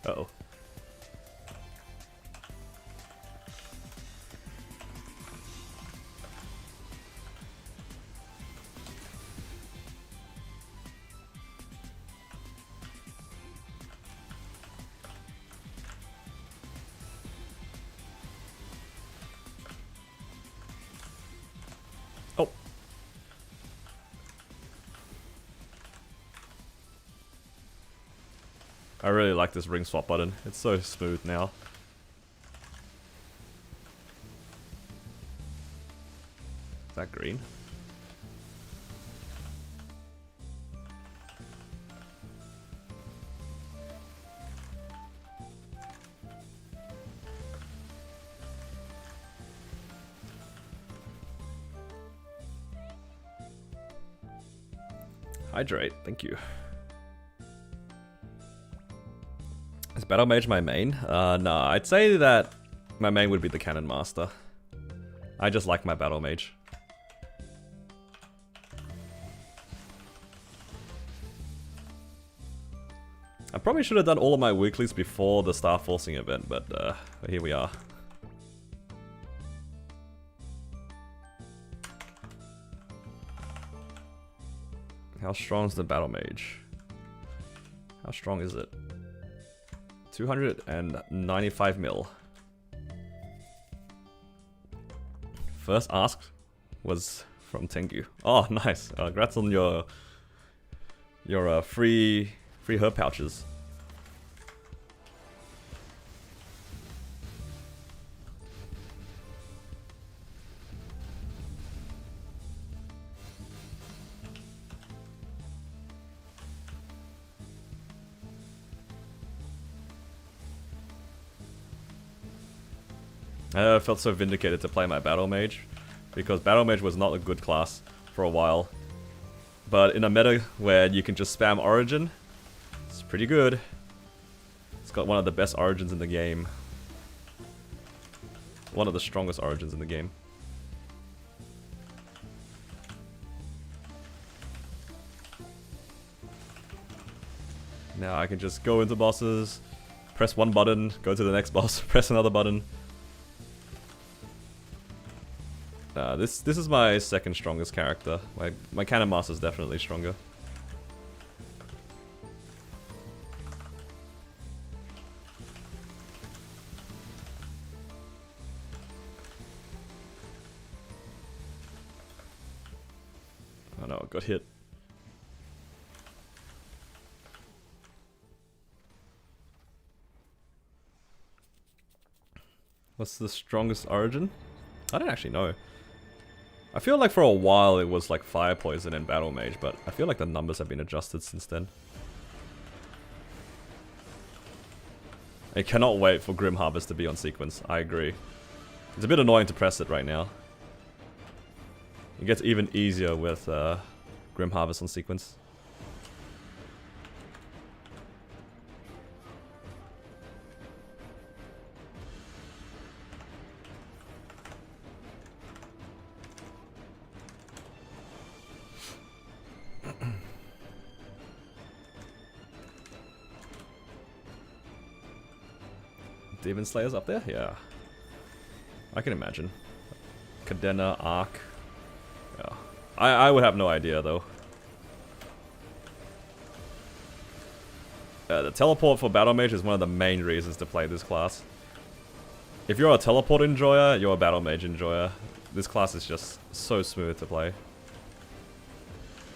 Uh-oh. Oh. I really like this ring swap button. It's so smooth now. Is that green? Hydrate, thank you. Is Battle Mage my main? No, I'd say that my main would be the Cannon Master. I just like my Battle Mage. I probably should have done all of my weeklies before the Star Forcing event, but here we are. How strong is the Battle Mage? How strong is it? 295 mil. First ask was from Tengu. Oh, nice. Congrats on your free herb pouches. I felt so vindicated to play my Battle Mage, because Battle Mage was not a good class for a while. But in a meta where you can just spam Origin, it's pretty good. It's got one of the best Origins in the game. One of the strongest Origins in the game. Now I can just go into bosses, press one button, go to the next boss, press another button. This is my second strongest character. My Cannon Master is definitely stronger. Oh no, I got hit. What's the strongest Origin? I don't actually know. I feel like for a while it was like Fire Poison and Battle Mage, but I feel like the numbers have been adjusted since then. I cannot wait for Grim Harvest to be on sequence, I agree. It's a bit annoying to press it right now. It gets even easier with Grim Harvest on sequence. Demon Slayers up there? Yeah. I can imagine. Cadena, Arc. Yeah. I would have no idea though. The teleport for Battle Mage is one of the main reasons to play this class. If you're a teleport enjoyer, you're a Battle Mage enjoyer. This class is just so smooth to play.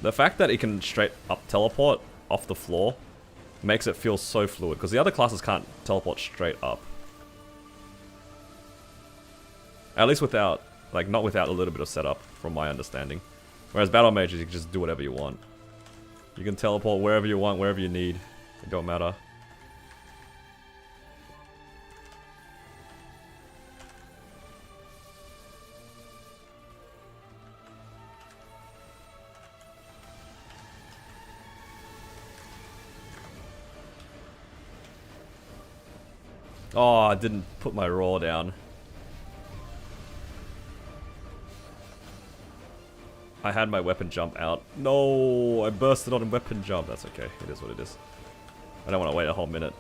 The fact that it can straight up teleport off the floor makes it feel so fluid, because the other classes can't teleport straight up. At least without, like, not without a little bit of setup, from my understanding. Whereas Battle Mages, you can just do whatever you want. You can teleport wherever you want, wherever you need. It don't matter. Oh, I didn't put my raw down. I had my weapon jump out. No, I bursted on a weapon jump. That's okay. It is what it is. I don't want to wait a whole minute.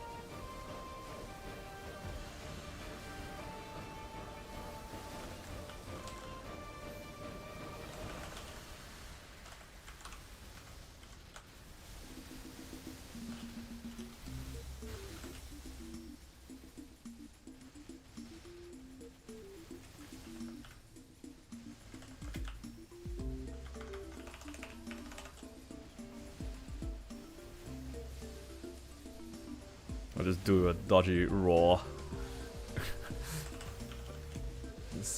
I'll just do a dodgy raw.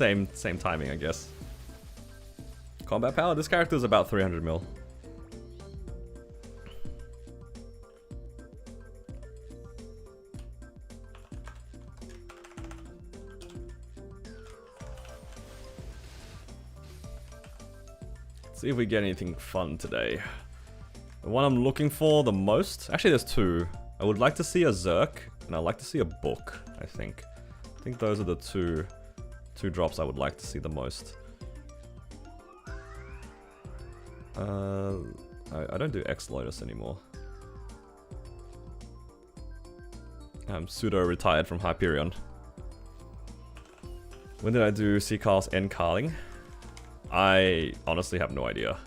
same timing, I guess. Combat power? This character is about 300 mil. Let's see if we get anything fun today. The one I'm looking for the most... Actually, there's two. I would like to see a Zerk, and I'd like to see a book, I think. I think those are the two drops I would like to see the most. I don't do X-Lotus anymore. I'm pseudo-retired from Hyperion. When did I do Seacar's End Carling? I honestly have no idea.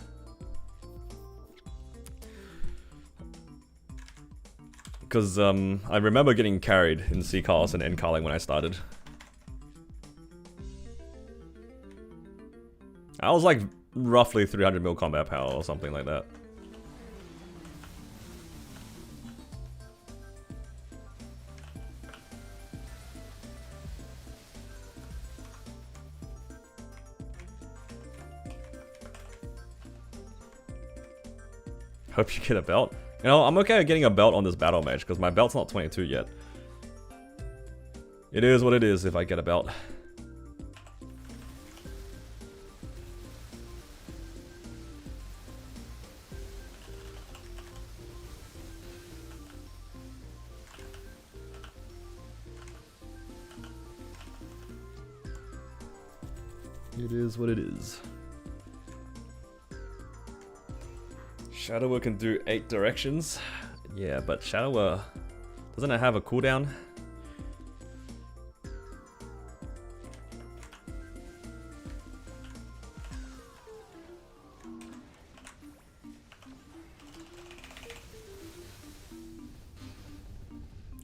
Because I remember getting carried in Seacar's and End Carling when I started. I was like roughly 300 mil combat power or something like that. Hope you get a belt. You know, I'm okay with getting a belt on this Battle Mage, because my belt's not 22 yet. It is what it is if I get a belt. It is what it is. Shadower can do 8 directions. Yeah, but Shadower... doesn't it have a cooldown?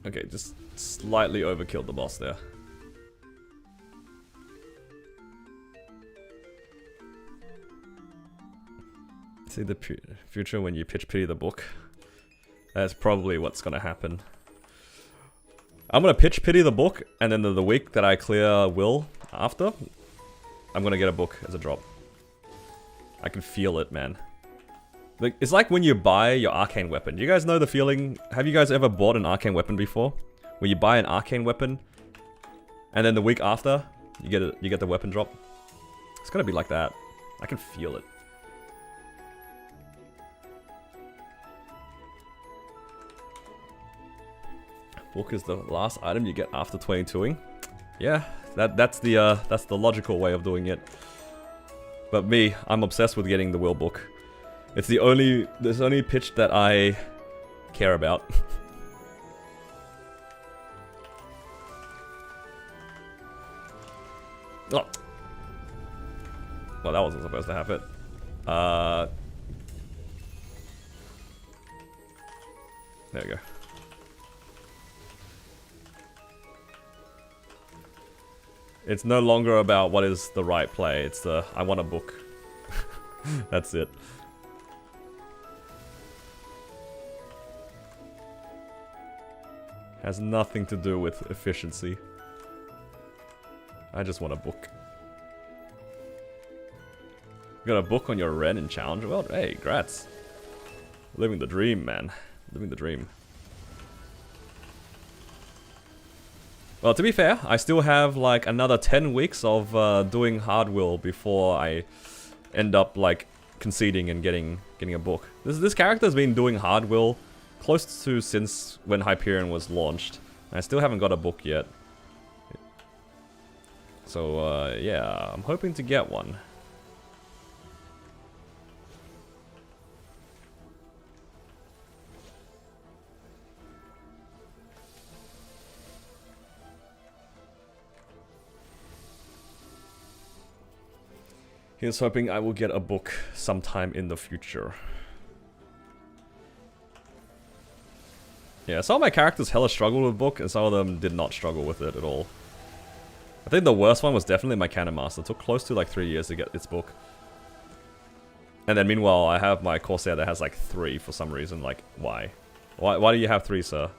Okay, just slightly overkilled the boss there. See the future when you pitch pity the book. That's probably what's gonna happen. I'm gonna pitch pity the book, and then the week that I clear will after, I'm gonna get a book as a drop. I can feel it, man. Like, it's like when you buy your arcane weapon. You guys know the feeling? Have you guys ever bought an arcane weapon before? When you buy an arcane weapon, and then the week after, you get the weapon drop. It's gonna be like that. I can feel it. Book is the last item you get after 22ing. Yeah, that's the logical way of doing it. But me, I'm obsessed with getting the will book. It's the only pitch that I care about. Oh. Well, that wasn't supposed to happen. There we go. It's no longer about what is the right play. It's the, I want a book. That's it. Has nothing to do with efficiency. I just want a book. You got a book on your Ren in Challenger World? Hey, grats. Living the dream, man. Living the dream. Well, to be fair, I still have like another 10 weeks of doing hard will before I end up like conceding and getting a book. This character's been doing hard will close to since when Hyperion was launched. I still haven't got a book yet. So yeah, I'm hoping to get one. Here's hoping I will get a book sometime in the future. Yeah, some of my characters hella struggled with book, and some of them did not struggle with it at all. I think the worst one was definitely my Cannon Master. It took close to like 3 years to get its book. And then meanwhile, I have my Corsair that has like 3 for some reason. Like, why? Why do you have 3, sir?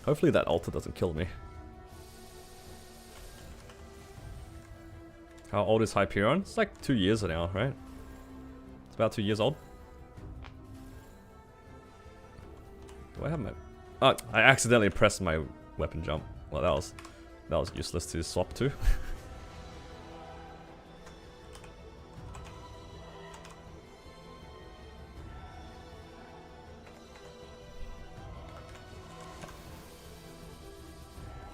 Hopefully that altar doesn't kill me. How old is Hyperion? It's like 2 years now, right? It's about 2 years old. Do I have my... Oh, I accidentally pressed my weapon jump. Well, that was useless to swap to.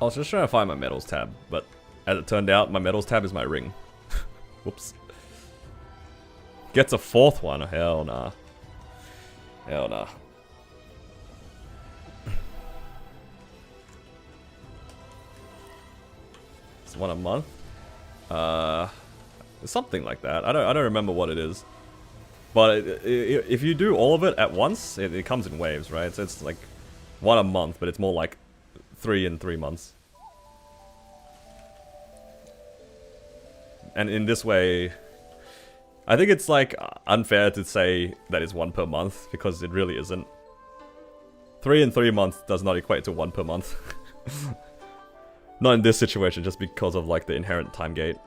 I was just trying to find my medals tab, but as it turned out, my medals tab is my ring. Whoops. Gets a 4th one. Hell nah. Hell nah. It's 1 a month. Something like that. I don't remember what it is. But if you do all of it at once, it comes in waves, right? So it's like 1 a month, but it's more like 3 in 3 months. And in this way, I think it's like unfair to say that it's 1 per month, because it really isn't. 3 in 3 months does not equate to 1 per month. Not in this situation, just because of like the inherent time gate.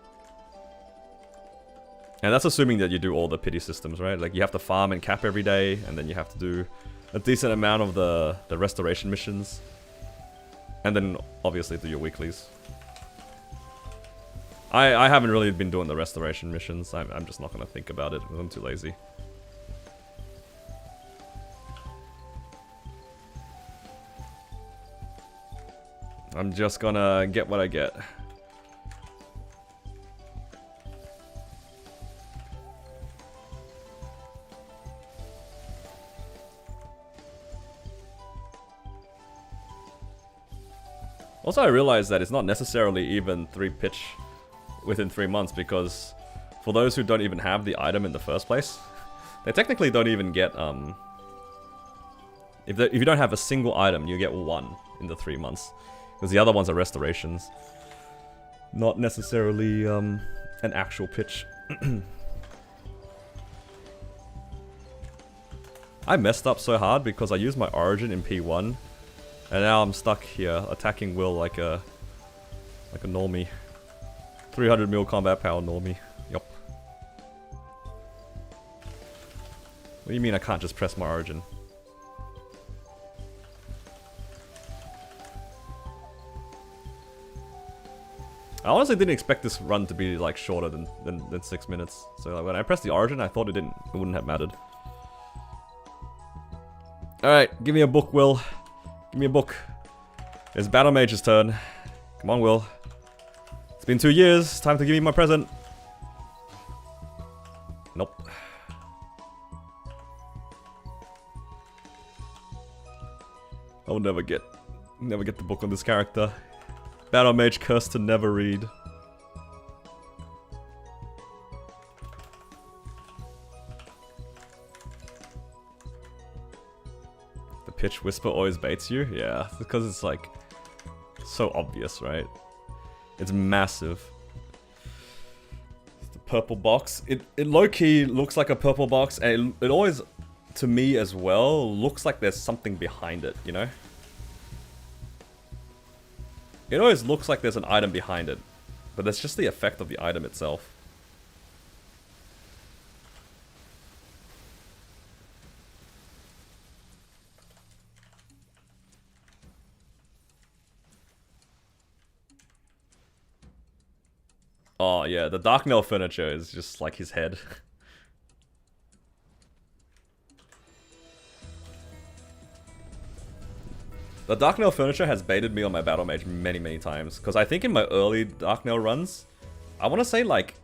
And that's assuming that you do all the pity systems, right? Like you have to farm and cap every day, and then you have to do a decent amount of the restoration missions. And then obviously do your weeklies. I haven't really been doing the restoration missions. I'm just not going to think about it. I'm too lazy. I'm just gonna get what I get. Also, I realized that it's not necessarily even 3 pitch within 3 months, because for those who don't even have the item in the first place, they technically don't even get, if you don't have a single item, you get 1 in the 3 months. Because the other ones are restorations. Not necessarily, an actual pitch. I messed up so hard because I used my origin in P1. And now I'm stuck here, attacking Will like a normie. 300 mil combat power normie. Yup. What do you mean I can't just press my origin? I honestly didn't expect this run to be like shorter than 6 minutes. So like, when I pressed the origin, I thought it wouldn't have mattered. Alright, give me a book, Will. Give me a book. It's Battle Mage's turn. Come on, Will. It's been 2 years. Time to give me my present. Nope. I'll never get the book on this character. Battle Mage cursed to never read. The pitch whisper always baits you? Yeah, because it's like so obvious, right? It's massive. It's the purple box. It low-key looks like a purple box, and it always, to me as well, looks like there's something behind it, you know? It always looks like there's an item behind it, but that's just the effect of the item itself. Oh yeah, the Dark Nail furniture is just like his head. The Dark Nail furniture has baited me on my Battle Mage many times, because I think in my early Dark Nail runs, I want to say like,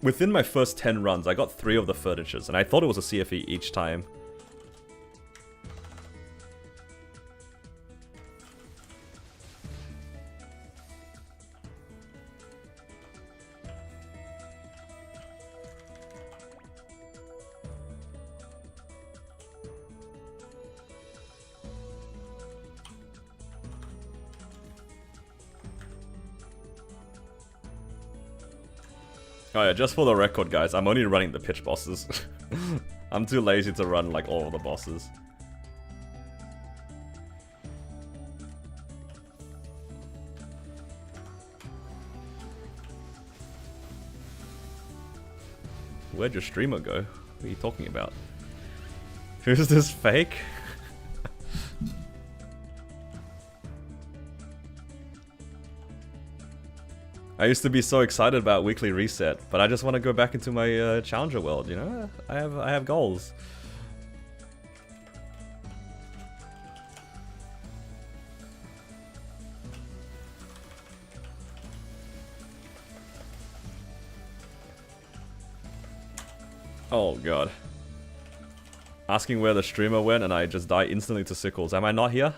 within my first 10 runs, I got 3 of the furnitures, and I thought it was a CFE each time. Oh yeah, just for the record guys, I'm only running the pitch bosses. I'm too lazy to run like all of the bosses. Where'd your streamer go? What are you talking about? Who's this fake? I used to be so excited about weekly reset, but I just want to go back into my challenger world, you know? I have goals. Oh god. Asking where the streamer went and I just die instantly to sickles. Am I not here?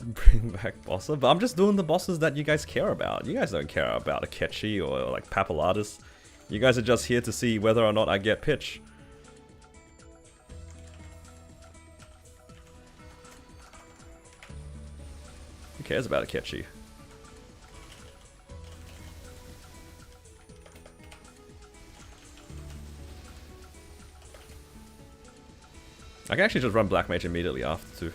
Bring back bosses, but I'm just doing the bosses that you guys care about. You guys don't care about Akechi or like Papulatus. You guys are just here to see whether or not I get pitch. Who cares about Akechi? I can actually just run Black Mage immediately after too.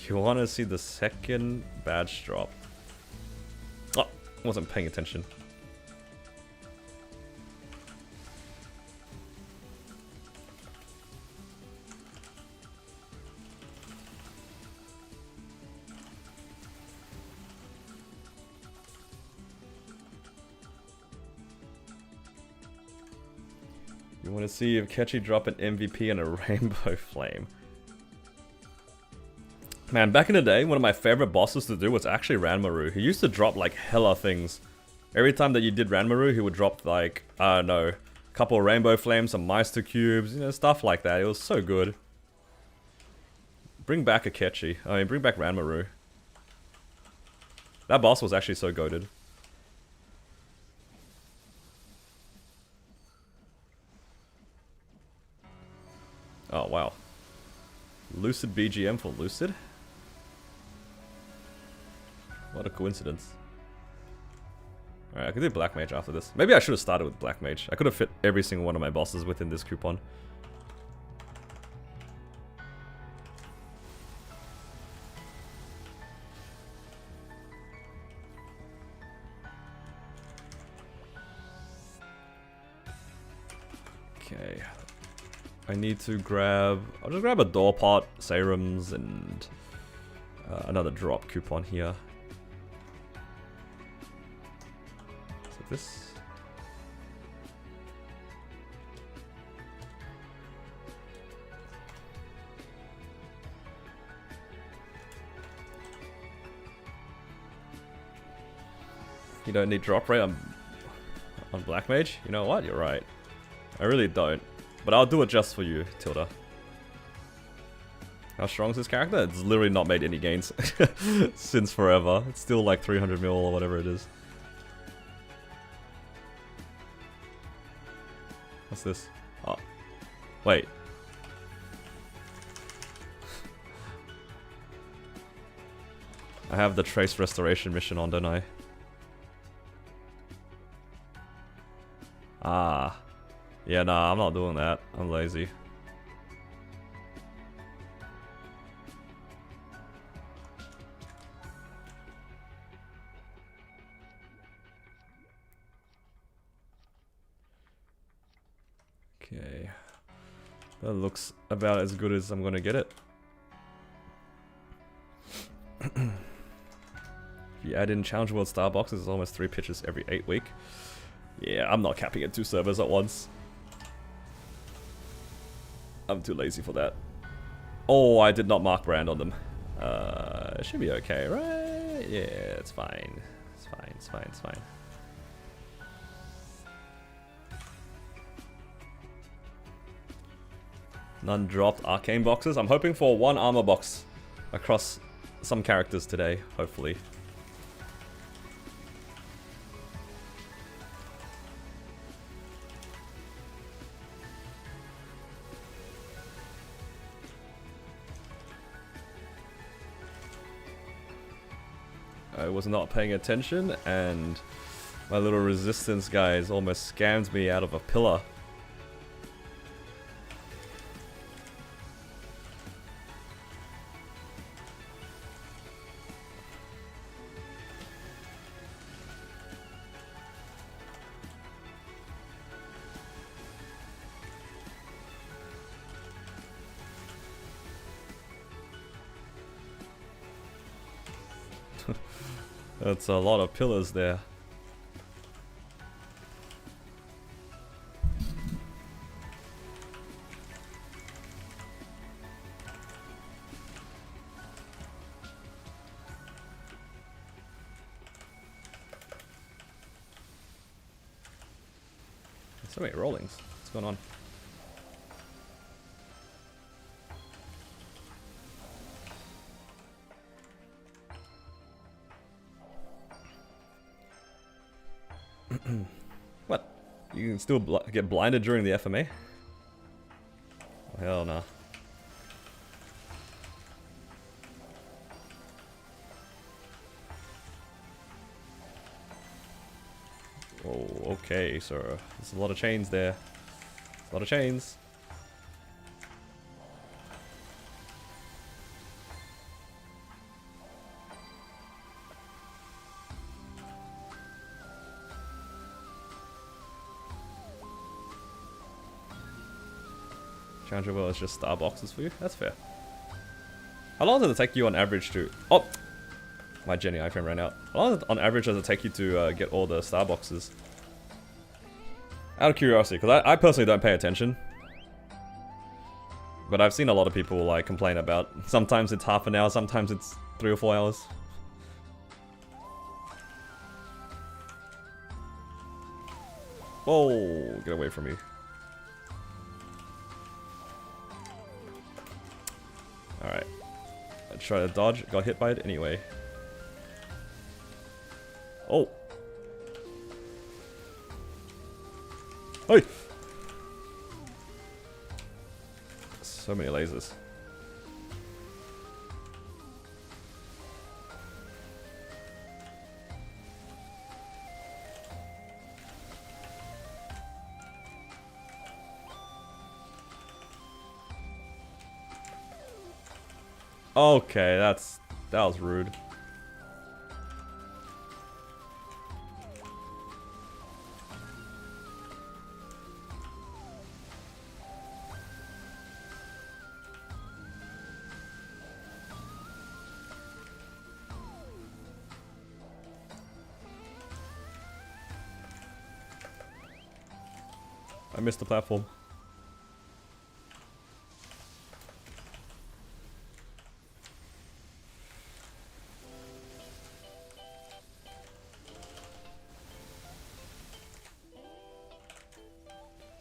You want to see the second badge drop? Oh, wasn't paying attention. You want to see if Ketchy drop an MVP and a rainbow flame? Man, back in the day, one of my favorite bosses to do was actually Ranmaru. He used to drop like hella things. Every time that you did Ranmaru, he would drop like, I don't know, a couple of rainbow flames, some Meister cubes, you know, stuff like that. It was so good. Bring back Akechi. I mean, bring back Ranmaru. That boss was actually so goated. Oh, wow. Lucid BGM for Lucid? What a coincidence. Alright, I can do Black Mage after this. Maybe I should have started with Black Mage. I could have fit every single one of my bosses within this coupon. Okay. I need to grab... I'll just grab a door pot, serums, and another drop coupon here. This. You don't need drop rate on Black Mage? You know what? You're right. I really don't. But I'll do it just for you, Tilda. How strong is this character? It's literally not made any gains since forever. It's still like 300 mil or whatever it is. What's this? Oh. Wait. I have the Trace Restoration mission on, don't I? Ah. Yeah, nah, I'm not doing that. I'm lazy. Okay. That looks about as good as I'm gonna get it. If you add in Challenge World Star boxes, it's almost 3 pitches every 8 week. Yeah, I'm not capping at 2 servers at once. I'm too lazy for that. Oh, I did not mark brand on them. It should be okay, right? Yeah, it's fine. It's fine, it's fine, it's fine. None dropped arcane boxes. I'm hoping for 1 armor box across some characters today, hopefully. I was not paying attention and my little resistance guys almost scammed me out of a pillar. That's a lot of pillars there. So many rollings. What's going on? What? You can still get blinded during the FMA? Oh, hell no. Oh, okay, sir. There's a lot of chains there. A lot of chains. Challenger World is just star boxes for you? That's fair. How long does it take you on average to... Oh! My Jenny iframe ran out. How long on average does it take you to get all the star boxes? Out of curiosity, because I personally don't pay attention. But I've seen a lot of people like complain about... Sometimes it's half an hour, sometimes it's 3 or 4 hours. Whoa! Get away from me. Alright. I tried to dodge, got hit by it anyway. Oh! Hey! So many lasers. Okay, that was rude. I missed the platform.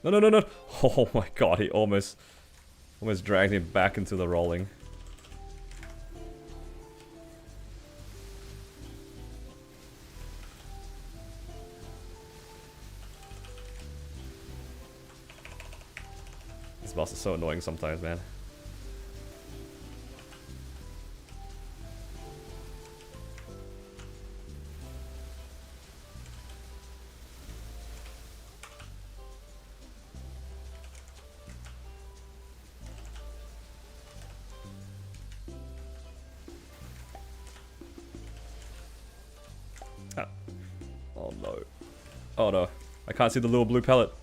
No, no, no, no. Oh my god, he almost dragged him back into the rolling. This boss is so annoying sometimes, man. Ah. Oh no. Oh no. I can't see the little blue pellet.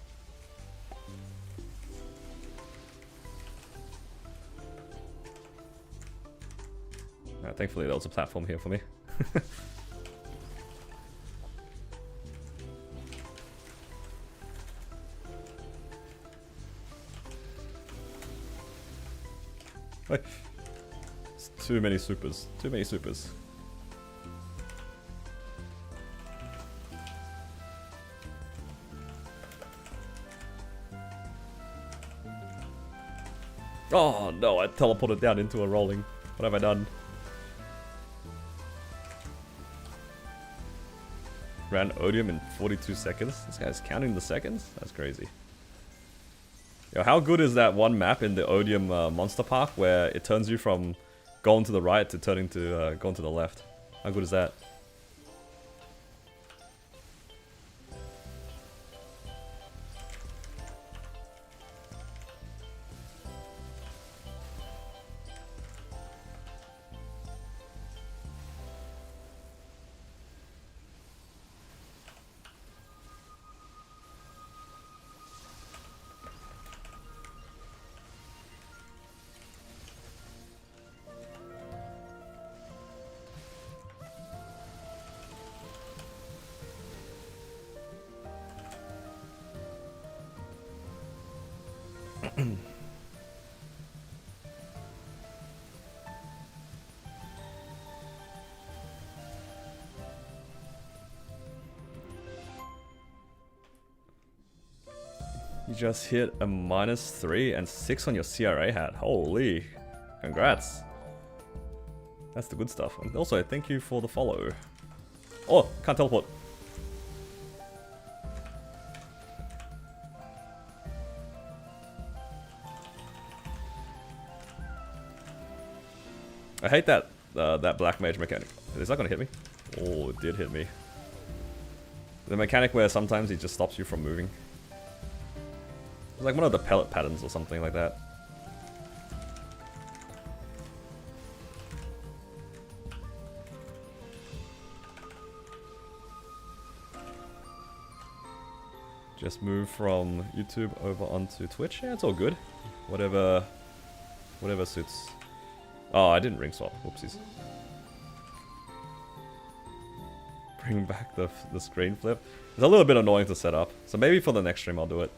Thankfully there was a platform here for me. Wait. It's too many supers. Too many supers. Oh no, I teleported down into a rolling. What have I done? Ran Odium in 42 seconds. This guy's counting the seconds? That's crazy. Yo, how good is that one map in the Odium Monster Park where it turns you from going to the right to turning to going to the left? How good is that? You just hit a -3 and 6 on your CRA hat. Holy. Congrats. That's the good stuff. And also, thank you for the follow. Oh, can't teleport. I hate that that black mage mechanic. Is that gonna hit me? Oh, it did hit me. The mechanic where sometimes he just stops you from moving. It's like one of the pellet patterns or something like that. Just move from YouTube over onto Twitch. Yeah, it's all good. Whatever suits. Oh, I didn't ring swap. Whoopsies. Bring back the screen flip. It's a little bit annoying to set up. So maybe for the next stream I'll do it.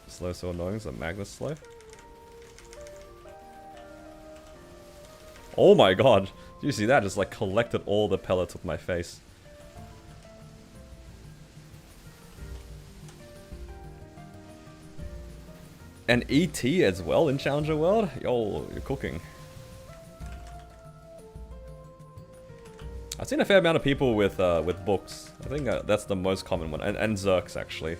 Slow so annoying, so Magnus slow. Oh my god. Did you see that? Just like collected all the pellets with my face. And ET as well in Challenger World? Yo, you're cooking. I've seen a fair amount of people with books. I think that's the most common one. And Zerks, actually.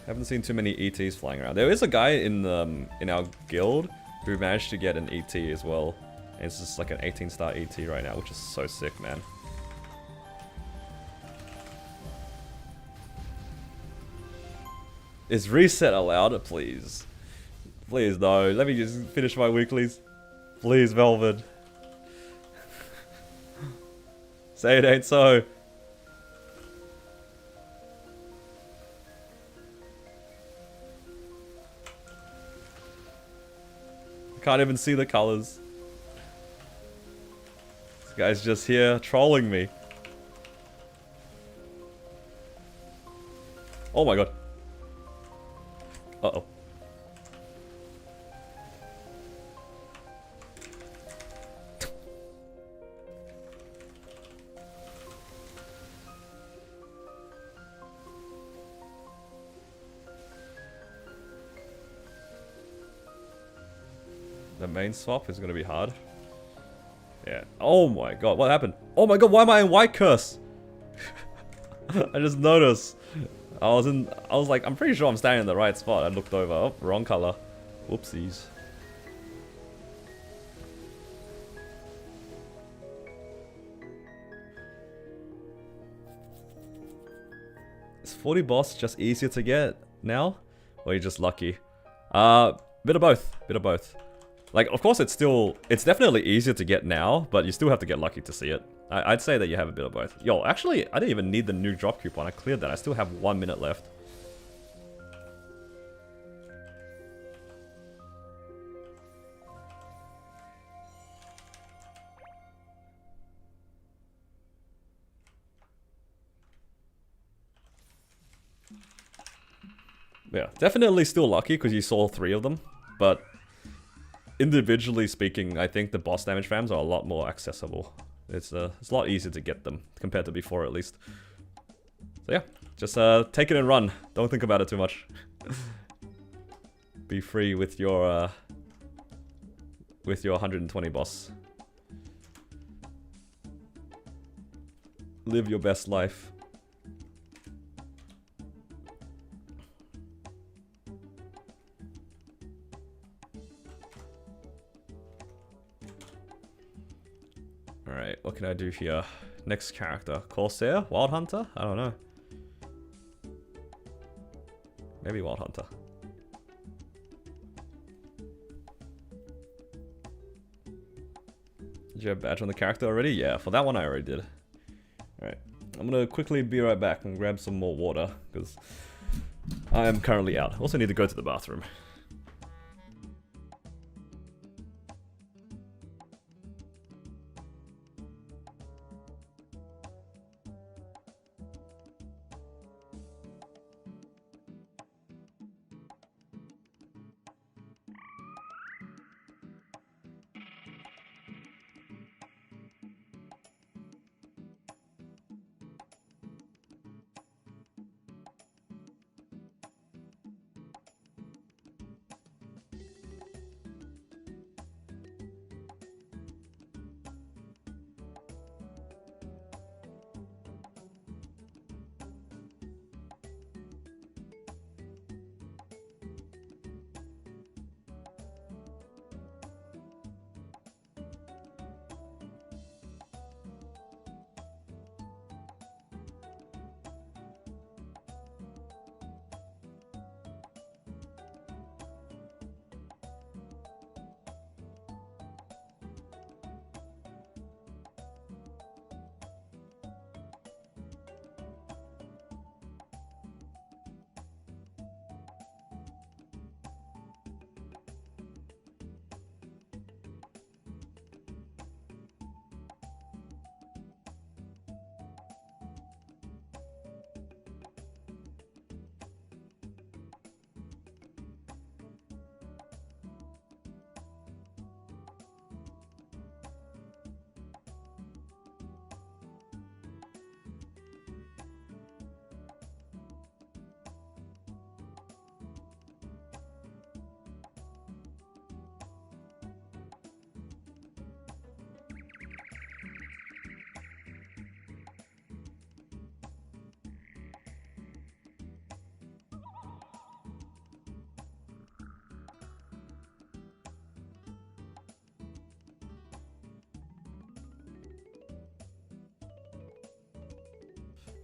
Haven't seen too many ETs flying around. There is a guy in our guild who managed to get an ET as well. And it's just like an 18-star ET right now, which is so sick, man. Is reset allowed? Please. Please, no. Let me just finish my weeklies. Please, Velvet. Say it ain't so. Can't even see the colors. This guy's just here trolling me. Oh my god. Uh-oh. main swap is gonna be hard. Yeah. Oh my god, what happened? Oh my god, why am I in white curse? I just noticed. I was like, I'm pretty sure I'm standing in the right spot. I looked over. Oh, wrong color. Whoopsies. Is 40 boss just easier to get now? Or are you just lucky? Bit of both. Bit of both. Like, of course it's definitely easier to get now, but you still have to get lucky to see it. I'd say that you have a bit of both. Yo, actually, I didn't even need the new drop coupon. I cleared that. I still have 1 minute left. Yeah, definitely still lucky because you saw 3 of them, but individually speaking, I think the boss damage fams are a lot more accessible. It's a lot easier to get them compared to before, at least. So yeah, just take it and run. Don't think about it too much. Be free with your 120 boss. Live your best life. Alright, what can I do here? Next character. Corsair? Wild Hunter? I don't know. Maybe Wild Hunter. Did you have a badge on the character already? Yeah, for that one I already did. Alright, I'm gonna quickly be right back and grab some more water, because I am currently out. Also need to go to the bathroom.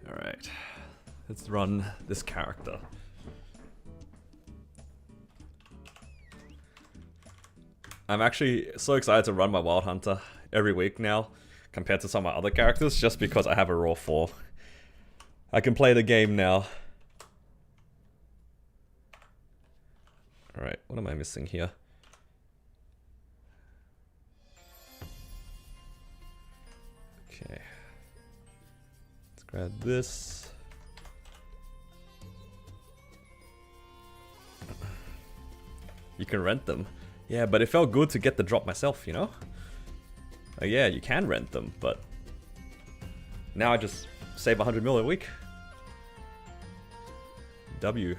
Alright, let's run this character. I'm actually so excited to run my Wild Hunter every week now, compared to some of my other characters, just because I have a raw 4. I can play the game now. Alright, what am I missing here? Okay. Let's grab this. You can rent them. Yeah, but it felt good to get the drop myself, you know? Yeah, you can rent them, but now I just save 100 mil a week. W.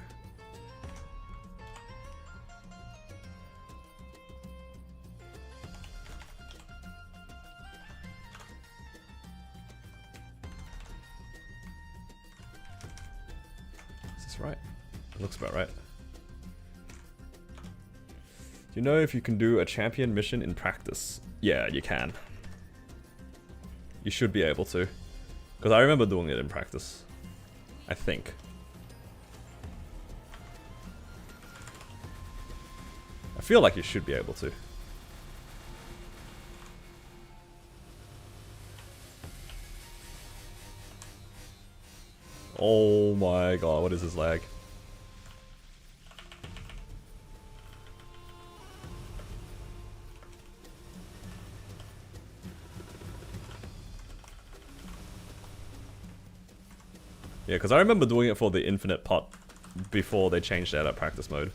That's right. It looks about right. Do you know if you can do a champion mission in practice? Yeah, you can. You should be able to. Because I remember doing it in practice. I think. I feel like you should be able to. Oh my god, what is this lag? Yeah, because I remember doing it for the infinite pot before they changed out at practice mode.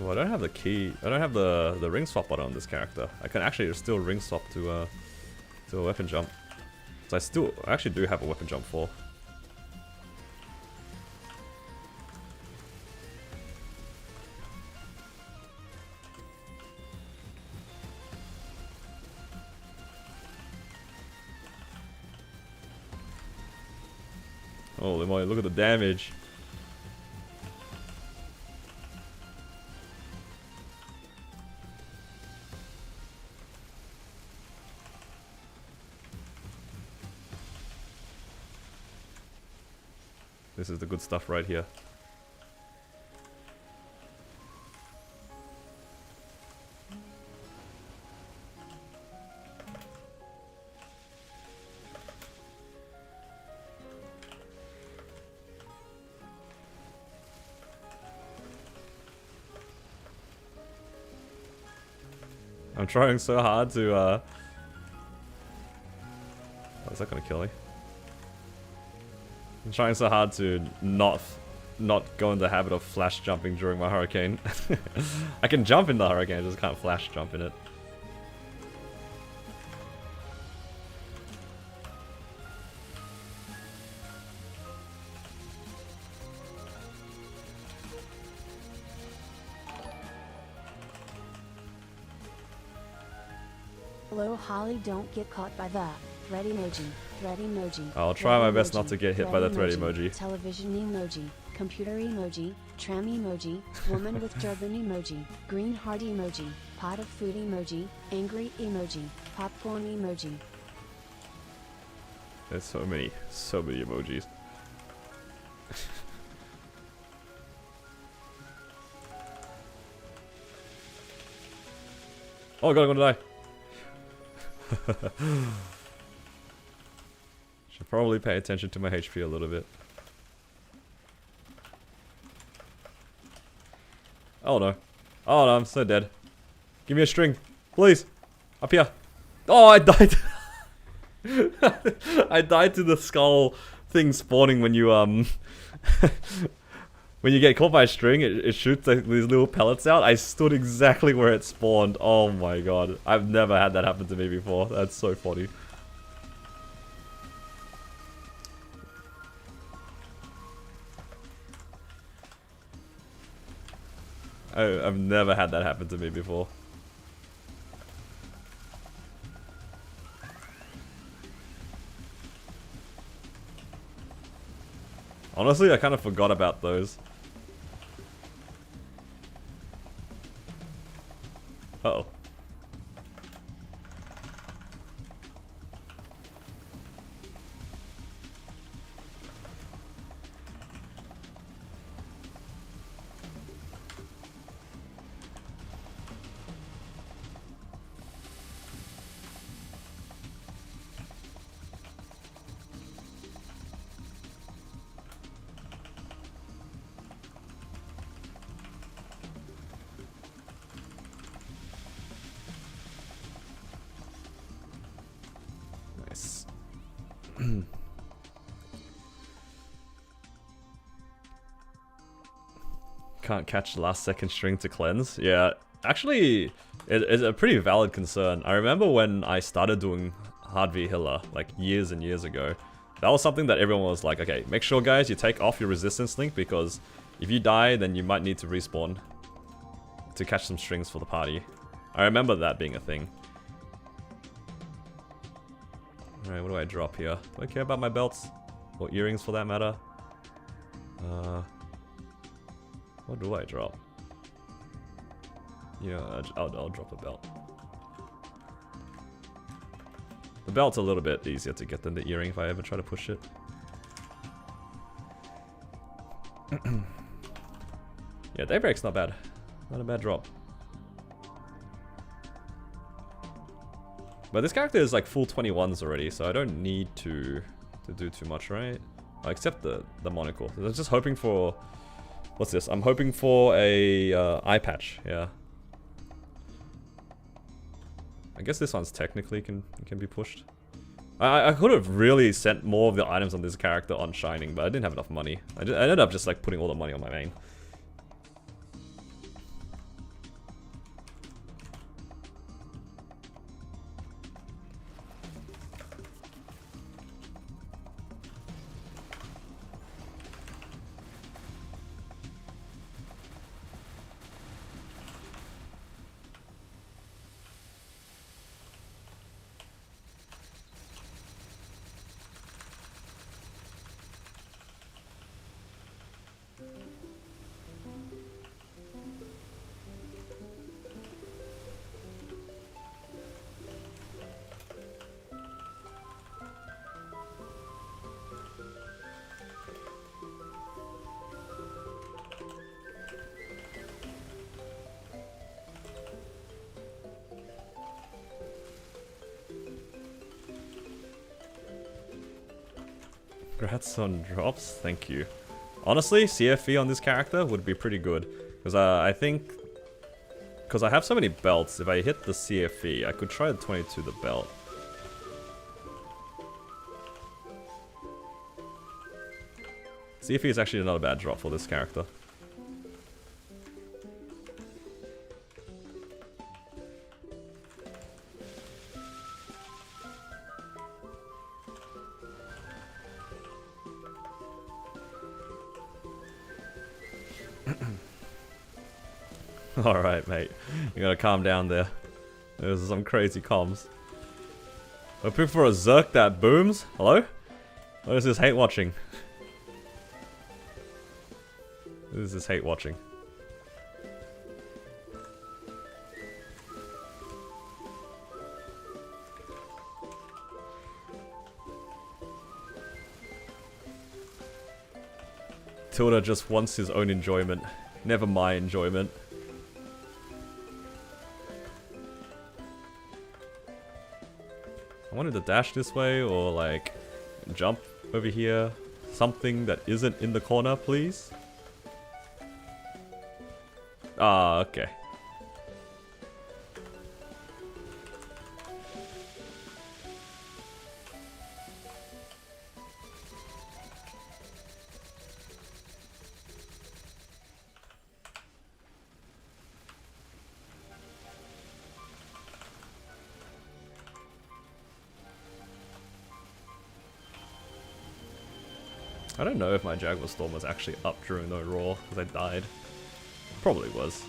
Oh, I don't have the key. I don't have the ring swap button on this character. I can actually still ring swap to a weapon jump. So I actually do have a weapon jump for. Holy moly, look at the damage. This is the good stuff right here. I'm trying so hard to, oh, is that gonna kill me? I'm trying so hard to not go in the habit of flash jumping during my hurricane. I can jump in the hurricane, I just can't flash jump in it. Hello Holly, don't get caught by the thread emoji, thread emoji. I'll try my best not to get hit by the thread emoji. Television emoji, computer emoji, tram emoji, woman with turban emoji, green heart emoji, pot of food emoji, angry emoji, popcorn emoji. There's so many emojis. Oh god, I'm gonna die. Should probably pay attention to my HP a little bit. Oh no. Oh no, I'm so dead. Give me a string. Please. Up here. Oh, I died. I died to the skull thing spawning when you, when you get caught by a string, it shoots like these little pellets out. I stood exactly where it spawned. Oh my god. I've never had that happen to me before. That's so funny. I've never had that happen to me before. Honestly, I kind of forgot about those. Uh-oh. Nice. Can't catch the last second string to cleanse. Yeah, actually, it's a pretty valid concern. I remember when I started doing Hard V Hiller, like years and years ago, that was something that everyone was like, okay, make sure guys you take off your resistance link because if you die, then you might need to respawn to catch some strings for the party. I remember that being a thing. Alright, what do I drop here? Do I care about my belts? Or earrings for that matter? What do I drop? Yeah, I'll drop a belt. The belt's a little bit easier to get than the earring if I ever try to push it. Yeah, Daybreak's not bad. Not a bad drop. But this character is like full 21s already, so I don't need to do too much, right? Except the monocle. I was just hoping for... What's this? I'm hoping for a eye patch, yeah. I guess this one's technically can be pushed. I could have really sent more of the items on this character on Shining, but I didn't have enough money. I ended up just like putting all the money on my main. Congrats on drops, thank you. Honestly, CFE on this character would be pretty good. Because I think... Because I have so many belts, if I hit the CFE, I could try the 22 the belt. CFE is actually not a bad drop for this character. Alright, mate. You gotta calm down there. There's some crazy comms. Hoping for a Zerk that booms? Hello? What is this hate watching? What is this hate watching? Tilda just wants his own enjoyment. Never my enjoyment. I wanted to dash this way or like jump over here. Something that isn't in the corner, please. Ah, okay. I don't know if my Jaguar Storm was actually up during the roar, because I died. Probably was.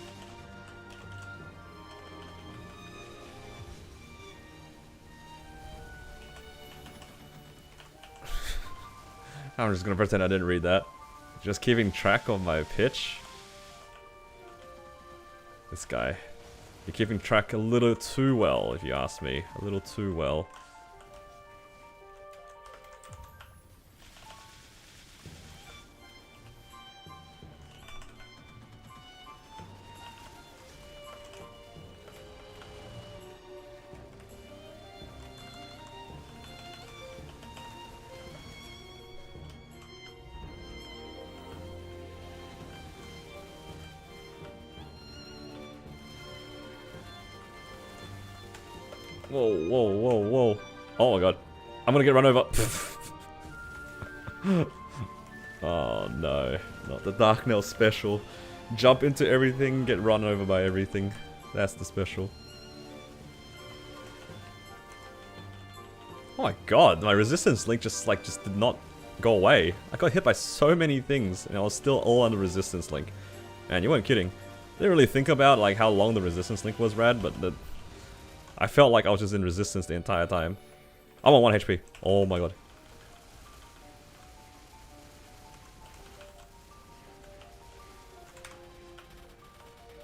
I'm just gonna pretend I didn't read that. Just keeping track of my pitch. This guy. You're keeping track a little too well, if you ask me. A little too well. Whoa, whoa, whoa, whoa. Oh my god. I'm gonna get run over. Oh no. Not the Darknail special. Jump into everything, get run over by everything. That's the special. Oh my god, my resistance link just did not go away. I got hit by so many things and I was still all under resistance link. Man, you weren't kidding. Didn't really think about like how long the resistance link was, Rad, but I felt like I was just in resistance the entire time. I'm on 1 HP. Oh my god.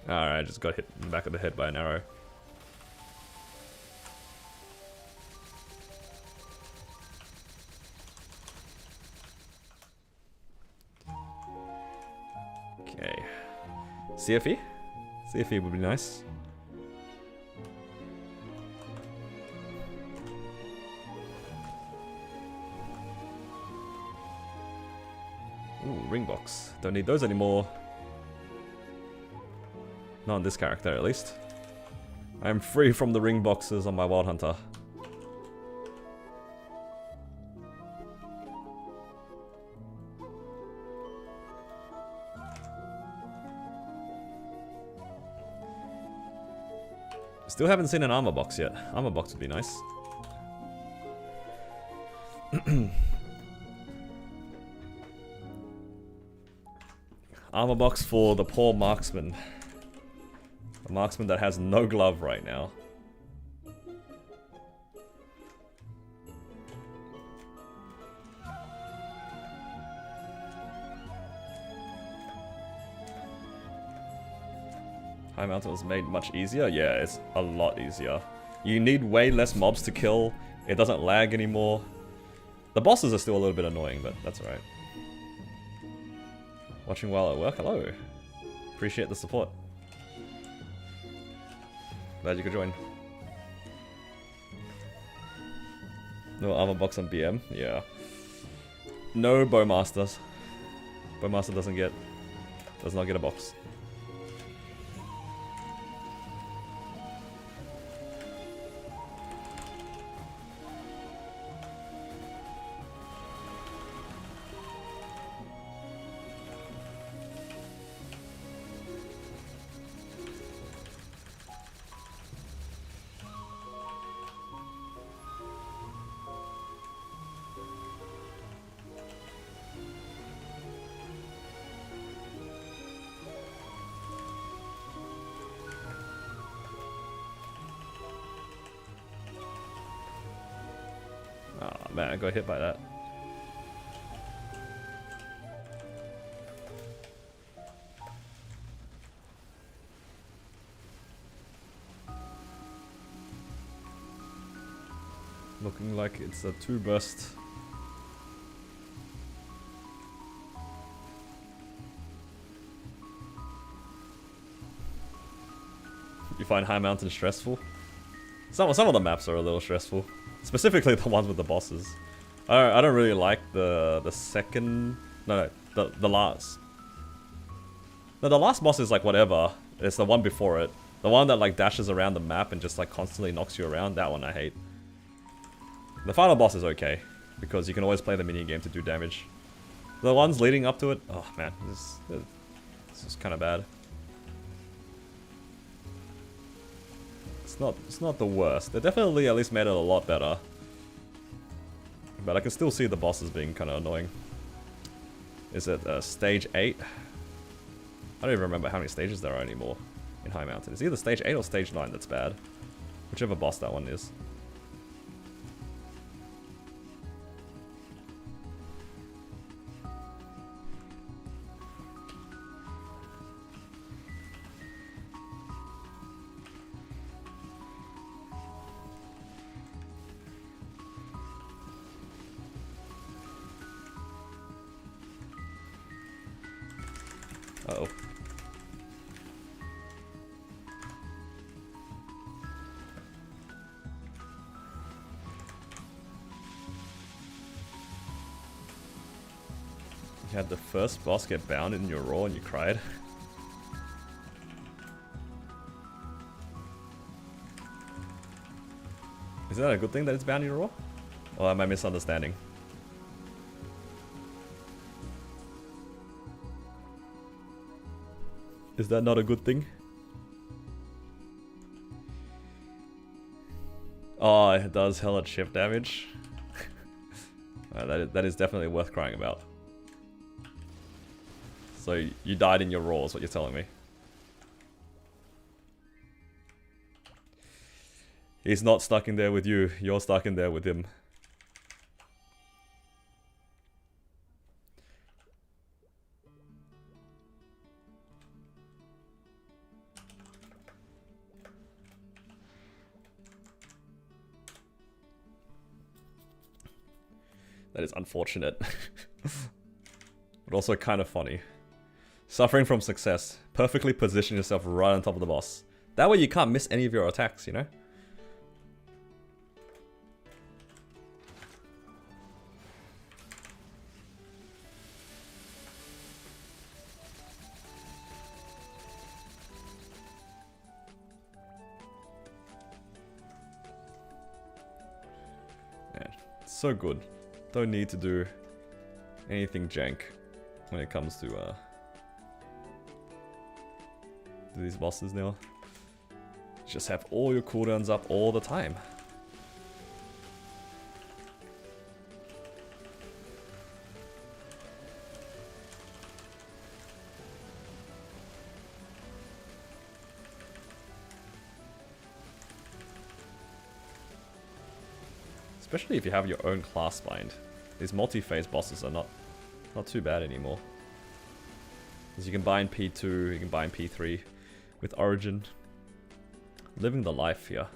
Alright, I just got hit in the back of the head by an arrow. Okay. CFE? CFE would be nice. Ooh, ring box. Don't need those anymore. Not on this character, at least. I'm free from the ring boxes on my Wild Hunter. Still haven't seen an armor box yet. Armor box would be nice. Armor box for the poor marksman. A marksman that has no glove right now. High Mountain was made much easier? Yeah, it's a lot easier. You need way less mobs to kill. It doesn't lag anymore. The bosses are still a little bit annoying, but that's alright. Watching while at work? Hello. Appreciate the support. Glad you could join. No armor box on BM? Yeah. No Bowmasters. Bowmaster does not get a box. Oh man, I got hit by that. Looking like it's a 2 burst. You find High Mountain stressful? Some of the maps are a little stressful. Specifically the ones with the bosses. I don't really like the second... No, the last. No, the last boss is like whatever. It's the one before it. The one that like dashes around the map and just like constantly knocks you around. That one I hate. The final boss is okay. Because you can always play the minigame to do damage. The ones leading up to it... Oh man, this is kind of bad. It's not the worst. They definitely at least made it a lot better. But I can still see the bosses being kind of annoying. Is it stage 8? I don't even remember how many stages there are anymore in High Mountain. It's either stage 8 or stage 9 that's bad. Whichever boss that one is. Uh-oh. You had the first boss get bound in your raw and you cried. Is that a good thing that it's bound in your raw? Or am I misunderstanding? Is that not a good thing? Oh, it does hella chip damage. That is definitely worth crying about. So you died in your raw is what you're telling me. He's not stuck in there with you. You're stuck in there with him. That is unfortunate. But also kind of funny. Suffering from success. Perfectly position yourself right on top of the boss. That way you can't miss any of your attacks, you know? Yeah, so good. Don't need to do anything jank when it comes to these bosses now. Just have all your cooldowns up all the time. Especially if you have your own class bind. These multi-phase bosses are not too bad anymore. Because you can bind P2, you can bind P3 with Origin. Living the life here.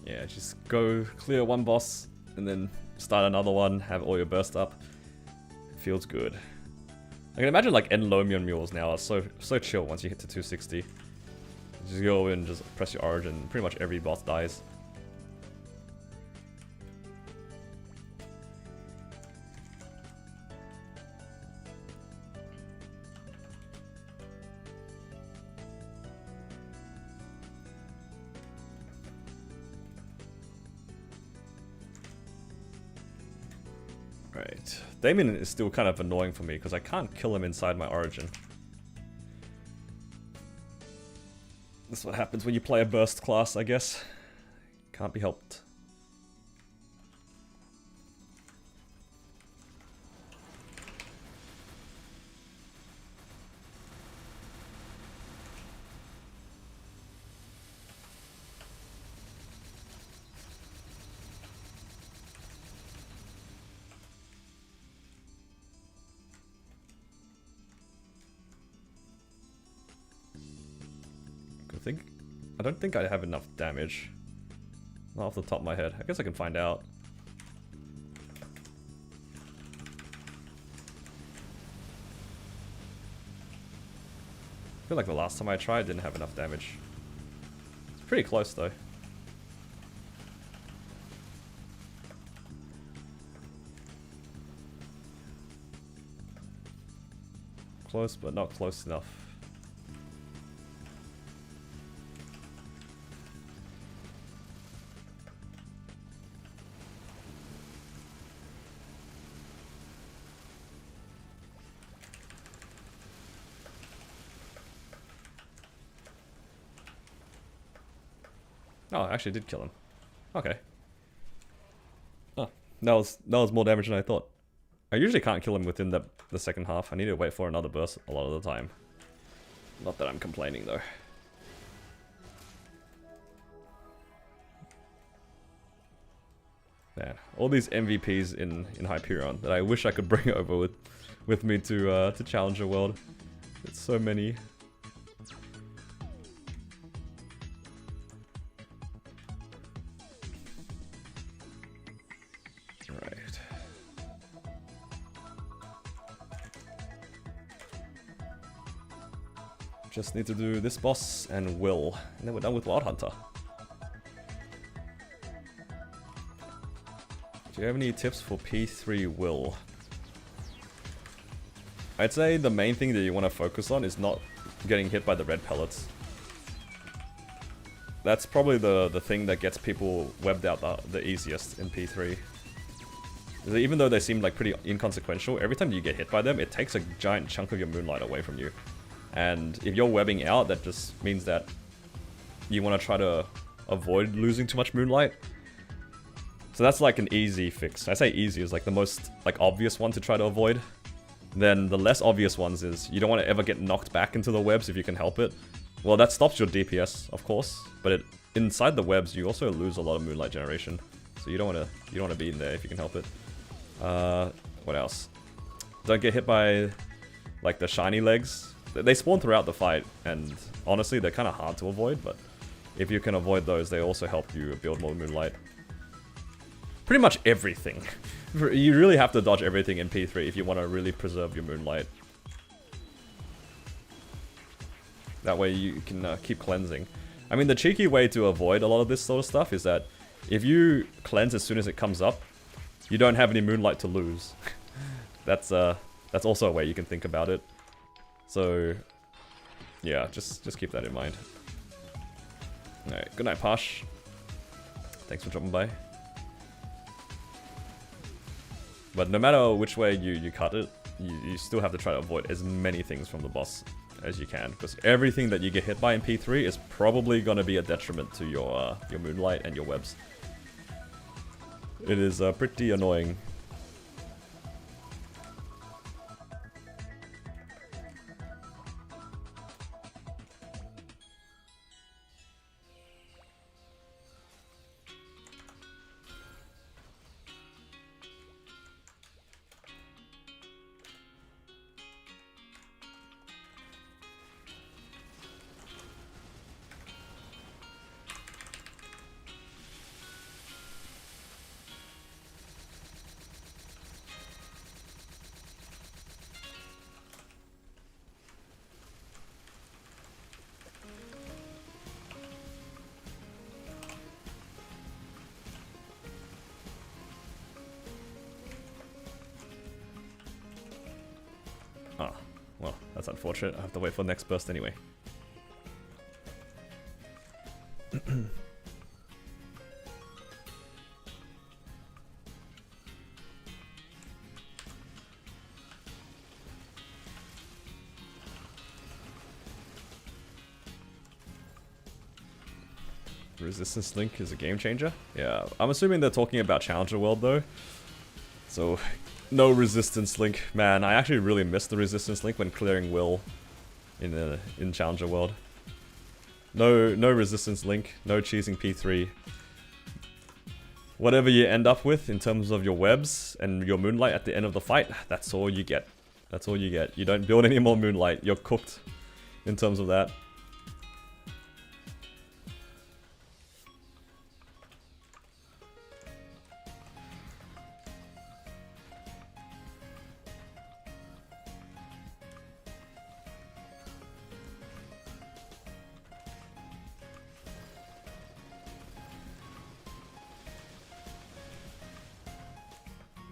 Yeah, just go clear one boss and then start another one, have all your burst up. It feels good. I can imagine like Enlomion mules now are so chill once you hit to 260. You just go in, just press your Origin, pretty much every boss dies. Right. Damien is still kind of annoying for me because I can't kill him inside my Origin. That's what happens when you play a burst class, I guess. Can't be helped. I don't think I have enough damage. Not off the top of my head. I guess I can find out. I feel like the last time I tried didn't have enough damage. It's pretty close though. Close, but not close enough. Oh, I actually did kill him. Okay. Oh, that was more damage than I thought. I usually can't kill him within the second half. I need to wait for another burst a lot of the time. Not that I'm complaining though. Man, all these MVPs in Hyperion that I wish I could bring over with me to Challenger World. It's so many. Just need to do this boss and Will, and then we're done with Wild Hunter. Do you have any tips for P3 Will? I'd say the main thing that you want to focus on is not getting hit by the red pellets. That's probably the thing that gets people webbed out the easiest in P3. Even though they seem like pretty inconsequential, every time you get hit by them, it takes a giant chunk of your moonlight away from you. And if you're webbing out, that just means that you want to try to avoid losing too much moonlight. So that's like an easy fix. I say easy is like the most like obvious one to try to avoid. Then the less obvious ones is you don't want to ever get knocked back into the webs if you can help it. Well, that stops your DPS, of course, but inside the webs you also lose a lot of moonlight generation. So you don't want to be in there if you can help it. What else? Don't get hit by like the shiny legs. They spawn throughout the fight, and honestly, they're kind of hard to avoid, but if you can avoid those, they also help you build more moonlight. Pretty much everything. You really have to dodge everything in P3 if you want to really preserve your moonlight. That way you can keep cleansing. I mean, the cheeky way to avoid a lot of this sort of stuff is that if you cleanse as soon as it comes up, you don't have any moonlight to lose. That's also a way you can think about it. So, yeah, just keep that in mind. Alright, good night, Posh. Thanks for dropping by. But no matter which way you cut it, you still have to try to avoid as many things from the boss as you can. Because everything that you get hit by in P3 is probably going to be a detriment to your moonlight and your webs. It is pretty annoying. Ah, well, that's unfortunate. I have to wait for the next burst anyway. Resistance Link is a game changer? Yeah, I'm assuming they're talking about Challenger World though. So, no Resistance Link. Man, I actually really missed the Resistance Link when clearing Will in Challenger World. No Resistance Link, no cheesing P3. Whatever you end up with in terms of your webs and your moonlight at the end of the fight, that's all you get. That's all you get. You don't build any more moonlight, you're cooked in terms of that.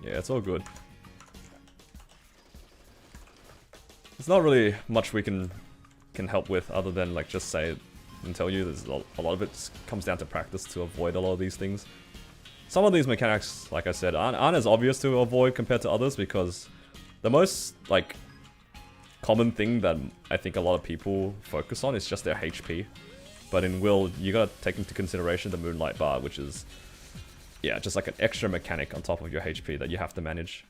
Yeah, it's all good. There's not really much we can help with other than like just say it and tell you. There's a lot of it comes down to practice to avoid a lot of these things. Some of these mechanics, like I said, aren't as obvious to avoid compared to others because the most like common thing that I think a lot of people focus on is just their HP. But in Will, you gotta take into consideration the Moonlight Bar, which is yeah, just like an extra mechanic on top of your HP that you have to manage.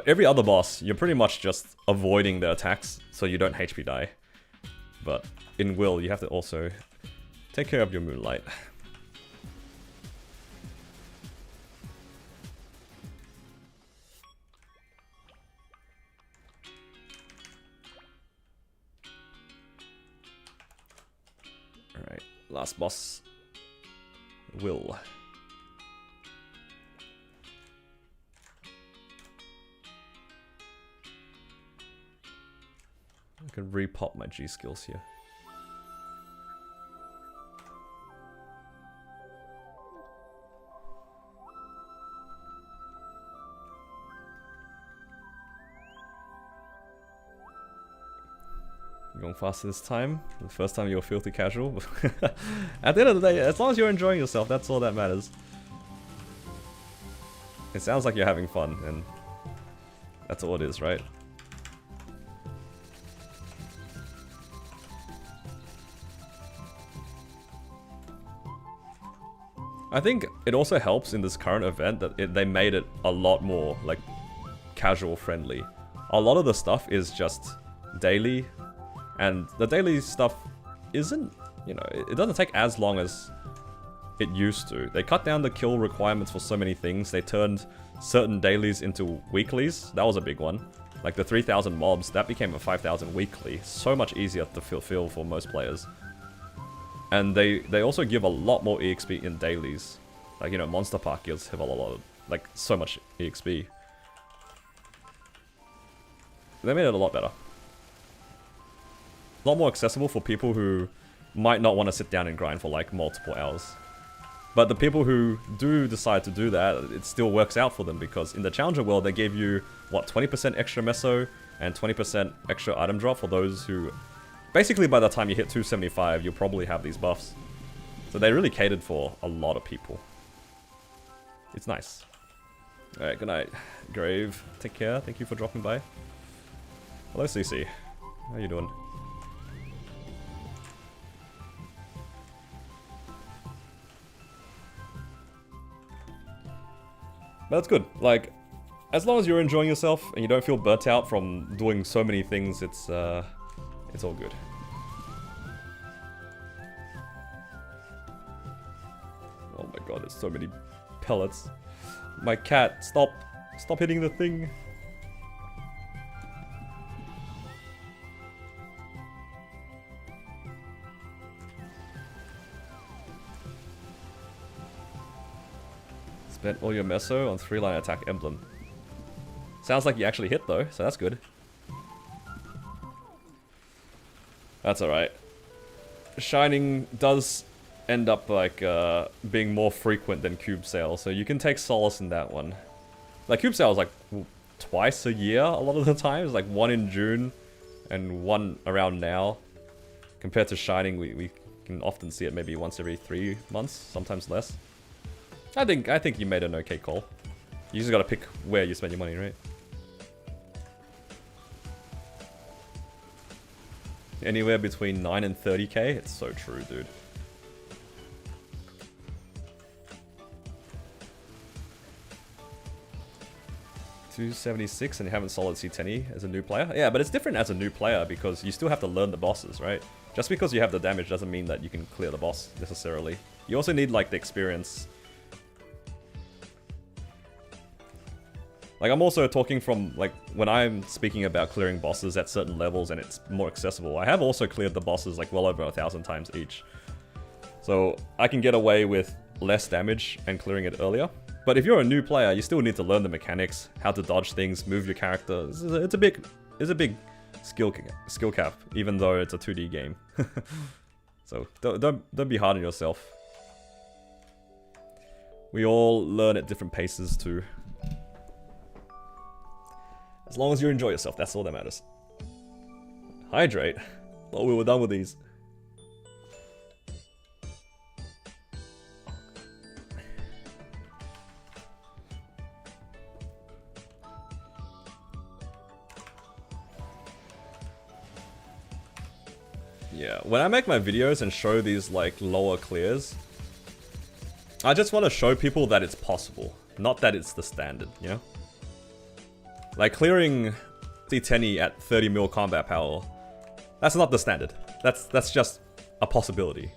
Every other boss, you're pretty much just avoiding the attacks so you don't HP die. But in Will, you have to also take care of your moonlight. Alright, last boss. Will. can repop my G skills here. Going faster this time. The first time you were filthy casual. At the end of the day, as long as you're enjoying yourself, that's all that matters. It sounds like you're having fun, and that's all it is, right? I think it also helps in this current event that they made it a lot more, like, casual friendly. A lot of the stuff is just daily. And the daily stuff isn't, you know, it doesn't take as long as it used to. They cut down the kill requirements for so many things. They turned certain dailies into weeklies. That was a big one. Like the 3,000 mobs, that became a 5,000 weekly. So much easier to fulfill for most players. And they also give a lot more EXP in dailies. Like, you know, Monster Park gives have a lot of, like, so much EXP. They made it a lot better. A lot more accessible for people who might not want to sit down and grind for like multiple hours. But the people who do decide to do that, it still works out for them because in the Challenger world they gave you, what, 20% extra meso and 20% extra item drop for those who... Basically by the time you hit 275 you'll probably have these buffs. So they really catered for a lot of people. It's nice. Alright, good night. Grave, take care, thank you for dropping by. Hello CC, how you doing? But that's good. Like, as long as you're enjoying yourself and you don't feel burnt out from doing so many things, it's all good. Oh my god, there's so many pellets. My cat, stop hitting the thing. Spent all your meso on 3-line attack emblem. Sounds like you actually hit though, so that's good. That's alright. Shining does end up like being more frequent than cube sale, so you can take solace in that one. Like cube sale is like twice a year a lot of the time. It's like one in June and one around now. Compared to Shining, we can often see it maybe once every 3 months, sometimes less. I think you made an okay call. You just gotta pick where you spend your money, right? Anywhere between 9 and 30k? It's so true, dude. $276 and you haven't solid C10E as a new player? Yeah, but it's different as a new player because you still have to learn the bosses, right? Just because you have the damage doesn't mean that you can clear the boss necessarily. You also need like the experience. Like, I'm also talking from, like, when I'm speaking about clearing bosses at certain levels and it's more accessible, I have also cleared the bosses, like, well over 1,000 times each. So, I can get away with less damage and clearing it earlier. But if you're a new player, you still need to learn the mechanics, how to dodge things, move your character. It's a big skill cap, even though it's a 2D game. So, don't be hard on yourself. We all learn at different paces, too. As long as you enjoy yourself, that's all that matters. Hydrate? Thought we were done with these. Yeah, when I make my videos and show these like lower clears, I just want to show people that it's possible, not that it's the standard, you know? Like, clearing C10E at 30 mil combat power, that's not the standard. That's just a possibility.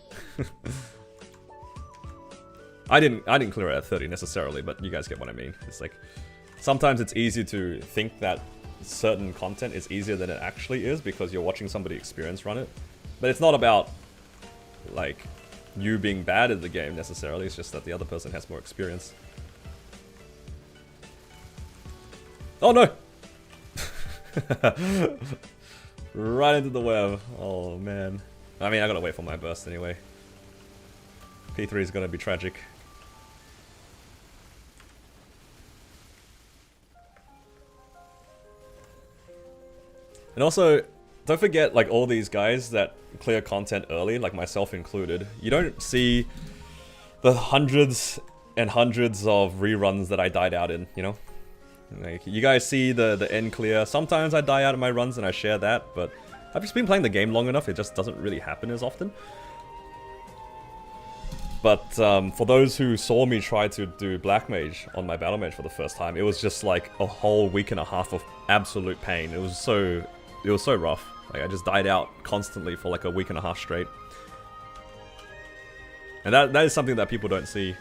I didn't clear it at 30 necessarily, but you guys get what I mean. It's like, sometimes it's easy to think that certain content is easier than it actually is because you're watching somebody experience run it. But it's not about, like, you being bad at the game necessarily, it's just that the other person has more experience. Oh no! Right into the web. Oh man. I mean, I gotta wait for my burst anyway. P3 is gonna be tragic. And also, don't forget, like, all these guys that clear content early, like myself included, you don't see the hundreds and hundreds of reruns that I died out in, you know? Like, you guys see the end clear. Sometimes I die out in my runs and I share that, but I've just been playing the game long enough, it just doesn't really happen as often. But for those who saw me try to do Black Mage on my Battle Mage for the first time, it was just like a whole week and a half of absolute pain. It was so rough. Like, I just died out constantly for like a week and a half straight. And that is something that people don't see.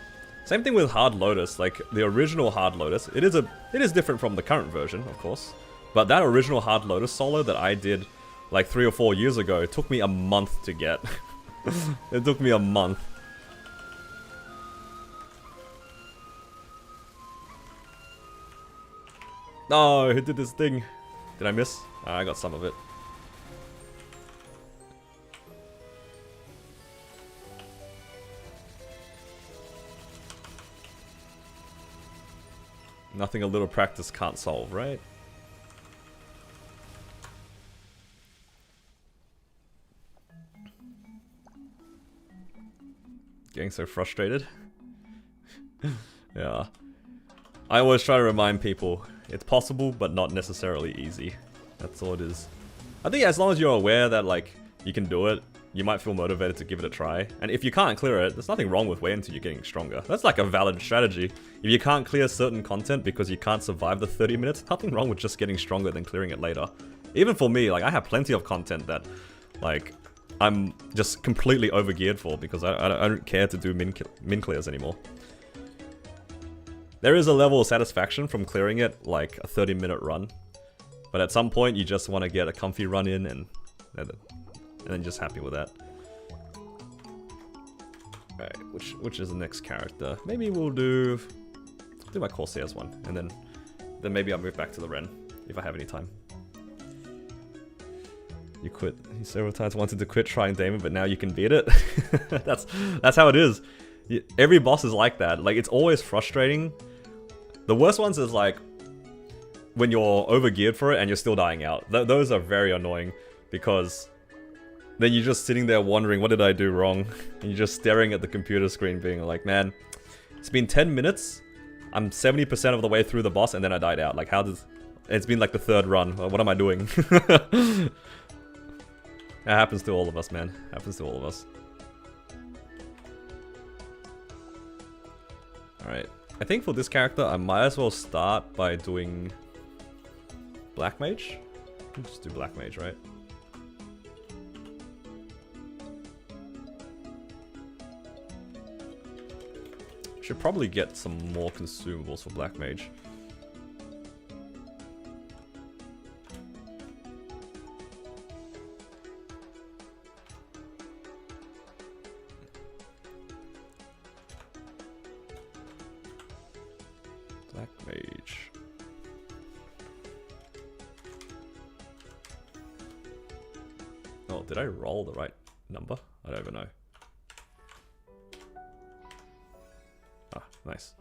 Same thing with Hard Lotus, like the original Hard Lotus. It is different from the current version, of course. But that original Hard Lotus solo that I did like 3 or 4 years ago took me a month to get. It took me a month. No, who did this thing? Did I miss? I got some of it. Nothing a little practice can't solve, right? Getting so frustrated. Yeah. I always try to remind people, it's possible, but not necessarily easy. That's all it is. I think as long as you're aware that, like, you can do it, you might feel motivated to give it a try. And if you can't clear it, there's nothing wrong with waiting until you're getting stronger. That's like a valid strategy. If you can't clear certain content because you can't survive the 30 minutes, nothing wrong with just getting stronger than clearing it later. Even for me, like, I have plenty of content that, like, I'm just completely overgeared for because I don't care to do min clears anymore. There is a level of satisfaction from clearing it, like a 30-minute run. But at some point, you just want to get a comfy run in and then just happy with that. Alright, which is the next character? Maybe we'll do my Corsair's one, and then maybe I'll move back to the Ren, if I have any time. You quit. You several times wanted to quit trying Damon, but now you can beat it. That's how it is. Every boss is like that. Like, it's always frustrating. The worst ones is like when you're overgeared for it and you're still dying out. Those are very annoying because then you're just sitting there wondering, what did I do wrong? And you're just staring at the computer screen being like, man, it's been 10 minutes. I'm 70% of the way through the boss and then I died out. Like, how does... It's been like the 3rd run. What am I doing? That happens to all of us, man. Happens to all of us. Alright. I think for this character, I might as well start by doing Black Mage. Just do Black Mage, right? Should probably get some more consumables for Black Mage. Black Mage. Oh, did I roll the right number? I don't even know. Ah, nice.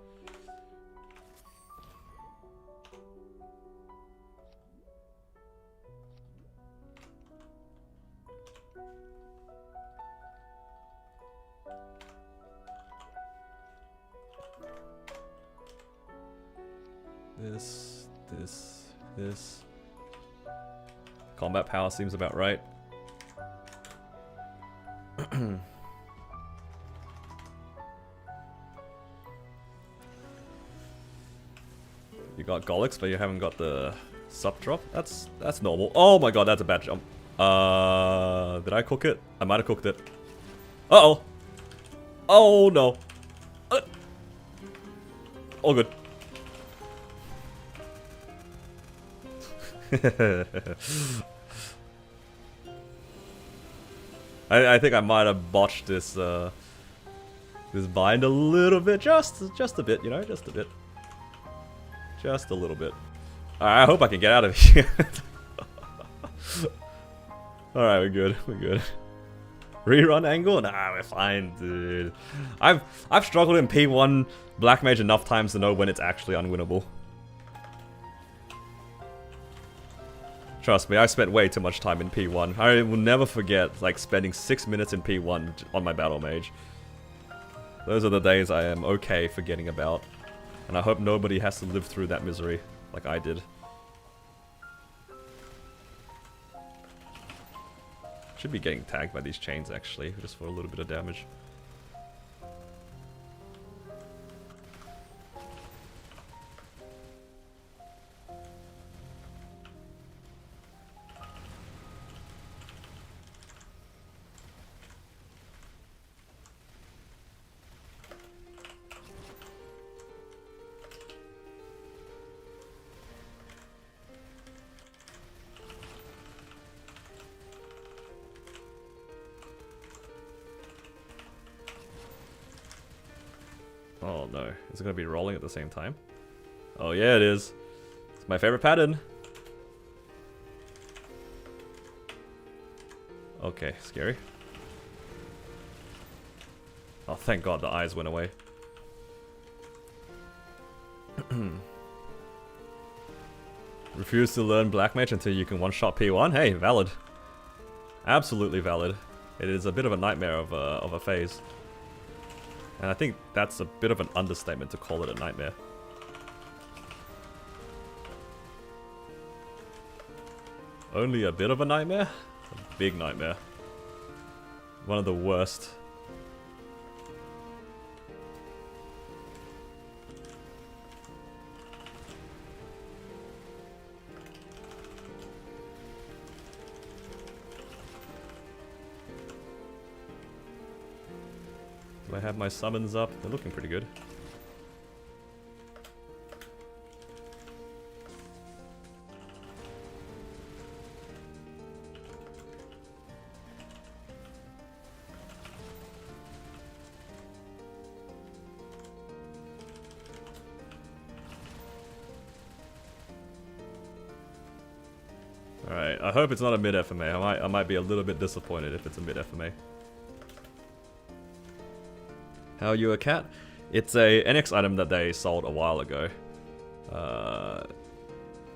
This. Combat power seems about right. You got Golix, but you haven't got the sup drop. That's normal. Oh my god, that's a bad jump. Did I cook it? I might have cooked it. Uh-oh. Oh no. All good. I think I might have botched this this bind a little bit, just a bit, you know, just a bit, just a little bit. I hope I can get out of here. Alright, we're good. We're good. Rerun angle? Nah, we're fine, dude. I've struggled in P1 Black Mage enough times to know when it's actually unwinnable. Trust me, I spent way too much time in P1. I will never forget, like, spending 6 minutes in P1 on my Battle Mage. Those are the days I am okay forgetting about. And I hope nobody has to live through that misery like I did. Should be getting tagged by these chains, actually, just for a little bit of damage. Oh no, is it gonna be rolling at the same time? Oh yeah, it is. It's my favorite pattern. Okay, scary. Oh, thank God the eyes went away. Refuse to learn Black Mage until you can one-shot P1? Hey, valid. Absolutely valid. It is a bit of a nightmare of a phase. And I think that's a bit of an understatement to call it a nightmare. Only a bit of a nightmare? A big nightmare. One of the worst. Do I have my summons up? They're looking pretty good. Alright, I hope it's not a mid FMA. I might be a little bit disappointed if it's a mid FMA. How are you a cat? It's a NX item that they sold a while ago.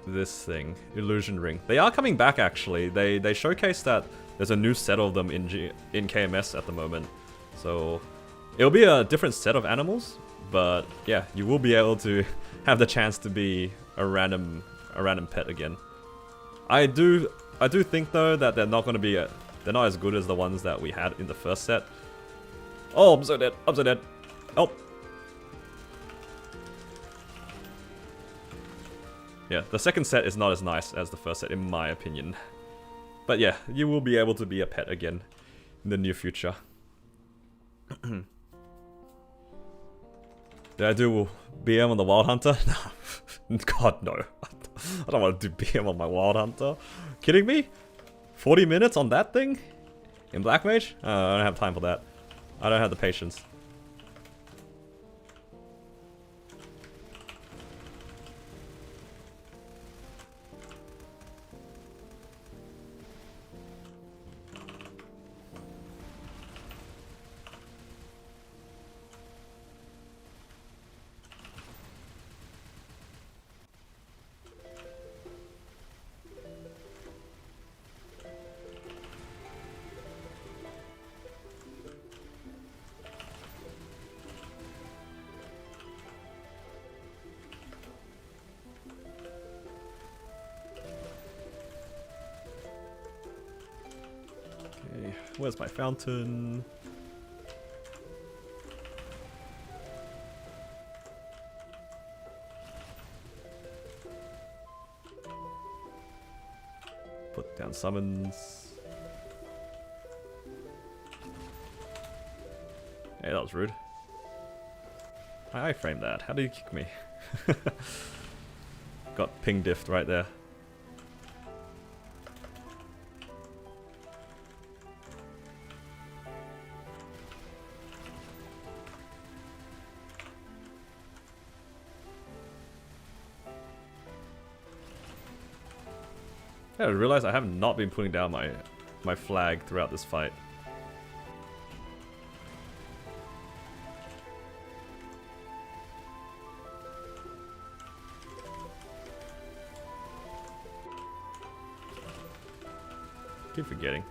This thing, Illusion Ring. They are coming back actually. They showcased that there's a new set of them in KMS at the moment. So it'll be a different set of animals, but yeah, you will be able to have the chance to be a random pet again. I do think though that they're not going to be they're not as good as the ones that we had in the first set. Oh, I'm so dead. I'm so dead. Help. Yeah, the second set is not as nice as the first set, in my opinion. But yeah, you will be able to be a pet again in the near future. Did I do BM on the Wild Hunter? No. God, no. I don't want to do BM on my Wild Hunter. Kidding me? 40 minutes on that thing? In Black Mage? I don't have time for that. I don't have the patience. Where's my fountain? Put down summons. Hey, that was rude. I framed that. How did you kick me? Got ping diffed right there. I realized I have not been putting down my my flag throughout this fight. Keep forgetting.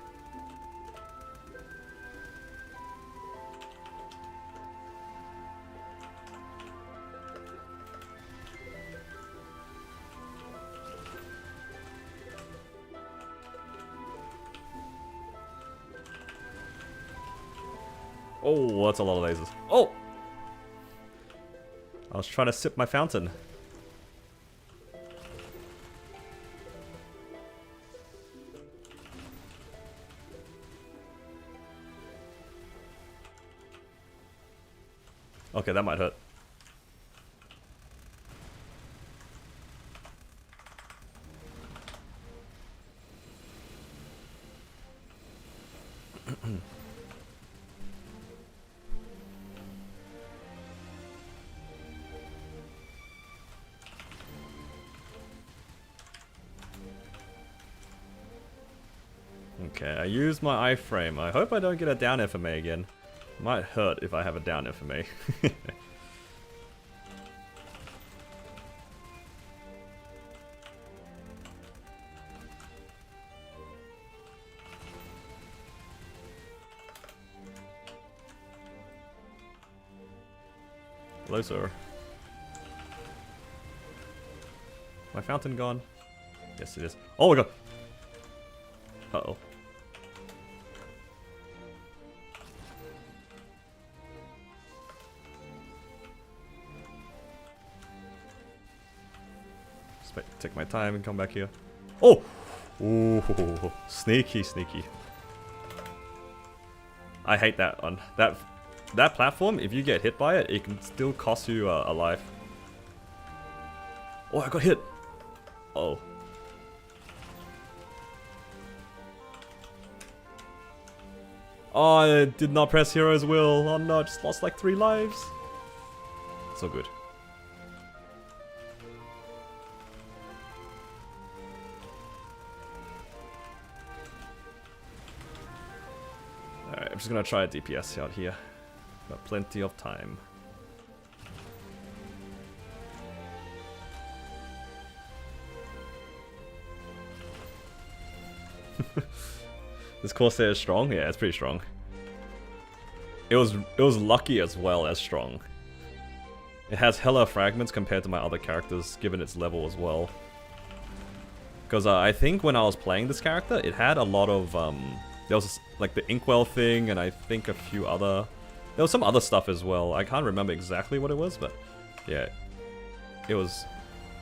Oh, that's a lot of lasers. Oh! I was trying to sip my fountain. Okay, that might hurt. Okay, I used my iframe. I hope I don't get a down FMA again. Might hurt if I have a down FMA. Hello, sir. My fountain gone? Yes, it is. Oh my god! Uh-oh. Take my time and come back here. Oh! Ooh, sneaky, sneaky. I hate that one. That platform, if you get hit by it, it can still cost you a life. Oh, I got hit! Oh. Oh, I did not press Hero's Will. Oh no, I just lost like 3 lives. So good. Alright, I'm just gonna try a DPS out here. Got plenty of time. This Corsair is strong? Yeah, it's pretty strong. It was lucky as well as strong. It has hella fragments compared to my other characters, given its level as well. Because I think when I was playing this character, it had a lot of, there was like the Inkwell thing, and I think a few other... There was some other stuff as well. I can't remember exactly what it was, but yeah. It was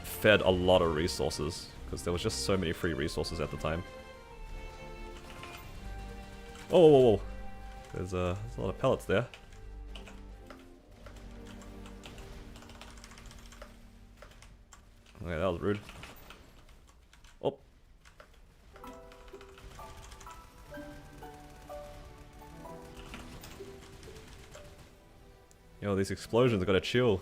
fed a lot of resources, because there was just so many free resources at the time. Oh, whoa, whoa. There's a lot of pellets there. Okay, that was rude. Oh. Yo, these explosions gotta chill.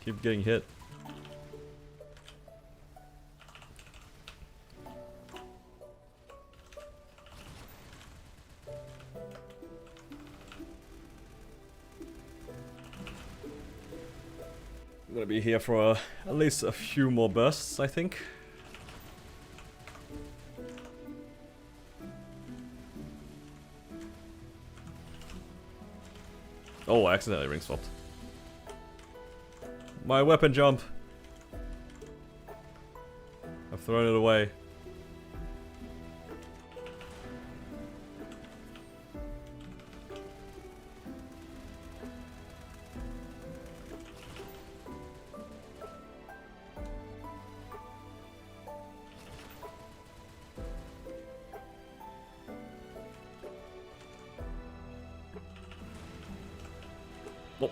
Keep getting hit. I'm gonna be here for at least a few more bursts, I think. Oh, I accidentally ring swapped. My weapon jump! I've thrown it away. Oh.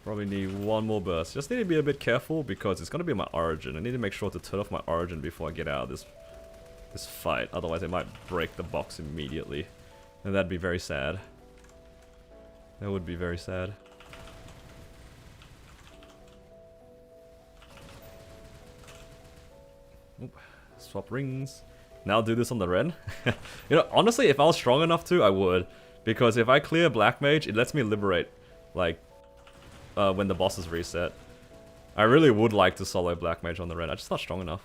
Probably need one more burst. Just need to be a bit careful because it's going to be my origin. I need to make sure to turn off my origin before I get out of this fight. Otherwise it might break the box immediately. And that'd be very sad. That would be very sad. Oop. Swap rings. Now do this on the Ren. You know, honestly, if I was strong enough to, I would. Because if I clear Black Mage, it lets me liberate, like, when the bosses reset. I really would like to solo Black Mage on the Ren. I'm just not strong enough.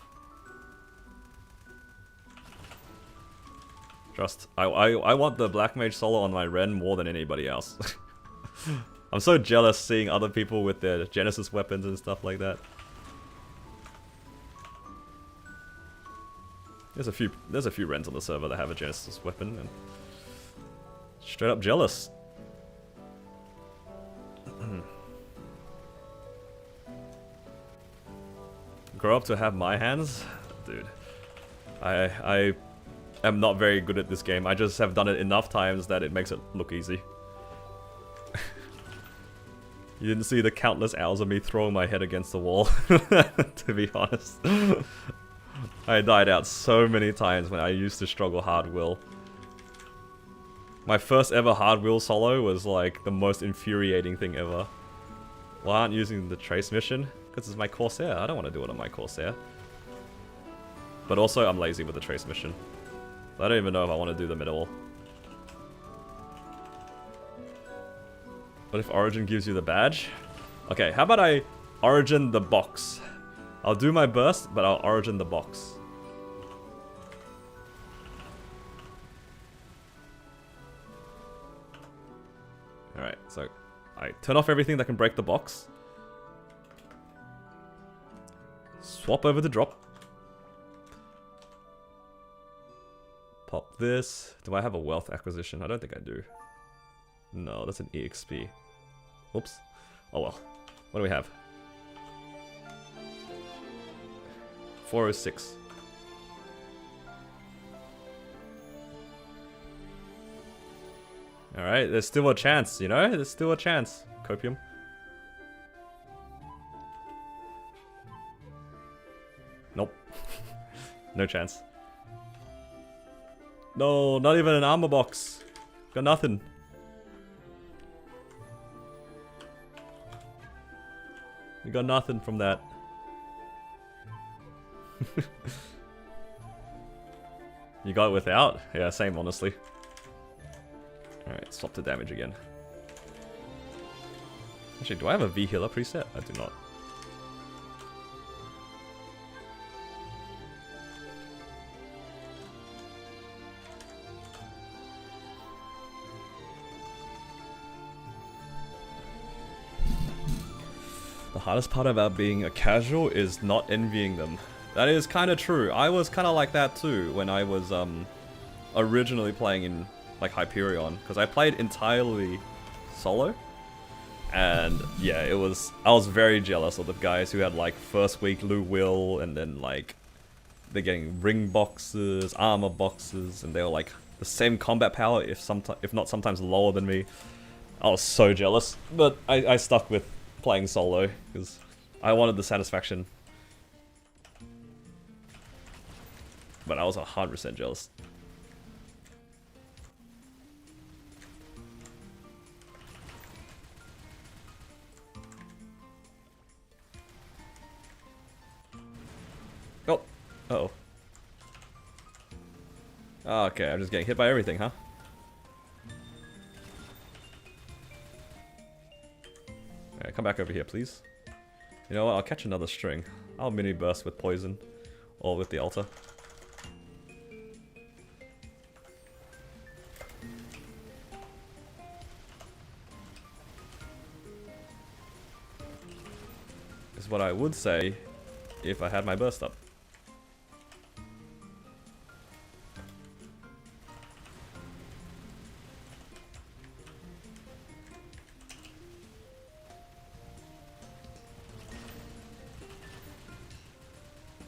I want the Black Mage solo on my Ren more than anybody else. I'm so jealous seeing other people with their Genesis weapons and stuff like that. There's a few Rens on the server that have a Genesis weapon, and straight up jealous. Grow up to have my hands? Dude. I am not very good at this game. I just have done it enough times that it makes it look easy. You didn't see the countless hours of me throwing my head against the wall, to be honest. I died out so many times when I used to struggle hard will. My first ever hard will solo was like the most infuriating thing ever. Why aren't you using the trace mission? Because it's my Corsair. I don't want to do it on my Corsair. But also I'm lazy with the trace mission. I don't even know if I want to do them at all. What if Origin gives you the badge? Okay, how about I Origin the box? I'll do my burst, but I'll Origin the box. Alright, so I turn off everything that can break the box. Swap over the drop. Pop this. Do I have a wealth acquisition? I don't think I do. No, that's an EXP. Oops. Oh well. What do we have? 406. Alright, there's still a chance, you know? There's still a chance. Copium. Nope. No chance. No, not even an armor box. Got nothing. We got nothing from that. You got it without? Yeah, same honestly. Alright, swap to damage again. Actually, do I have a V healer preset? I do not. The hardest part about being a casual is not envying them. That is kind of true. I was kind of like that too when I was originally playing in like Hyperion, because I played entirely solo, and yeah, I was very jealous of the guys who had like first week Lu Will, and then like they're getting ring boxes, armor boxes, and they were like the same combat power, if not sometimes lower than me. I was so jealous, but I stuck with playing solo because I wanted the satisfaction. But I was 100% jealous. Oh. Uh-oh. Okay, I'm just getting hit by everything, huh? Alright, come back over here, please. You know what? I'll catch another string. I'll mini burst with poison. Or with the altar. Is what I would say if I had my burst up.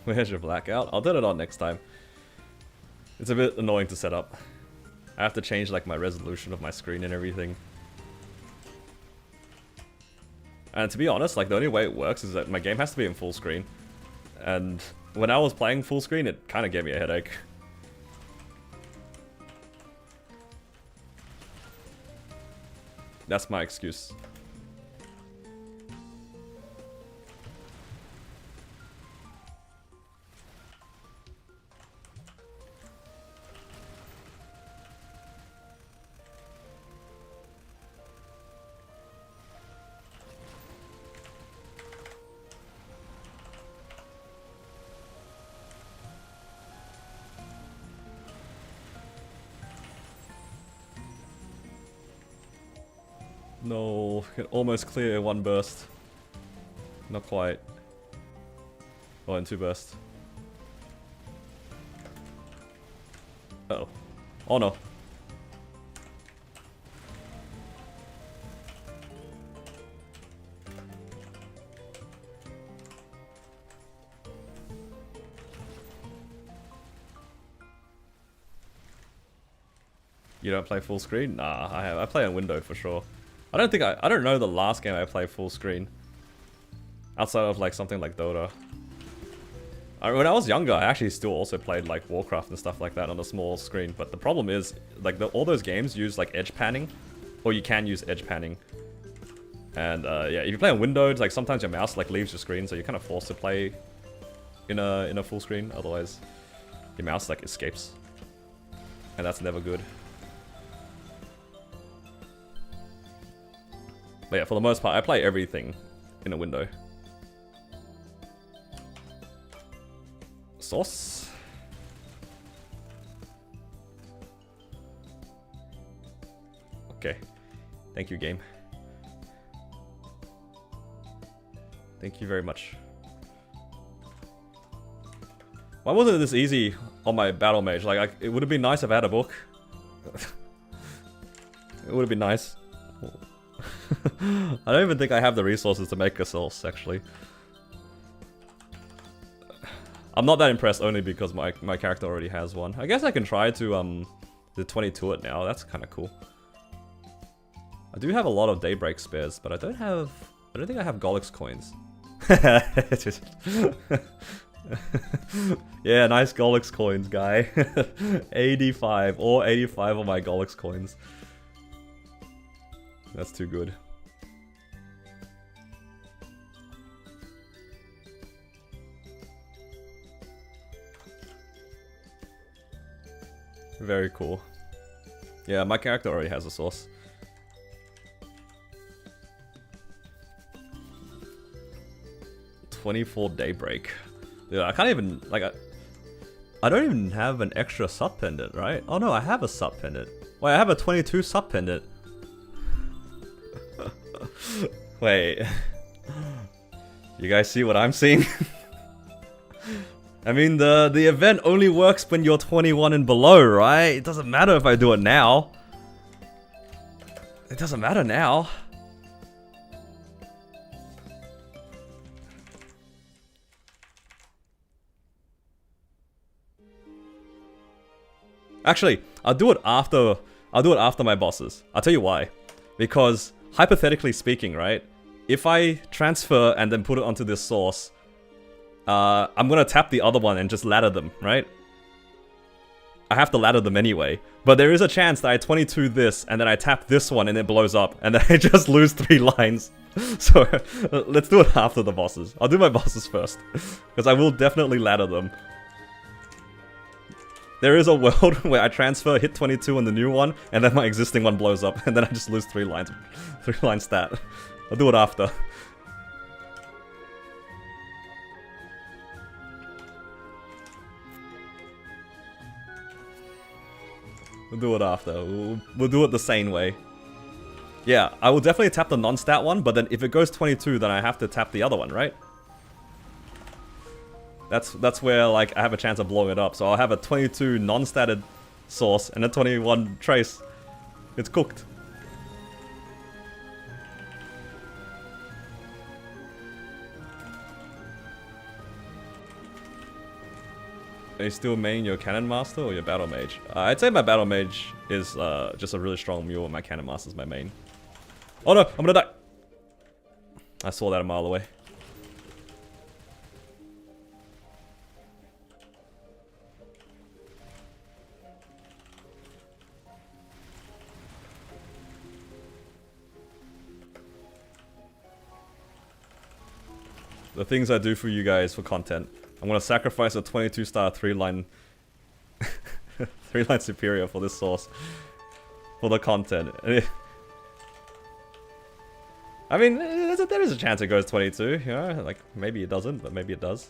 Where's your blackout? I'll turn it on next time. It's a bit annoying to set up. I have to change like my resolution of my screen and everything. And to be honest, like the only way it works is that my game has to be in full screen. And when I was playing full screen, it kind of gave me a headache. That's my excuse. No, can almost clear one burst. Not quite. Oh, in two bursts. Uh oh. Oh no. You don't play full screen? Nah, I play on window for sure. I don't know the last game I played full screen. Outside of like something like Dota. When I was younger, I actually still also played like Warcraft and stuff like that on a small screen. But the problem is, like all those games use like edge panning, or you can use edge panning. And yeah, if you play on Windows, like sometimes your mouse like leaves your screen, so you're kind of forced to play in a full screen. Otherwise, your mouse like escapes, and that's never good. But yeah, for the most part, I play everything in a window. Sauce. Okay. Thank you, game. Thank you very much. Why wasn't it this easy on my battle mage? Like, it would have been nice if I had a book. It would have been nice. I don't even think I have the resources to make a sauce, actually. I'm not that impressed only because my character already has one. I guess I can try to the 22 it now. That's kind of cool. I do have a lot of Daybreak spares, but I don't think I have Golix coins. Yeah, nice Golix coins, guy. 85 or 85 of my Golix coins. That's too good. Very cool. Yeah, my character already has a source. $24 Daybreak. Dude, I can't even, like, I don't even have an extra sub pendant, right? Oh no, I have a sub pendant. Wait, I have a 22 sub pendant. Wait. You guys see what I'm seeing? I mean, the event only works when you're 21 and below, right? It doesn't matter if I do it now. It doesn't matter now. Actually, I'll do it after my bosses. I'll tell you why. Because hypothetically speaking, right? If I transfer and then put it onto this source, I'm gonna tap the other one and just ladder them, right? I have to ladder them anyway. But there is a chance that I 22 this, and then I tap this one and it blows up, and then I just lose 3 lines. So, let's do it after the bosses. I'll do my bosses first. Because I will definitely ladder them. There is a world where I transfer, hit 22 on the new one, and then my existing one blows up, and then I just lose 3 lines. 3 line stat. I'll do it after. We'll do it after. We'll do it the sane way. Yeah, I will definitely tap the non-stat one, but then if it goes 22, then I have to tap the other one, right? That's where, like, I have a chance of blowing it up. So I'll have a 22 non-statted source and a 21 trace. It's cooked. Are you still main your Cannon Master or your Battle Mage? I'd say my Battle Mage is just a really strong mule and my Cannon Master is my main. Oh no, I'm gonna die! I saw that a mile away. The things I do for you guys for content. I'm gonna sacrifice a 22-star 3-line 3-line superior for this source. For the content. I mean, there is a chance it goes 22, you know? Like, maybe it doesn't, but maybe it does.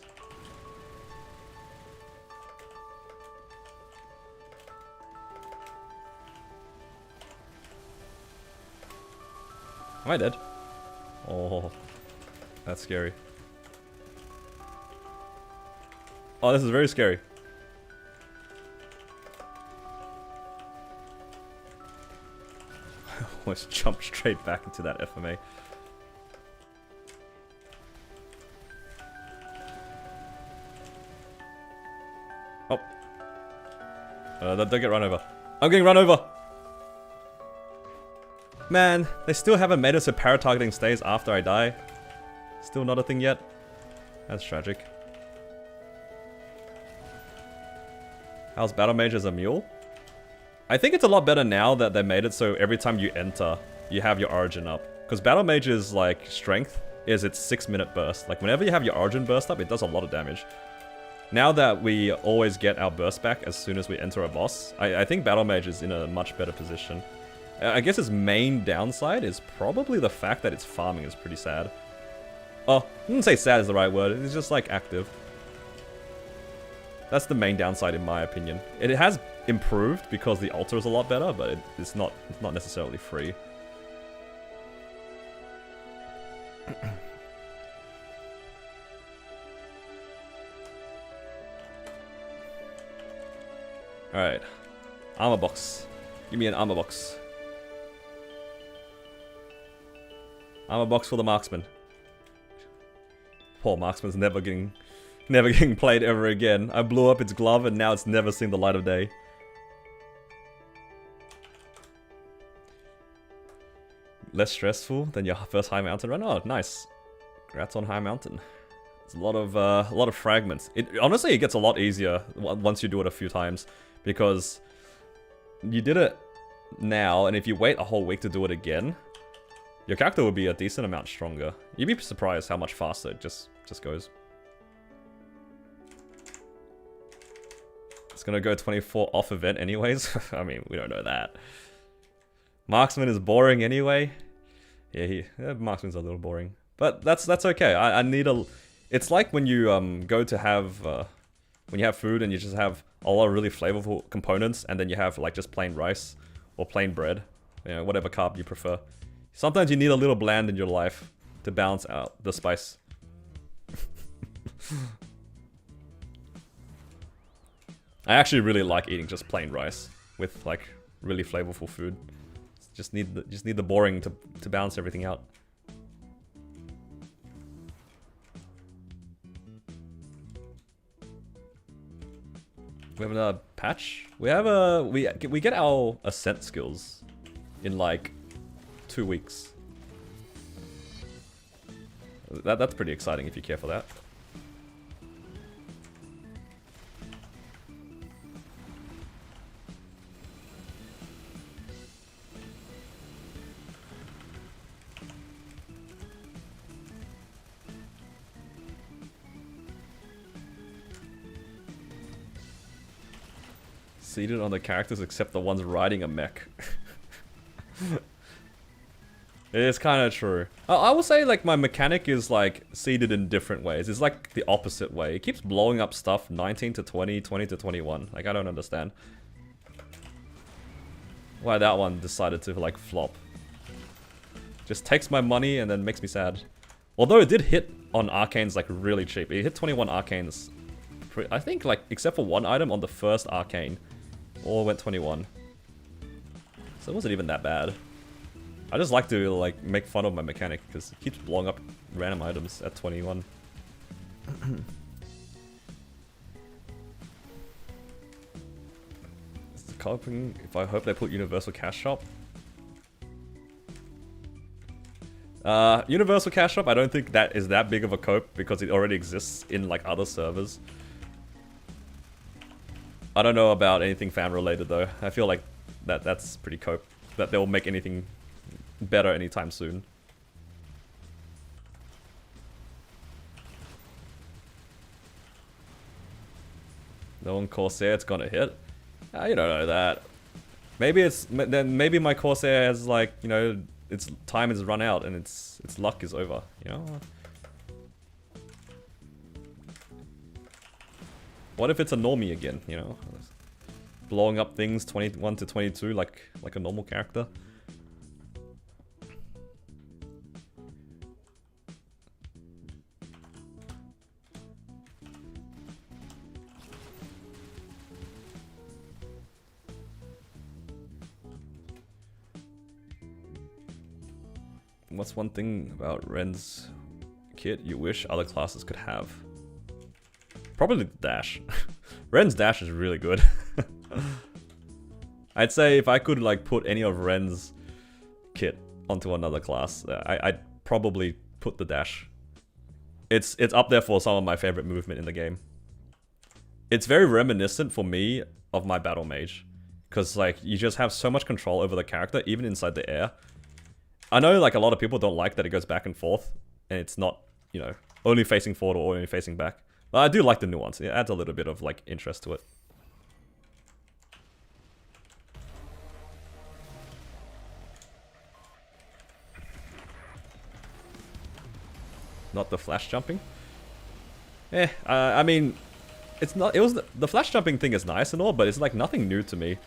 Am I dead? Oh, that's scary. Oh, this is very scary. Almost jumped straight back into that FMA. Oh. Don't get run over. I'm getting run over! Man, they still haven't made it so para-targeting stays after I die. Still not a thing yet. That's tragic. How's Battle Mage as a mule? I think it's a lot better now that they made it so every time you enter, you have your origin up. Because Battle Mage's like strength is its 6-minute burst. Like whenever you have your origin burst up, it does a lot of damage. Now that we always get our burst back as soon as we enter a boss, I think Battle Mage is in a much better position. I guess its main downside is probably the fact that its farming is pretty sad. Oh, I wouldn't say sad is the right word, it's just like active. That's the main downside in my opinion. It has improved because the altar is a lot better, but it's not necessarily free. Alright. Armor box. Give me an armor box. Armor box for the marksman. Poor marksman's never getting played ever again. I blew up its glove and now it's never seen the light of day. Less stressful than your first high mountain run? Oh, nice. Congrats on high mountain. It's a lot of fragments. Honestly, it gets a lot easier once you do it a few times. Because you did it now, and if you wait a whole week to do it again, your character will be a decent amount stronger. You'd be surprised how much faster it just goes. It's gonna go 24 off event anyways. I mean, we don't know that. Marksman is boring anyway. Yeah, Marksman's a little boring, but that's okay. I need a. It's like when you go to have when you have food and you just have a lot of really flavorful components, and then you have like just plain rice or plain bread, you know, whatever carb you prefer. Sometimes you need a little bland in your life to balance out the spice. I actually really like eating just plain rice with like really flavorful food. Just need the boring to balance everything out. We have another patch. We have we get our ascent skills in like 2 weeks. That's pretty exciting if you care for that. Seated on the characters except the ones riding a mech. It is kind of true. I will say like my mechanic is like seated in different ways. It's like the opposite way. It keeps blowing up stuff 19 to 20, 20 to 21. Like I don't understand why that one decided to like flop. Just takes my money and then makes me sad. Although it did hit on arcanes like really cheap. It hit 21 arcanes. I think like except for one item on the first arcane. All went 21. So it wasn't even that bad. I just like to like make fun of my mechanic because it keeps blowing up random items at 21. Is the coping if I hope they put Universal Cash Shop? Universal Cash Shop, I don't think that is that big of a cope because it already exists in like other servers. I don't know about anything fan related though. I feel like that's pretty cope. That they'll make anything better anytime soon. No one Corsair, it's gonna hit. You don't know that. Maybe it's then maybe my Corsair has like, you know, its time has run out and its luck is over, you know? What if it's a normie again, you know? Blowing up things 21 to 22 like a normal character. What's one thing about Ren's kit you wish other classes could have? Probably the dash. Ren's dash is really good. I'd say if I could like put any of Ren's kit onto another class, I'd probably put the dash. It's up there for some of my favorite movement in the game. It's very reminiscent for me of my battle mage, because like you just have so much control over the character even inside the air. I know like a lot of people don't like that it goes back and forth and it's not, you know, only facing forward or only facing back. But I do like the nuance. It adds a little bit of like interest to it. Not the flash jumping. I mean, it's not. It was the flash jumping thing is nice and all, but it's like nothing new to me,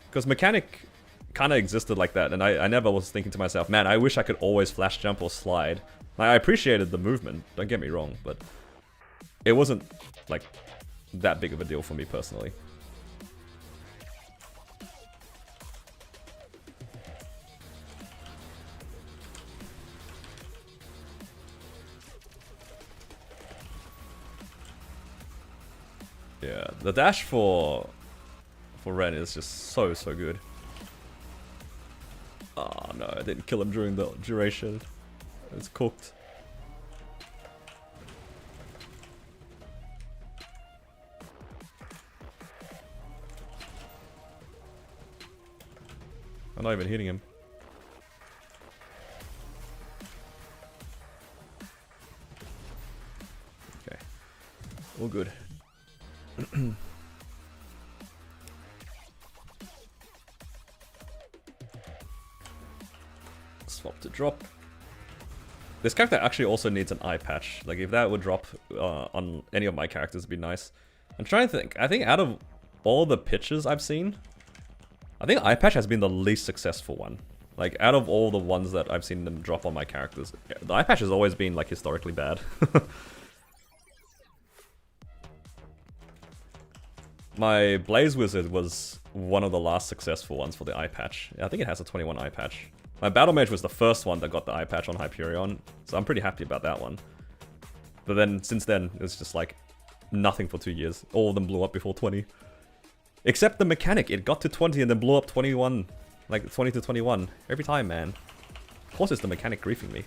because mechanic kind of existed like that, and I never was thinking to myself, man, I wish I could always flash jump or slide. Like, I appreciated the movement, don't get me wrong, but it wasn't like that big of a deal for me personally. Yeah, the dash for Ren is just so good. Oh no, I didn't kill him during the duration. It's cooked. I'm not even hitting him. Okay, all good. Swap to drop. This character actually also needs an eye patch. Like if that would drop on any of my characters, it'd be nice. I'm trying to think. I think out of all the pitches I've seen, I think eye patch has been the least successful one. Like out of all the ones that I've seen them drop on my characters, the eye patch has always been like historically bad. My Blaze Wizard was one of the last successful ones for the eye patch. I think it has a 21 eye patch. My Battle Mage was the first one that got the eye patch on Hyperion, so I'm pretty happy about that one. But then, since then, it's just like nothing for 2 years. All of them blew up before 20. Except the mechanic, it got to 20 and then blew up 21. Like 20 to 21. Every time, man. Of course it's the mechanic griefing me.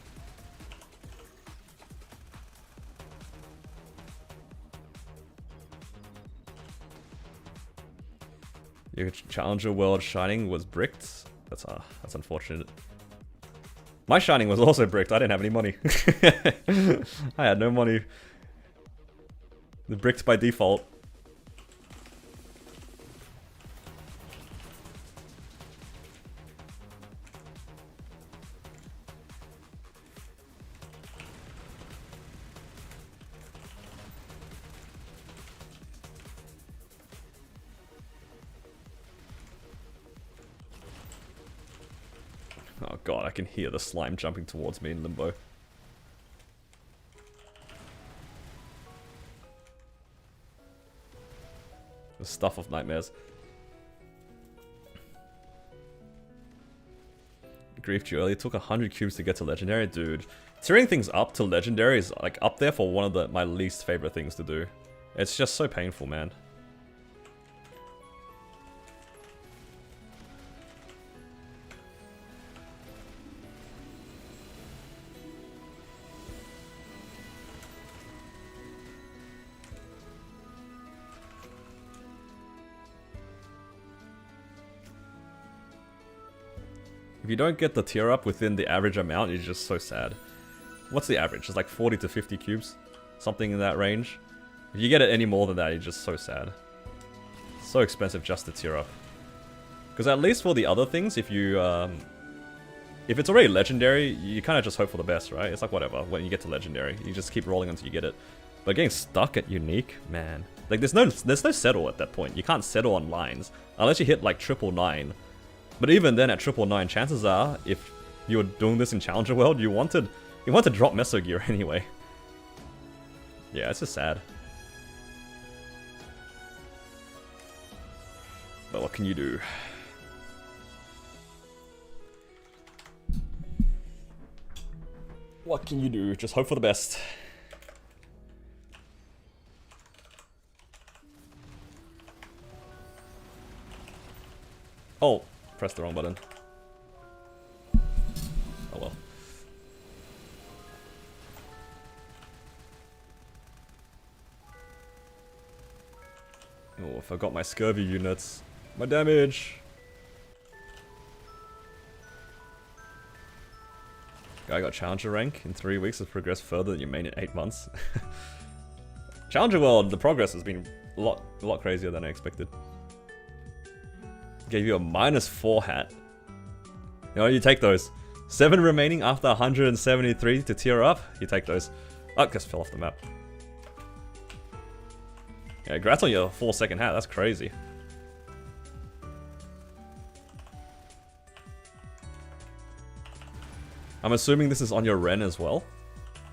Your Challenger World Shining was bricked. That's unfortunate. My Shining was also bricked. I didn't have any money. I had no money. The bricked by default. Oh god, I can hear the slime jumping towards me in limbo. The stuff of nightmares. Griefed you earlier. Took 100 cubes to get to legendary, dude. Tearing things up to legendary is like up there for one of my least favorite things to do. It's just so painful, man. If you don't get the tier up within the average amount, you're just so sad. What's the average? It's like 40 to 50 cubes. Something in that range. If you get it any more than that, you're just so sad. So expensive just to tier up. Because at least for the other things, if you, if it's already legendary, you kind of just hope for the best, right? It's like whatever, when you get to legendary, you just keep rolling until you get it. But getting stuck at unique, man. Like there's no settle at that point. You can't settle on lines. Unless you hit like 999. But even then at 999, chances are, if you were doing this in Challenger World, you want to drop Meso Gear anyway. Yeah, it's just sad. But what can you do? What can you do? Just hope for the best. Oh, pressed the wrong button. Oh well. Oh, I forgot my scurvy units. My damage! Guy got Challenger rank in 3 weeks, has progressed further than your main in 8 months. Challenger World, the progress has been a lot crazier than I expected. Gave you a -4 hat. You know, you take those. 7 remaining after 173 to tier up. You take those. Oh, just fell off the map. Yeah, congrats on your 4 second hat. That's crazy. I'm assuming this is on your Ren as well.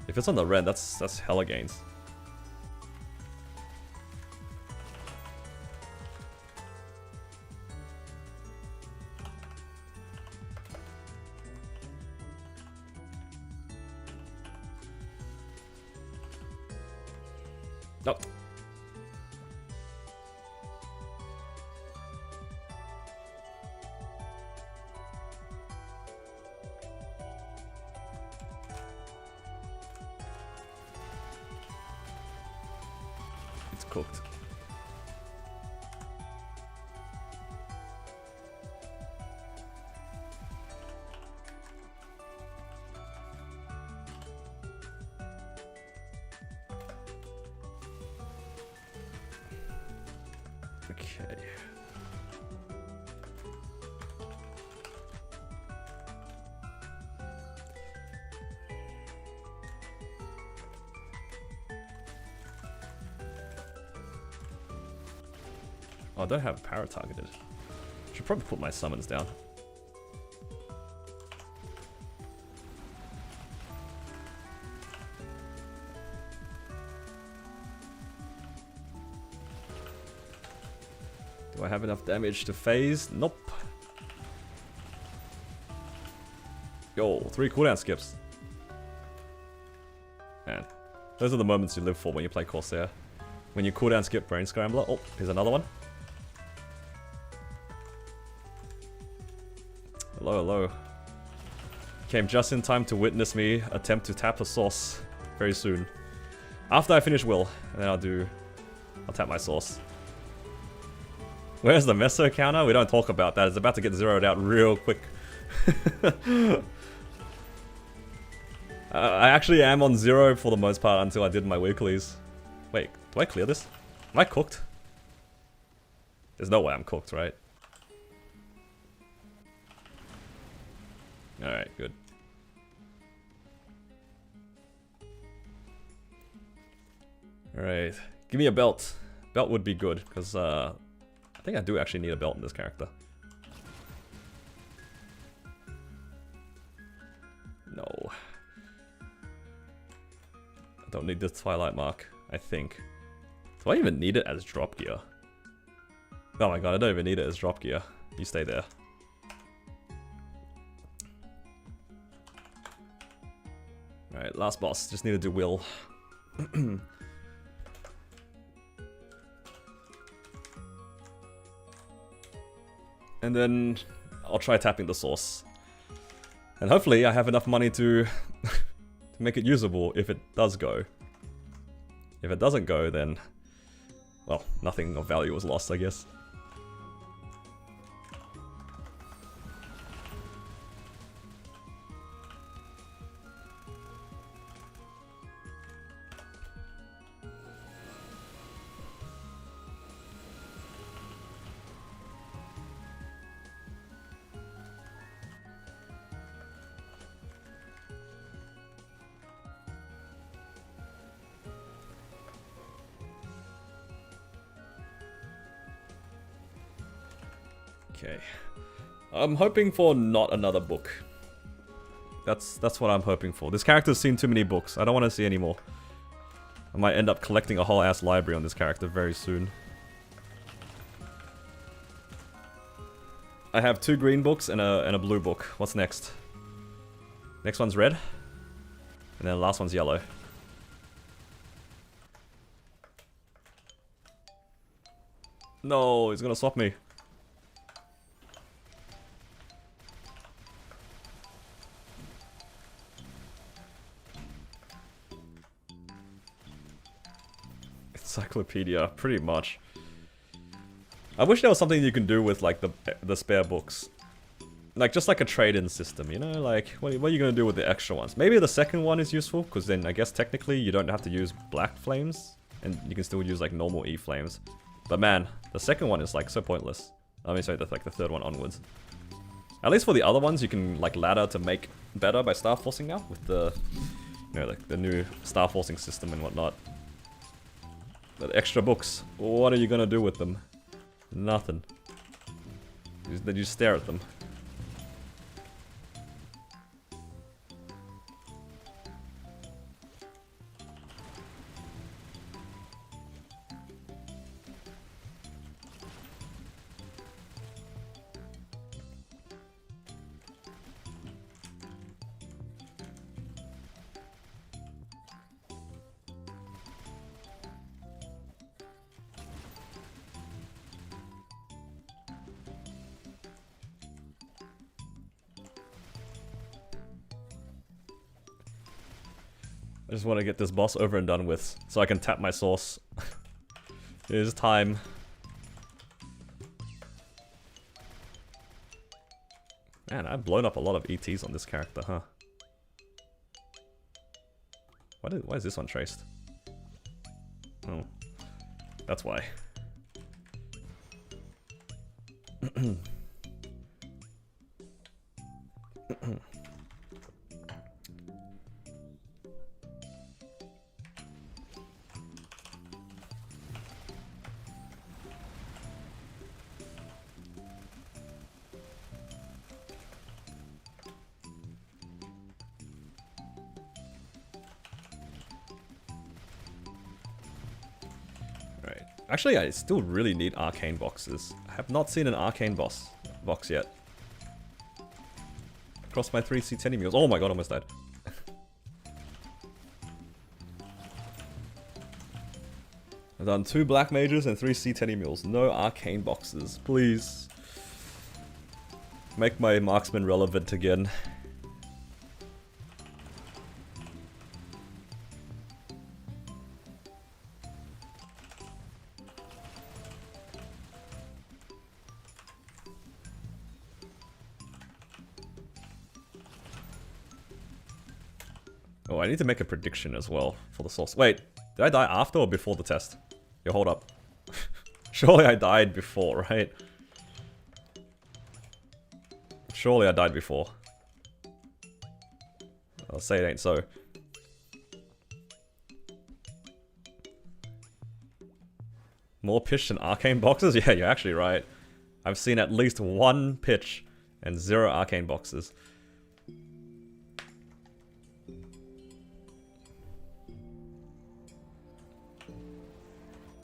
If it's on the Ren, that's hella gains. Nope. It's cooked. Okay. Oh, I don't have power targeted. Should probably put my summons down. Do I have enough damage to phase? Nope. Yo, 3 cooldown skips. Man, those are the moments you live for when you play Corsair. When you cooldown skip Brain Scrambler. Oh, here's another one. Hello, hello. Came just in time to witness me attempt to tap a sauce very soon. After I finish Will, and then I'll tap my sauce. Where's the Meso counter? We don't talk about that. It's about to get zeroed out real quick. I actually am on 0 for the most part until I did my weeklies. Wait, do I clear this? Am I cooked? There's no way I'm cooked, right? Alright, good. Alright, give me a belt. Belt would be good, because I think I do actually need a belt in this character. No. I don't need the Twilight Mark, I think. Do I even need it as drop gear? Oh my god, I don't even need it as drop gear. You stay there. Alright, last boss. Just need to do Will. And then I'll try tapping the source. And hopefully I have enough money to, to make it usable if it does go. If it doesn't go, then, well, nothing of value was lost, I guess. Okay. I'm hoping for not another book. That's what I'm hoping for. This character's seen too many books. I don't want to see any more. I might end up collecting a whole ass library on this character very soon. I have 2 green books and a blue book. What's next? Next one's red. And then the last one's yellow. No, he's gonna swap me. Encyclopedia, pretty much. I wish there was something you can do with like the spare books. Like just like a trade-in system, you know? Like, what are you gonna do with the extra ones? Maybe the second one is useful, because then I guess technically you don't have to use black flames, and you can still use like normal E flames. But man, the second one is like so pointless. I mean, sorry, that's like the third one onwards. At least for the other ones, you can like ladder to make better by star forcing now with the, you know, like the new star forcing system and whatnot. The extra books, what are you gonna do with them? Nothing. Then you stare at them. I just want to get this boss over and done with, so I can tap my source. It is time. Man, I've blown up a lot of ETs on this character, huh? Why is this one traced? Oh. That's why. Actually, I still really need arcane boxes. I have not seen an arcane box yet. Across my 3 C10 mules. Oh my god, almost died. I've done 2 black mages and 3 C10 mules. No arcane boxes, please. Make my marksman relevant again. Oh, I need to make a prediction as well for the source. Wait, did I die after or before the test? Yo, hold up. Surely I died before, right? Surely I died before. I'll say it ain't so. More pitch than arcane boxes? Yeah, you're actually right. I've seen at least 1 pitch and 0 arcane boxes.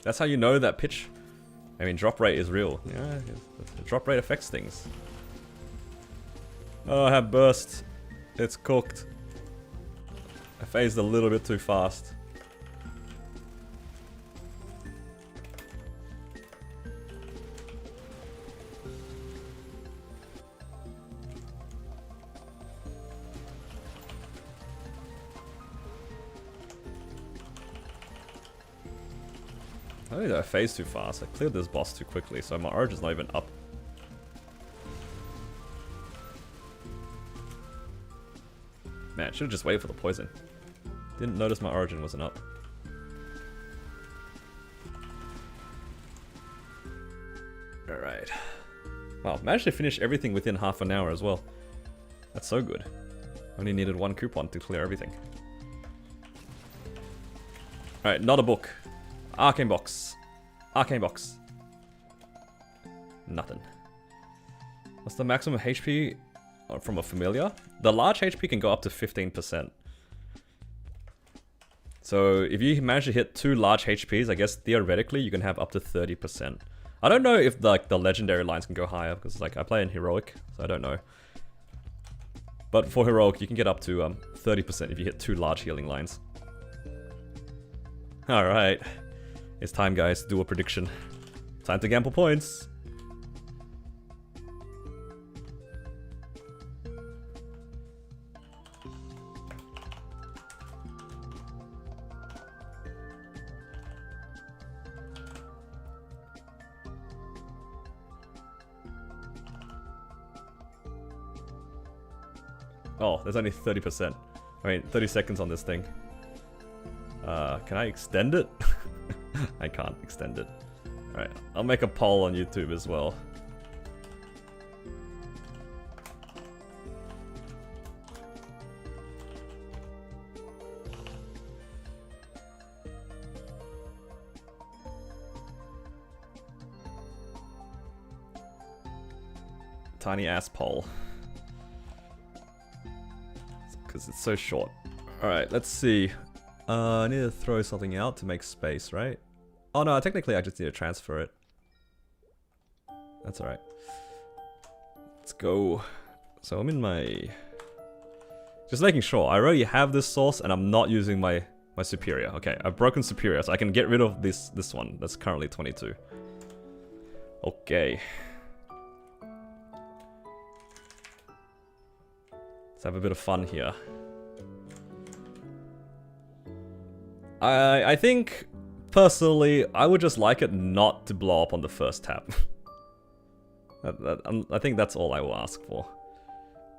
That's how you know that pitch, I mean, drop rate is real. Yeah, the drop rate affects things. Oh, I have burst. It's cooked. I phased a little bit too fast. I think I phased too fast. I cleared this boss too quickly, so my origin's not even up. Man, should've just waited for the poison. Didn't notice my origin wasn't up. Alright. Wow, managed to finish everything within half an hour as well. That's so good. Only needed 1 coupon to clear everything. Alright, not a book. Arcane box. Arcane box. Nothing. What's the maximum HP from a familiar? The large HP can go up to 15%. So if you manage to hit 2 large HPs, I guess theoretically you can have up to 30%. I don't know if like the legendary lines can go higher, because like I play in heroic, so I don't know. But for heroic, you can get up to 30% if you hit 2 large healing lines. Alright. It's time, guys, to do a prediction. Time to gamble points. Oh, there's only 30%. I mean, 30 seconds on this thing. Can I extend it? I can't extend it. Alright, I'll make a poll on YouTube as well. Tiny ass poll. Because it's so short. Alright, let's see. I need to throw something out to make space, right? Oh no, technically I just need to transfer it. That's alright. Let's go. So I'm in my... Just making sure. I already have this source and I'm not using my superior. Okay, I've broken superior, so I can get rid of this one. That's currently 22. Okay. Let's have a bit of fun here. I think, personally, I would just like it not to blow up on the first tap. I think that's all I will ask for.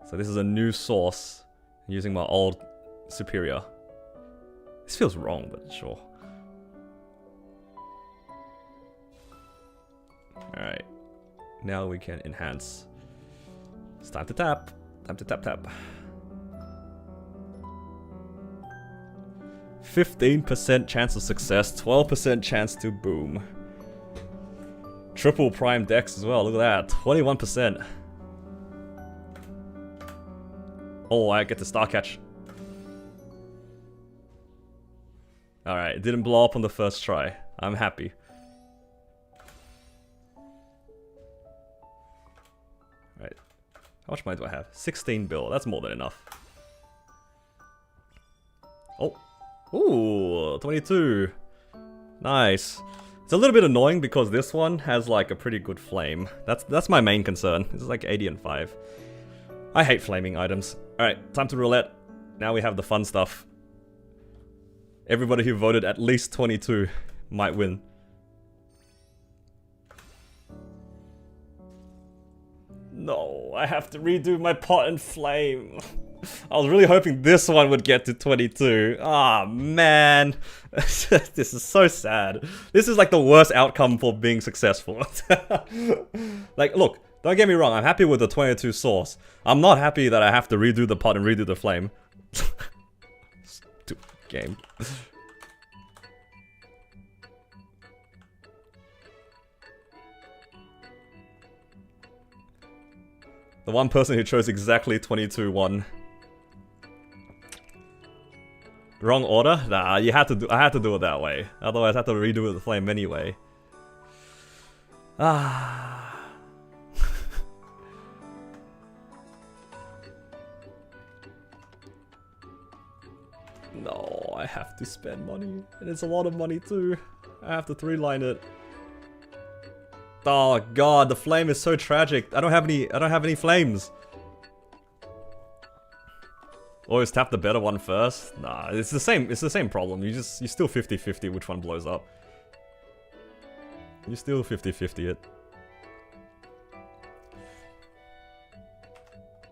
So this is a new source, using my old superior. This feels wrong, but sure. Alright. Now we can enhance. It's time to tap. Time to tap. 15% chance of success, 12% chance to boom. Triple prime dex as well, look at that, 21%. Oh, I get the star catch. Alright, it didn't blow up on the first try. I'm happy. Alright, how much money do I have? 16 bill, that's more than enough. Oh. Ooh, 22. Nice. It's a little bit annoying because this one has like a pretty good flame. That's my main concern. This is like 80 and 5. I hate flaming items. Alright, time to roulette. Now we have the fun stuff. Everybody who voted at least 22 might win. No, I have to redo my pot and flame. I was really hoping this one would get to 22. Ah, man. This is so sad. This is like the worst outcome for being successful. Like, look, don't get me wrong. I'm happy with the 22 source. I'm not happy that I have to redo the pot and redo the flame. Stupid game. The one person who chose exactly 22 won. Wrong order? Nah, you had to do. I had to do it that way. Otherwise, I had to redo the flame anyway. Ah. No, I have to spend money, and it's a lot of money too. I have to 3-line it. Oh god, the flame is so tragic. I don't have any flames. Always tap the better one first. Nah, it's the same problem. You still 50-50 which one blows up. You still 50-50 it.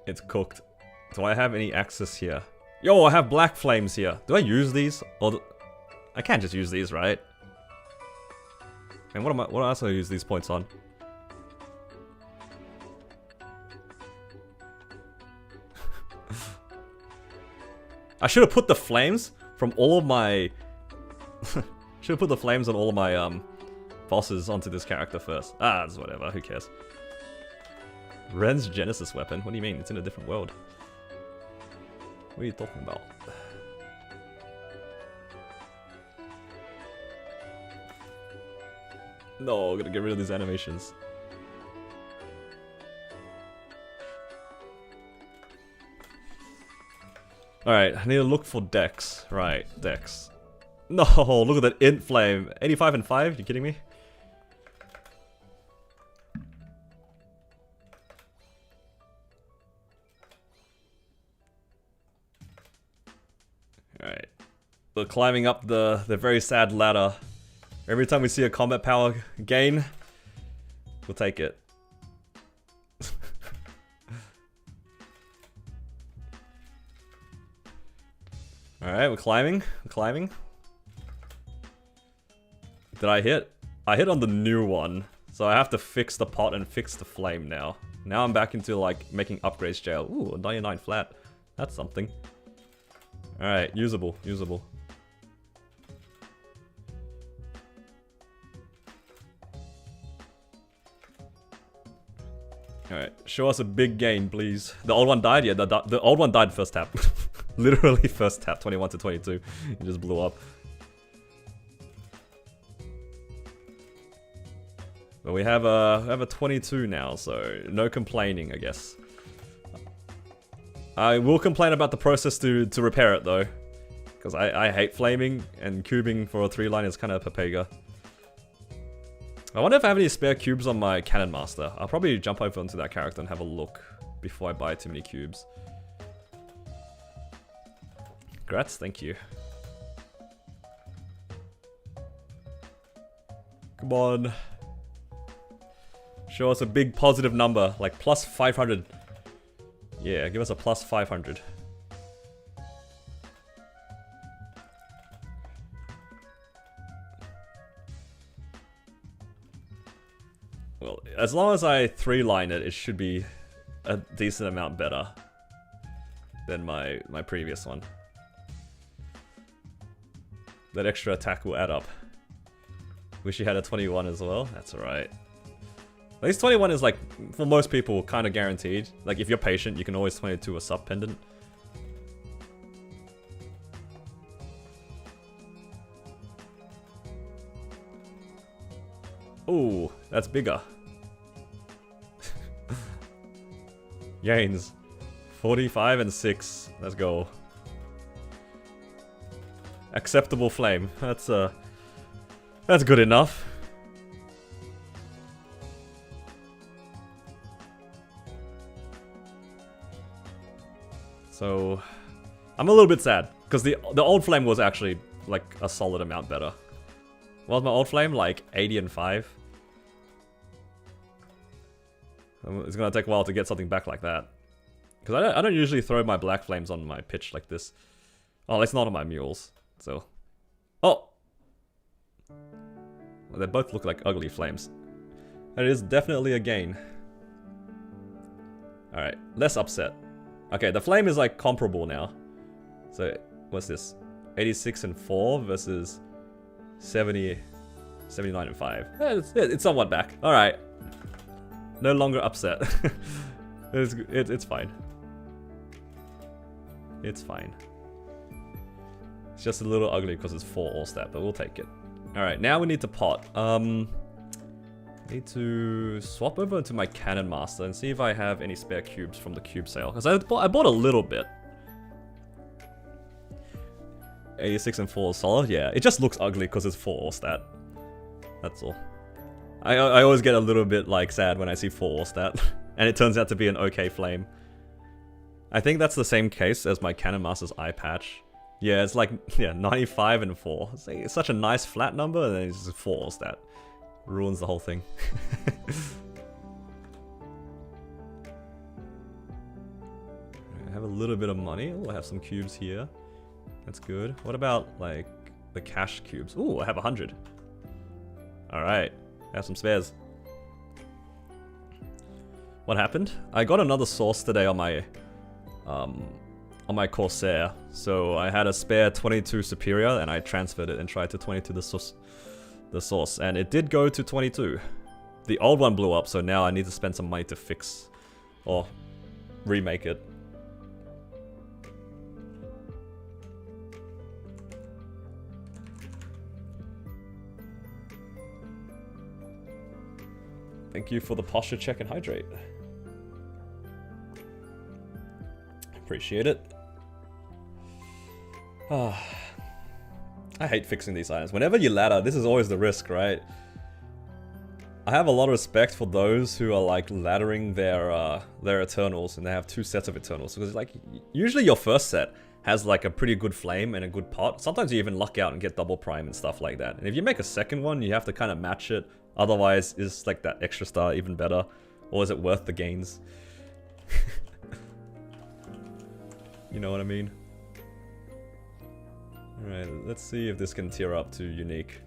It's cooked. Do I have any access here? Yo, I have black flames here. Do I use these? Or I can't just use these, right? And what else do I use these points on? I should have put the flames from all of my... should have put the flames on all of my bosses onto this character first. Ah, it's whatever, who cares. Ren's Genesis weapon? What do you mean? It's in a different world. What are you talking about? No, I'm gonna get rid of these animations. Alright, I need to look for Dex. Right, Dex. No, look at that int flame. 85 and 5? You kidding me? Alright. We're climbing up the very sad ladder. Every time we see a combat power gain, we'll take it. Alright, we're climbing. We're climbing. Did I hit? I hit on the new one. So I have to fix the pot and fix the flame now. Now I'm back into like making upgrades jail. Ooh, 99 flat. That's something. Alright, usable, usable. Alright, show us a big gain, please. The old one died? Yeah, the old one died first tap. Literally first tap, 21 to 22. It just blew up. But we have a 22 now, so no complaining, I guess. I will complain about the process to repair it, though. Because I hate flaming, and cubing for a 3-line is kind of papega. I wonder if I have any spare cubes on my Cannon Master. I'll probably jump over onto that character and have a look before I buy too many cubes. Congrats, thank you. Come on. Show us a big positive number, like plus 500. Yeah, give us a plus 500. Well, as long as I 3-line it, it should be a decent amount better than my previous one. That extra attack will add up. Wish you had a 21 as well. That's alright. At least 21 is like, for most people, kind of guaranteed. Like, if you're patient, you can always 22 a sub pendant. Ooh, that's bigger. Gains. 45 and 6. Let's go. Acceptable flame. That's good enough. So I'm a little bit sad because the old flame was actually like a solid amount better. What was my old flame? Like 80 and 5. It's gonna take a while to get something back like that. Because I don't usually throw my black flames on my pitch like this. Oh, it's not on my mules. So, oh, well, they both look like ugly flames. That is definitely a gain. All right, less upset. Okay, the flame is like comparable now. So, what's this? 86 and 4 versus 70, 79 and 5. It's somewhat back. All right, no longer upset. It's fine. It's fine. It's just a little ugly because it's 4 all stat, but we'll take it. Alright, now we need to pot. Need to swap over into my Cannon Master and see if I have any spare cubes from the cube sale. Because I bought a little bit. 86 and 4 is solid, yeah. It just looks ugly because it's 4 all stat. That's all. I always get a little bit like sad when I see 4 all stat. And it turns out to be an okay flame. I think that's the same case as my Cannon Master's eye patch. Yeah, it's like, yeah, 95 and 4. It's such a nice flat number, and then it's just 4 stat. Ruins the whole thing. I have a little bit of money. Oh, I have some cubes here. That's good. What about, like, the cash cubes? Ooh, I have 100. Alright, I have some spares. What happened? I got another source today on my Corsair, so I had a spare 22 Superior and I transferred it and tried to 22 the source, and it did go to 22. The old one blew up, so now I need to spend some money to fix Or remake it. Thank you for the posture check and hydrate. Appreciate it. I hate fixing these items. Whenever you ladder, this is always the risk, right? I have a lot of respect for those who are like laddering their Eternals, and they have 2 sets of Eternals. Because like, usually your first set has like a pretty good flame and a good pot. Sometimes you even luck out and get double prime and stuff like that. And if you make a second one, you have to kind of match it. Otherwise, is like that extra star even better? Or is it worth the gains? You know what I mean? Alright, let's see if this can tier up to unique.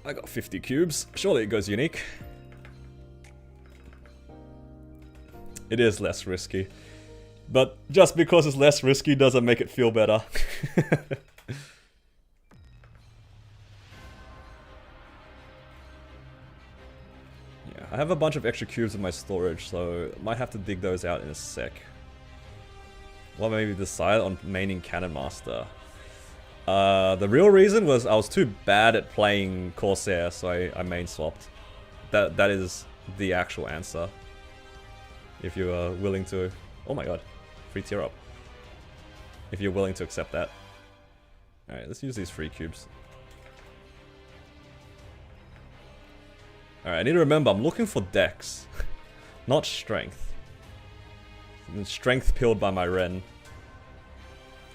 I got 50 cubes. Surely it goes unique. It is less risky. But just because it's less risky doesn't make it feel better. I have a bunch of extra cubes in my storage, so might have to dig those out in a sec. Well, maybe decide on maining Cannon Master. The real reason was I was too bad at playing Corsair, so I main swapped. That is the actual answer. If you are willing to... Oh my god. Free tier up. If you're willing to accept that. Alright, let's use these free cubes. Alright, I need to remember, I'm looking for dex, not strength. Strength peeled by my Ren.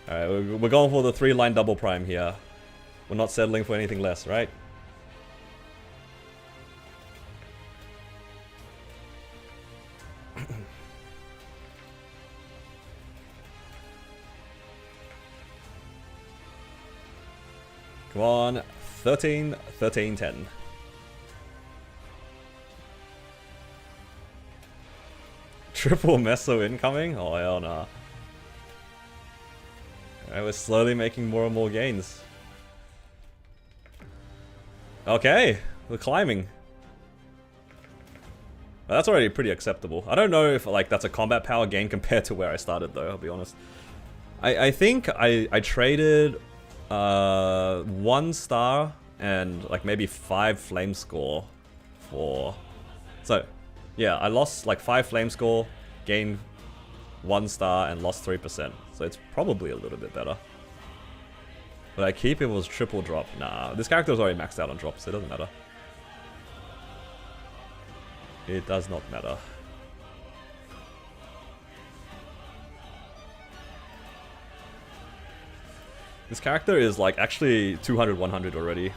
Alright, we're going for the 3-line double prime here. We're not settling for anything less, right? Come on, 13, 13, 10. Triple meso incoming? Oh hell nah. Alright, we're slowly making more and more gains. Okay, we're climbing. Well, that's already pretty acceptable. I don't know if like that's a combat power gain compared to where I started though, I'll be honest. I think I traded 1 star and like maybe 5 flame score for... So, yeah, I lost like 5 flame score, gained 1 star and lost 3%. So it's probably a little bit better. But I keep it was triple drop. Nah, this character was already maxed out on drops, so it doesn't matter. It does not matter. This character is like actually 200, 100 already.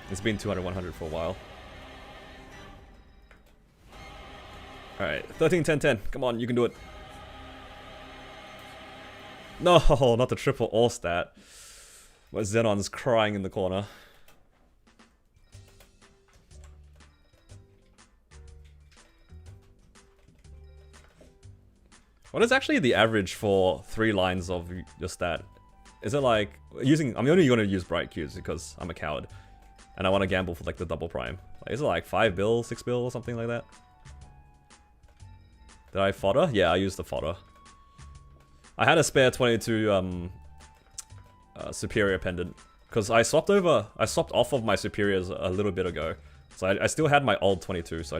It's been 200, 100 for a while. Alright, 13, 10, 10. Come on, you can do it. No, not the triple all stat. My Xenon's crying in the corner. What is actually the average for 3 lines of your stat? Is it like using? I'm only going to use bright cubes because I'm a coward, and I want to gamble for like the double prime. Like, is it like 5 bill, 6 bill, or something like that? Did I fodder? Yeah, I used the fodder. I had a spare 22 superior pendant because I swapped off of my superiors a little bit ago, so I still had my old 22, so I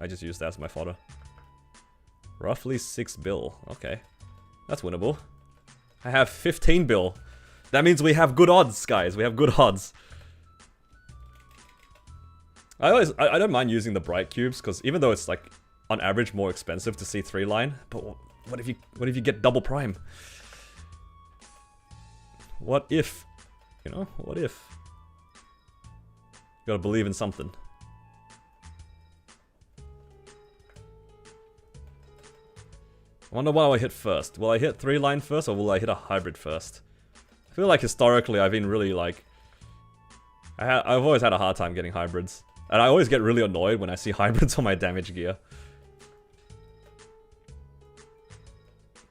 just used that as my fodder. Roughly 6 bill. Okay, that's winnable. I have 15 bill. That means we have good odds, guys. We have good odds. I don't mind using the bright cubes because even though it's like on average more expensive to see 3 line, but what if you get double prime? What if? You know, what if? You gotta believe in something. I wonder what I hit first. Will I hit 3 line first or will I hit a hybrid first? I feel like historically I've been really like... I've always had a hard time getting hybrids. And I always get really annoyed when I see hybrids on my damage gear.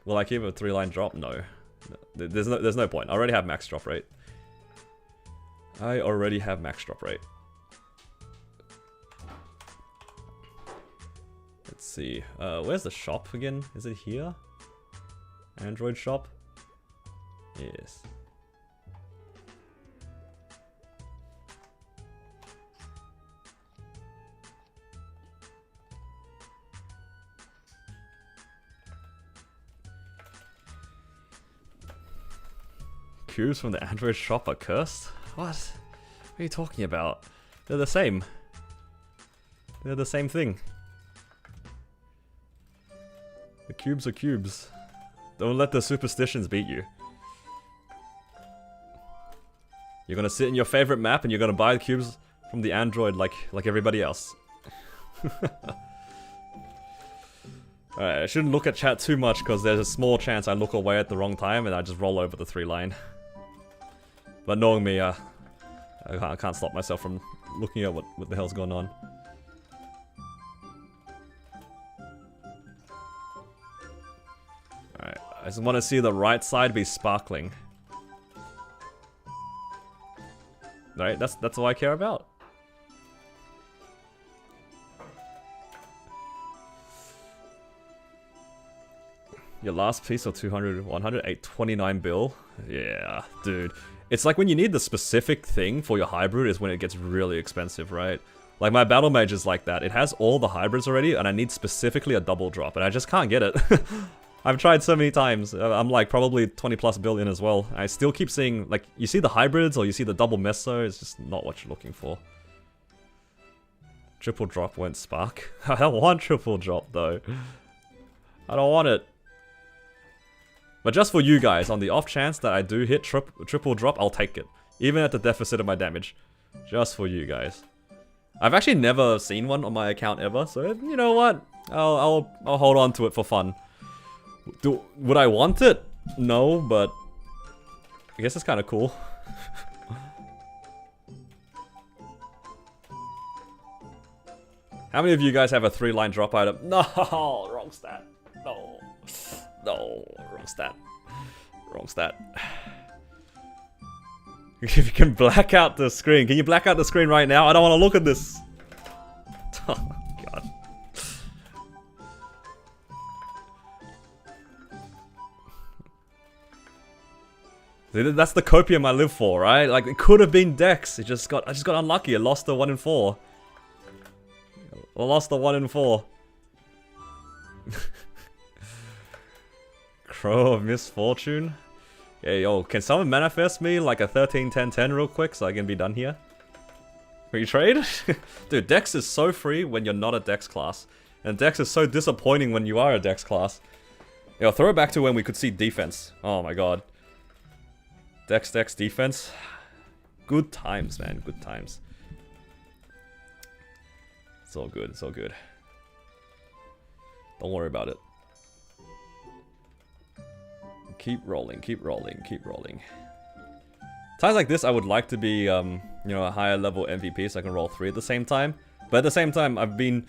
Will I keep a 3 line drop? No. There's no point. I already have max drop rate. see. Where's the shop again? Is it here? Android shop? Yes. Cubes from the Android shop are cursed? What? What are you talking about? They're the same. They're the same thing. The cubes are cubes. Don't let the superstitions beat you. You're gonna sit in your favorite map and you're gonna buy the cubes from the Android like everybody else. Alright, I shouldn't look at chat too much because there's a small chance I look away at the wrong time and I just roll over the 3 line. But knowing me, I can't stop myself from looking at what the hell's going on. Alright, I just want to see the right side be sparkling. Right, that's all I care about. Your last piece of 200, 100, 829 bill? Yeah, dude. It's like when you need the specific thing for your hybrid is when it gets really expensive, right? Like my battle mage is like that. It has all the hybrids already and I need specifically a double drop and I just can't get it. I've tried so many times. I'm like probably 20 plus billion as well. I still keep seeing, like, you see the hybrids or you see the double meso, it's just not what you're looking for. Triple drop won't spark. I don't want triple drop though. I don't want it. But just for you guys, on the off chance that I do hit triple drop, I'll take it. Even at the deficit of my damage. Just for you guys. I've actually never seen one on my account ever, so you know what? I'll hold on to it for fun. Would I want it? No, but I guess it's kind of cool. How many of you guys have a 3-line drop item? No, wrong stat. No. No, wrong stat. Wrong stat. If you can black out the screen. Can you black out the screen right now? I don't want to look at this. Oh, God. See, that's the copium I live for, right? Like, it could have been Dex. I just got unlucky. I lost the 1 in 4. I lost the 1 in 4. Crow of Misfortune? Yeah, yo, can someone manifest me like a 13-10-10 real quick so I can be done here? Free trade? Dude, Dex is so free when you're not a Dex class. And Dex is so disappointing when you are a Dex class. Yo, throw it back to when we could see defense. Oh my god. Dex defense. Good times, man. Good times. It's all good, it's all good. Don't worry about it. Keep rolling, keep rolling, keep rolling. Times like this, I would like to be, you know, a higher level MVP so I can roll 3 at the same time. But at the same time, I've been,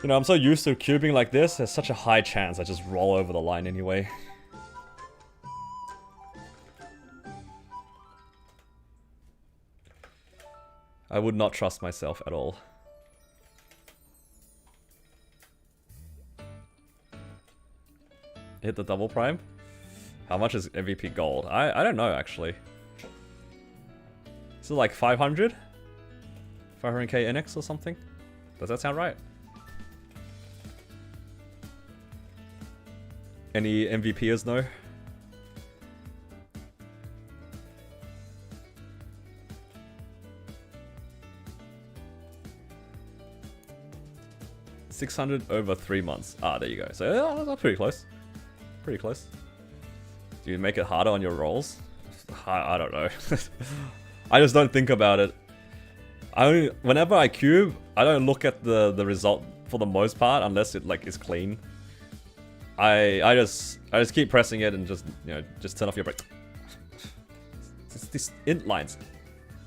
you know, I'm so used to cubing like this, there's such a high chance I just roll over the line anyway. I would not trust myself at all. Hit the double prime? How much is MVP gold? I don't know, actually. Is it like 500? 500k NX or something? Does that sound right? Any MVPers know? $600 over 3 months. Ah, there you go. So that's pretty close. Pretty close. Do you make it harder on your rolls? I don't know. I just don't think about it. Whenever I cube, I don't look at the result for the most part unless it like is clean. I just keep pressing it and just, you know, just turn off your brake. These int lines.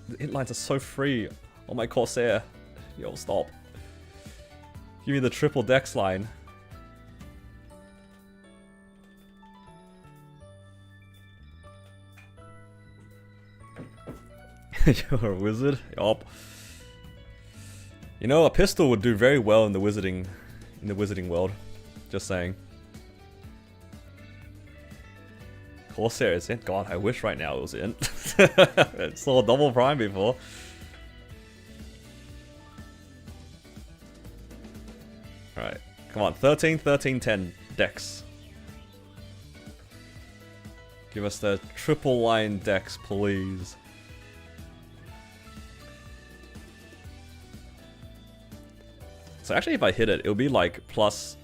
The int lines are so free on my Corsair. Yo, stop. Give me the triple Dex line. You're a wizard? Yup. You know, a pistol would do very well in the wizarding in the wizarding world. Just saying. Corsair is in. God, I wish right now it was in. I saw double prime before. Alright, come on. 13, 13, 10 decks. Give us the triple line decks, please. So actually, if I hit it, it'll be like plus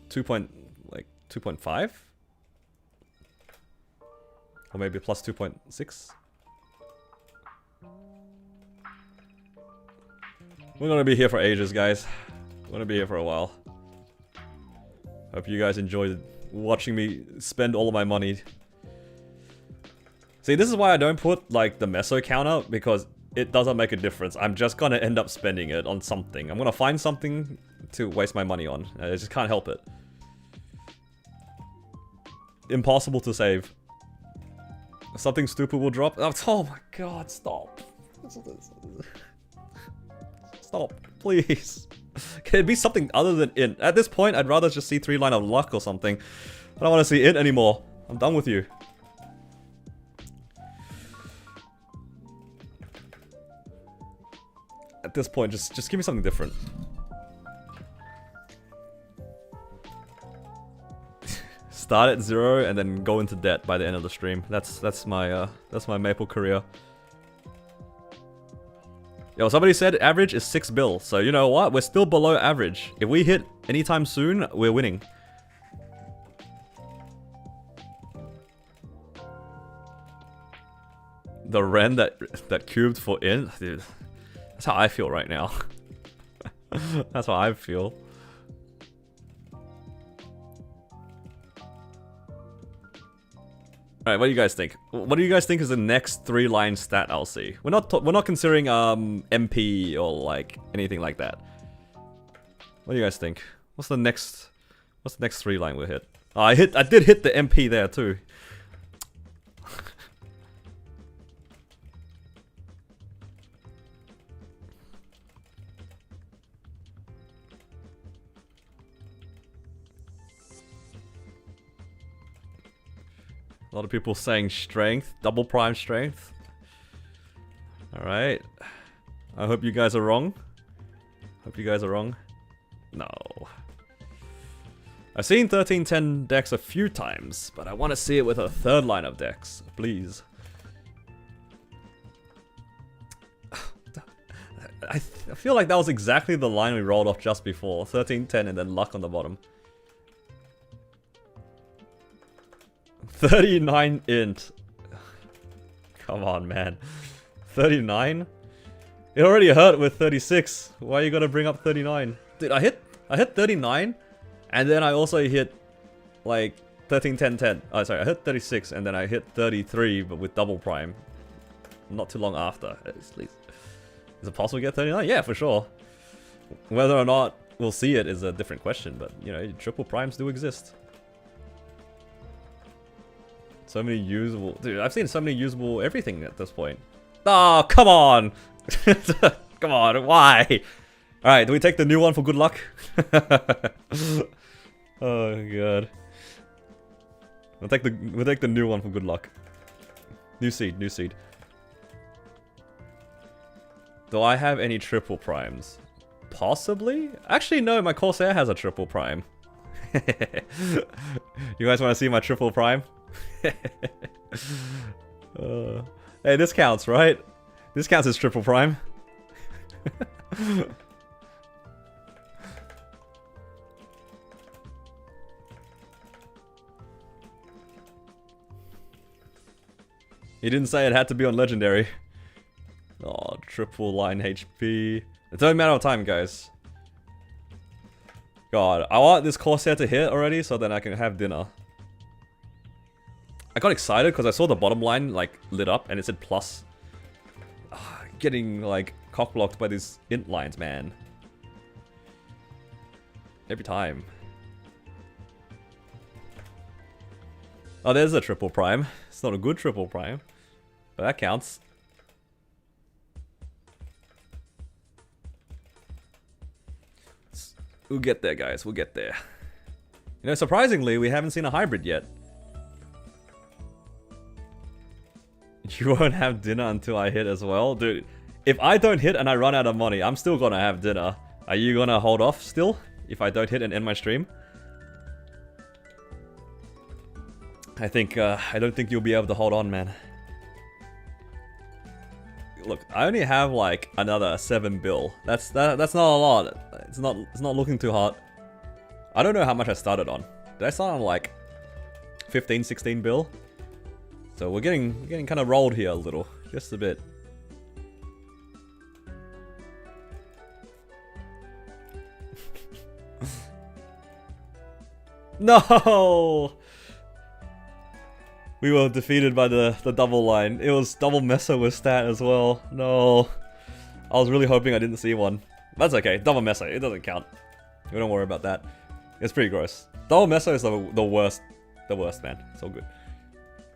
2.5, or maybe plus 2.6. We're gonna be here for ages, guys. We're gonna be here for a while. Hope you guys enjoyed watching me spend all of my money. See, this is why I don't put like the meso counter, because it doesn't make a difference. I'm just gonna end up spending it on something. I'm gonna find something to waste my money on. I just can't help it. Impossible to save. Something stupid will drop. Oh my god, stop. Stop, please. Can it be something other than int? At this point, I'd rather just see 3 line of luck or something. I don't want to see int anymore. I'm done with you. At this point, just give me something different. Start at 0 and then go into debt by the end of the stream. That's my Maple career. Yo, somebody said average is 6 bill. So you know what? We're still below average. If we hit anytime soon, we're winning. The Ren that cubed for int, dude. That's how I feel right now. That's how I feel. Alright, what do you guys think? What do you guys think is the next 3 line stat I'll see? We're not considering MP or like anything like that. What do you guys think? What's the next 3 line we hit? Oh, I did hit the MP there too. A lot of people saying strength, double prime strength. Alright. I hope you guys are wrong. Hope you guys are wrong. No. I've seen 1310 decks a few times, but I want to see it with a 3rd line of decks. Please. I feel like that was exactly the line we rolled off just before. 1310 and then luck on the bottom. 39 int. Come on, man. 39? It already hurt with 36. Why are you gonna bring up 39? Dude, I hit 39, and then I also hit like 13, 10, 10. Oh, sorry, I hit 36, and then I hit 33, but with double prime. Not too long after. Is it possible to get 39? Yeah, for sure. Whether or not we'll see it is a different question, but you know, triple primes do exist. So many usable... Dude, I've seen so many usable everything at this point. Oh, come on! Come on, why? Alright, do we take the new one for good luck? Oh, god. We'll take the new one for good luck. New seed, new seed. Do I have any triple primes? Possibly? Actually, no, my Corsair has a triple prime. You guys want to see my triple prime? Hey, this counts, right? This counts as triple prime. He didn't say it had to be on legendary. Oh, triple line HP. It's only a matter of time, guys. God, I want this Corsair to hit already so then I can have dinner. I got excited because I saw the bottom line like lit up and it said plus. Getting like cockblocked by these int lines, man. Every time. Oh, there's a triple prime. It's not a good triple prime, but that counts. We'll get there, guys. We'll get there. You know, surprisingly, we haven't seen a hybrid yet. You won't have dinner until I hit as well? Dude, if I don't hit and I run out of money, I'm still gonna have dinner. Are you gonna hold off still? If I don't hit and end my stream? I don't think you'll be able to hold on, man. Look, I only have like another 7 bill. That's not a lot. It's not looking too hot. I don't know how much I started on. Did I start on like 15, 16 bill? So we're getting kind of rolled here a little, just a bit. No! We were defeated by the double line. It was double meso with stat as well. No. I was really hoping I didn't see one. That's okay. Double meso. It doesn't count. We don't worry about that. It's pretty gross. Double meso is the worst. The worst, man. It's all good.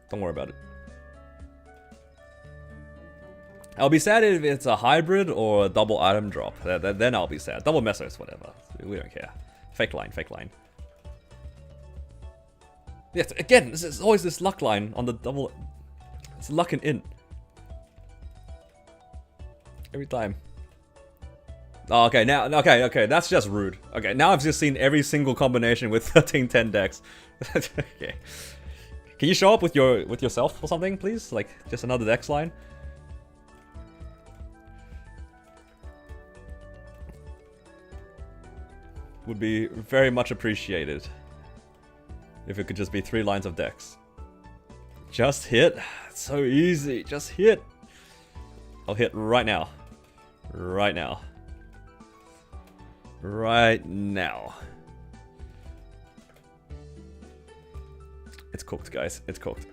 Don't worry about it. I'll be sad if it's a hybrid or a double item drop. Then I'll be sad. Double meso is whatever. We don't care. Fake line. Fake line. Yes, again, there's always this luck line on the double. It's luck and int. Every time. Oh, okay, now, okay, that's just rude. Okay, now I've just seen every single combination with 1310 decks. Okay. Can you show up with yourself or something, please? Like, just another dex line? Would be very much appreciated. If it could just be 3 lines of decks. Just hit. It's so easy. Just hit. I'll hit right now. Right now. Right now. It's cooked, guys. It's cooked.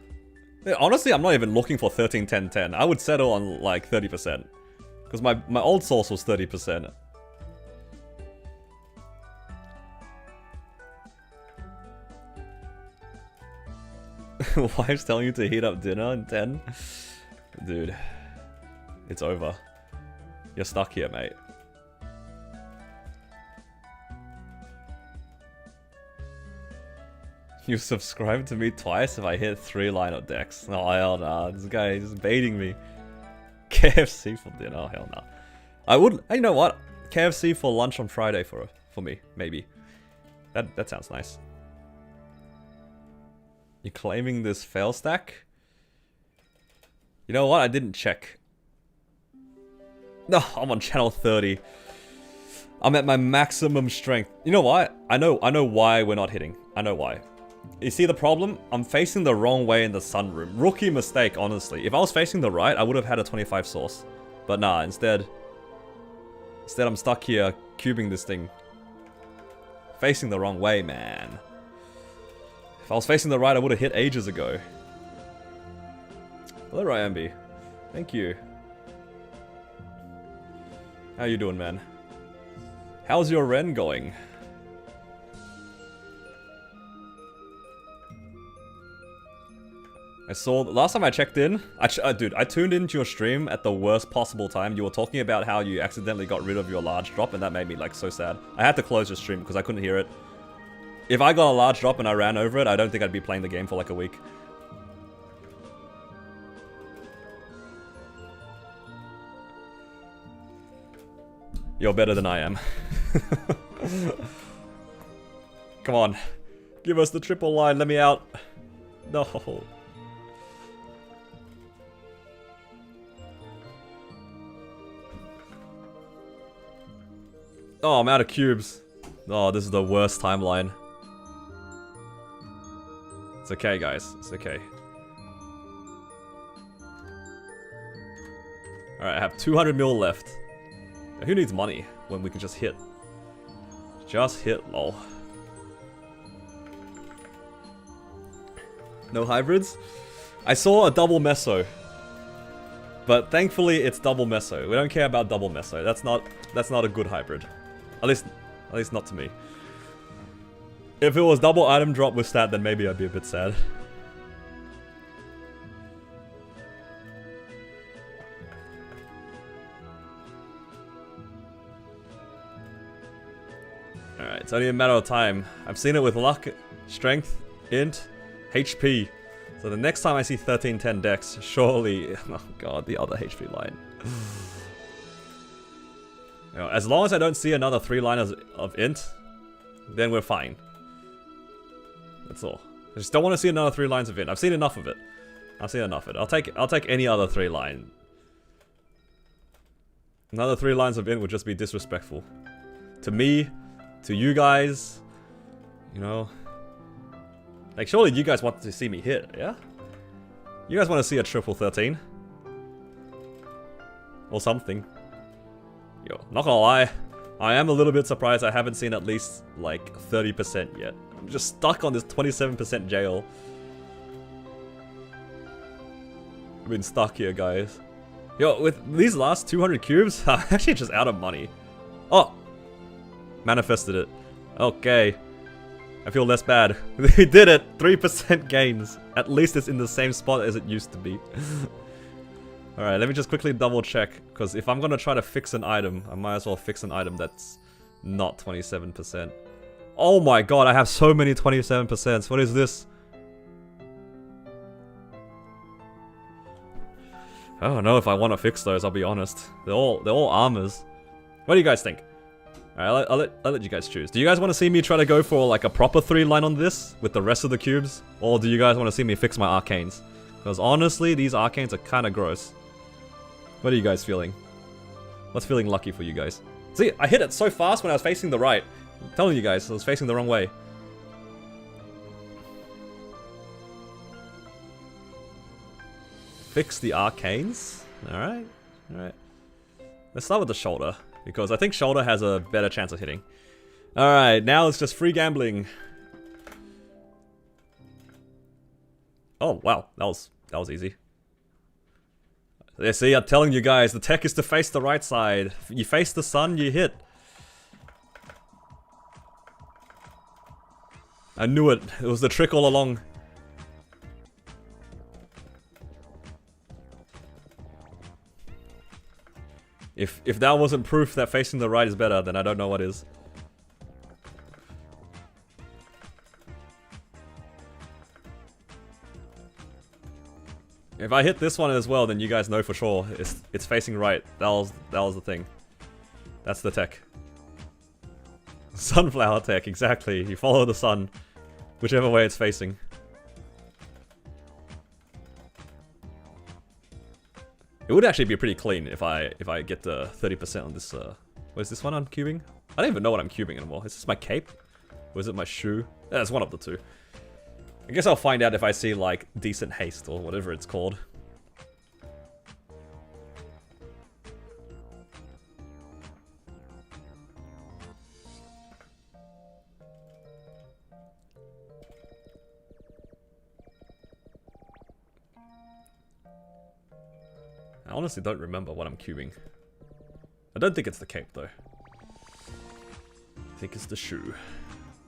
Yeah, honestly, I'm not even looking for 13, 10, 10. I would settle on like 30%. Because my old source was 30%. Wife's telling you to heat up dinner in 10? Dude. It's over. You're stuck here, mate. You subscribed to me twice if I hit 3 lineup decks. Oh, hell nah. This guy is baiting me. KFC for dinner? Oh, hell nah. I would... You know what? KFC for lunch on Friday for me, maybe. That sounds nice. You claiming this fail stack? You know what? I didn't check. No, I'm on channel 30. I'm at my maximum strength. You know what? I know why we're not hitting. I know why. You see the problem? I'm facing the wrong way in the sunroom. Rookie mistake, honestly. If I was facing the right, I would have had a 25 source. But nah, instead I'm stuck here cubing this thing. Facing the wrong way, man. If I was facing the right, I would have hit ages ago. Hello, Ryambi. Thank you. How you doing, man? How's your Ren going? I saw... Last time I checked in... dude, I tuned into your stream at the worst possible time. You were talking about how you accidentally got rid of your large drop, and that made me, like, so sad. I had to close your stream because I couldn't hear it. If I got a large drop and I ran over it, I don't think I'd be playing the game for like a week. You're better than I am. Come on. Give us the triple line, let me out. No. Oh, I'm out of cubes. Oh, this is the worst timeline. It's okay, guys. It's okay. Alright, I have 200 mil left. Now, who needs money when we can just hit? Just hit, lol. No hybrids? I saw a double meso. But thankfully it's double meso. We don't care about double meso. That's not a good hybrid. At least not to me. If it was double item drop with stat, then maybe I'd be a bit sad. Alright. It's only a matter of time. I've seen it with luck, strength, int, HP. So the next time I see 1310 dex, surely... Oh god, the other HP line. You know, as long as I don't see another 3-liners of int, then we're fine. That's all. I just don't want to see another 3 lines of int. I've seen enough of it. I've seen enough of it. I'll take any other 3-line. Another 3 lines of int would just be disrespectful. To me, to you guys, you know. Like, surely you guys want to see me hit, yeah? You guys want to see a triple 13? Or something. Yo, not gonna lie, I am a little bit surprised I haven't seen at least, like, 30% yet. I'm just stuck on this 27% jail. I've been stuck here, guys. Yo, with these last 200 cubes, I'm actually just out of money. Oh! Manifested it. Okay. I feel less bad. We did it! 3% gains. At least it's in the same spot as it used to be. Alright, let me just quickly double check. Because if I'm gonna try to fix an item, I might as well fix an item that's not 27%. Oh my god, I have so many 27%. What is this? I don't know if I want to fix those, I'll be honest. They're all armors. What do you guys think? Alright, I'll let you guys choose. Do you guys want to see me try to go for like a proper 3-line on this with the rest of the cubes? Or do you guys want to see me fix my arcanes? Because honestly, these arcanes are kind of gross. What are you guys feeling? What's feeling lucky for you guys? See, I hit it so fast when I was facing the right. I'm telling you guys, I was facing the wrong way. Fix the arcanes. Alright, alright. Let's start with the shoulder, because I think shoulder has a better chance of hitting. Alright, now it's just free gambling. Oh, wow, that was easy. Yeah, see, I'm telling you guys, the tech is to face the right side. You face the sun, you hit. I knew it. It was the trick all along. If that wasn't proof that facing the right is better, then I don't know what is. If I hit this one as well, then you guys know for sure it's facing right. That was the thing. That's the tech. Sunflower tech, exactly. You follow the sun, whichever way it's facing. It would actually be pretty clean if I get the 30% on this. What is this one on cubing? I don't even know what I'm cubing anymore. Is this my cape? Or is it my shoe? Yeah, it's one of the two. I guess I'll find out if I see like decent haste or whatever it's called. I honestly don't remember what I'm cubing. I don't think it's the cape though. I think it's the shoe.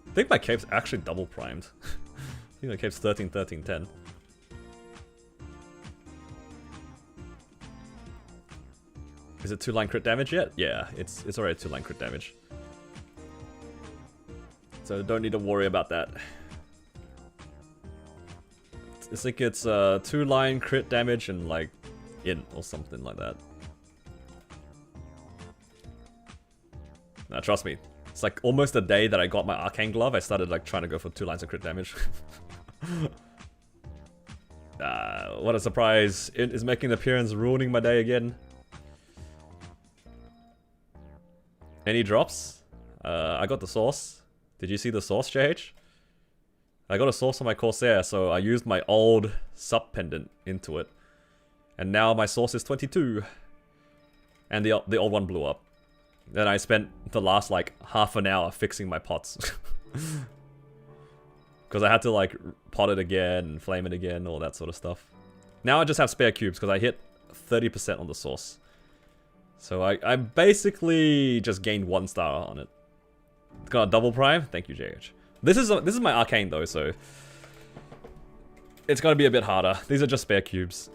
I think my cape's actually double primed. I think my cape's 13, 13, 10. Is it 2-line crit damage yet? Yeah, it's already 2-line crit damage. So don't need to worry about that. I think it's 2-line crit damage and like int or something like that. Nah, trust me. It's like almost a day that I got my arcane glove, I started like trying to go for 2 lines of crit damage. What a surprise. Int is making an appearance, ruining my day again. Any drops? I got the sauce. Did you see the sauce, JH? I got a sauce on my Corsair, so I used my old sub pendant into it. And now my sauce is 22. And the old one blew up. Then I spent the last like half an hour fixing my pots. Because I had to like pot it again and flame it again, all that sort of stuff. Now I just have spare cubes because I hit 30% on the sauce. So I basically just gained 1 star on it. Got a double prime? Thank you, JH. This is my arcane though, so it's gonna be a bit harder. These are just spare cubes.